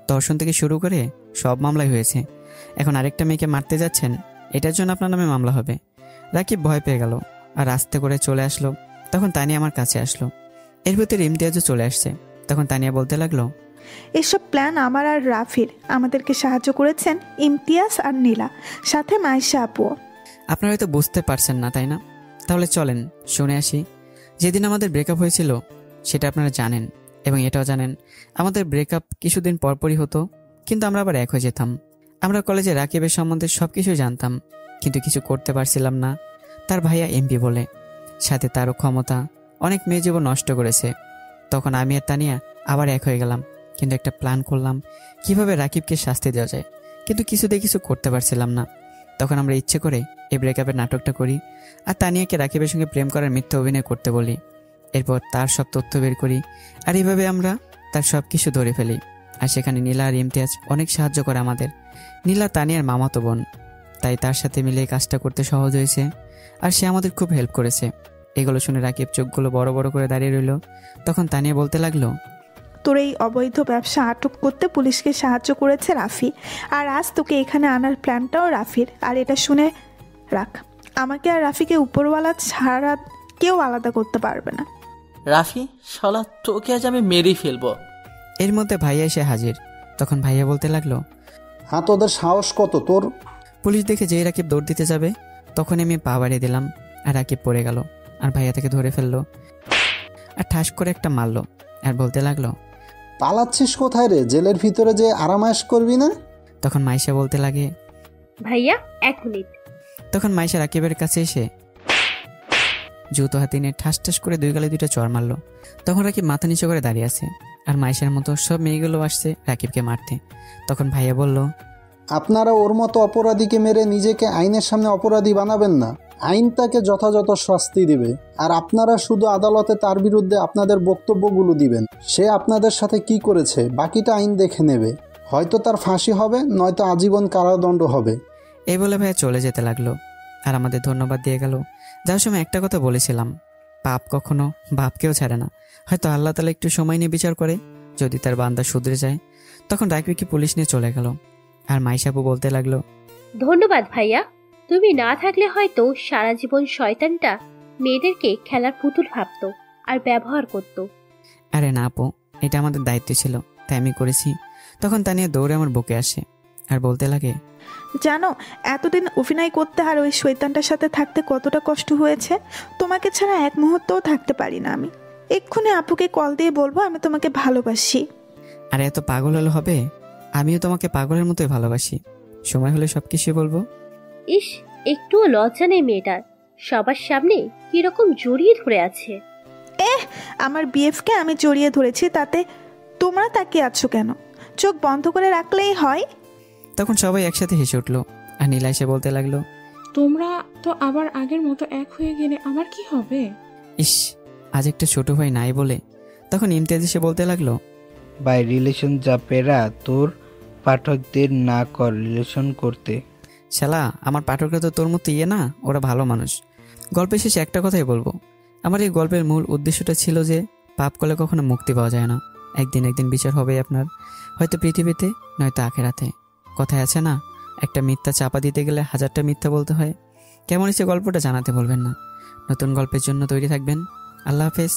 ধর্ষণ থেকে শুরু করে সব মামলাই হয়েছে। এখন আরেকটা মেয়েকে মারতে যাচ্ছেন, এটার জন্য আপনার নামে মামলা হবে। রাকিব ভয় পেয়ে গেল আর আস্তে করে চলে আসলো। তখন তানিয়া আমার কাছে আসলো। এর ভিতরে ইমতিয়াজও চলে আসছে। তখন তানিয়া বলতে লাগলো এসব প্ল্যান আমার আর রাফির, আমাদেরকে সাহায্য করেছেন ইমতিয়াজ আর নীলা, সাথে মাইশা আপুও। আপনারা হয়তো বুঝতে পারছেন না, তাই না? তাহলে চলেন শুনে আসি। যেদিন আমাদের ব্রেকআপ হয়েছিল সেটা আপনারা জানেন, এবং এটাও জানেন আমাদের ব্রেকআপ কিছুদিন পরপরই হতো, কিন্তু আমরা আবার এক হয়ে যেতাম। আমরা কলেজে রাকিবের সম্বন্ধে সব কিছুই জানতাম, কিন্তু কিছু করতে পারছিলাম না। তার ভাইয়া এমপি বলে, সাথে তারও ক্ষমতা, অনেক মেয়ে জীবন নষ্ট করেছে। তখন আমি আর তানিয়া আবার এক হয়ে গেলাম, কিন্তু একটা প্ল্যান করলাম কিভাবে রাকিবকে শাস্তি দেওয়া যায়, কিন্তু কিছুতেই কিছু করতে পারছিলাম না। তখন আমরা ইচ্ছে করে এই ব্রেকআপের নাটকটা করি আর তানিয়াকে রাকিবের সঙ্গে প্রেম করার মিথ্যা অভিনয় করতে বলি। এরপর তার সব তথ্য বের করি আর এইভাবে আমরা তার সব কিছু ধরে ফেলি। আর সেখানে নীলা আর ইমতিয়াজ অনেক সাহায্য করে আমাদের। নীলা তানিয়ার মামাতো বোন, তাই তার সাথে মিলে এই কাজটা করতে সহজ হয়েছে আর সে আমাদের খুব হেল্প করেছে। এগুলো শুনে রাকিব চোখগুলো বড় বড় করে দাঁড়িয়ে রইল। তখন তানিয়া বলতে লাগলো, তোর এই অবৈধ ব্যবসা আটক করতে পুলিশকে সাহায্য করেছে রাফি, আর আজ তোকে এখানে আনার প্ল্যানটাও রাফির। আর এটা শুনে রাখ, আমাকে আর রাফিকে উপরওয়ালা ছাড়া কেউ আলাদা করতে পারবে না। রাফি, শালা তোকে আজ আমি মেরেই ফেলবো। এর মধ্যে ভাইয়া এসে হাজির। তখন ভাইয়া বলতে লাগলো, হ্যাঁ, তোদের সাহস কত তোর? পুলিশ দেখে যেই রাকিব দৌড় দিতে যাবে তখন আমি পা বাড়িয়ে দিলাম, আর রাকিব পড়ে গেল। আর ভাইয়া তাকে ধরে ফেললো আর ঠাস করে একটা মারলো, আর বলতে লাগলো, পালাচ্ছিস কোথায় রে? জেলের ভিতরে যে আরামায়েশ করবি না? তখন মাইশা বলতে লাগে, ভাইয়া 1 মিনিট। তখন মাইশা রাকিবের কাছে এসে জুতো হাতে নিয়ে ঠাস ঠাস করে 2 গালে 2টা চড় মারলো। তখন রাকিব মাথা নিচু করে দাঁড়িয়ে আছে, আর মাইশার মতো সব মেয়েগুলো আসছে রাকিবকে মারতে। তখন ভাইয়া বলল, আপনারা ওর মতো অপরাধীকে মেরে নিজেকে আইনের সামনে অপরাধী বানাবেন না। আইন তাকে যথাযথ শাস্তি দিবে, আর আপনারা শুধু আদালতে তার বিরুদ্ধে আপনাদের বক্তব্যগুলো দিবেন। সে আপনাদের সাথে কি করেছে বাকিটা আইন দেখে নেবে। হয়তো তার ফাঁসি হবে, নয়তো আজীবন কারাদণ্ড হবে। এই বলে ভাইয়া চলে যেতে লাগলো, আর আমাদের ধন্যবাদ দিয়ে গেল। যাওয়ার সময় একটা কথা বলেছিলাম, পাপ কখনো বাপকেও ছাড়ে না। হয়তো আল্লাহ তাআলা একটু সময় নিয়ে বিচার করে, যদি তার বান্দা শুধরে যায়। তখন রাকিবকে পুলিশ নিয়ে চলে গেল, আর মাইশাপু বলতে লাগলো, ধন্যবাদ ভাইয়া, তুমি না থাকলে হয়তো সারা জীবন শয়তানটা মেয়েদেরকে খেলার পুতুল ভাবতো আর ব্যবহার করত। আরে না আপু, এটা আমাদের দায়িত্ব ছিল, তাই আমি করেছি। তখন তানিয়া দৌড়ে আমার বুকে আসে আর বলতে লাগে, জানো এতদিন অভিনয় করতে আর ওই শয়তানটার সাথে থাকতে কতটা কষ্ট হয়েছে। তোমাকে ছাড়া এক মুহূর্তও থাকতে পারি না আমি। এক্ষুনি আপুকে কল দিয়ে বলবো আমি তোমাকে ভালোবাসি। আরে এত পাগল হলে হবে? আমিও তোমাকে পাগলের মতোই ভালোবাসি, সময় হলে সবকিছু বলবো। ইস, একটুও লজ্জা নেই মেয়েটার, সবার সামনে কিরকম জড়িয়ে ধরে আছে। আমার বিএফকে আমি জড়িয়ে ধরেছি, তাতে তোমরা তাকিয়ে আছো কেন? চোখ বন্ধ করে রাখলেই হয়। তখন সবাই একসাথে হেসে উঠলো, আর নীলা এসে বলতে লাগলো, তোমরা তো আবার আগের মতো এক হয়ে গেলে আমার কি হবে? ইস, আজ একটা ছোট ভাই নাই বলে। তখন ইমতিয়াজ এসে বলতে লাগলো, বাই রিলেশন যা পেরা তোর পাঠকদের না কর রিলেশন করতে। শালা, আমার পাঠকরা তো তোর মতো না, ওরা ভালো মানুষ। গল্পের শেষে একটা কথাই বলবো, আমার এই গল্পের মূল উদ্দেশ্যটা ছিল যে পাপ করলে কখনো মুক্তি পাওয়া যায় না। একদিন বিচার হবে আপনার, হয়তো পৃথিবীতে নয়তো আখেরাতে। কথায় আছে না, একটা মিথ্যা চাপা দিতে গেলে 1000টা মিথ্যা বলতে হয়। কেমন হয়েছে গল্পটা জানাতে বলবেন না। নতুন গল্পের জন্য তৈরি থাকবেন। আল্লাহ হাফেজ।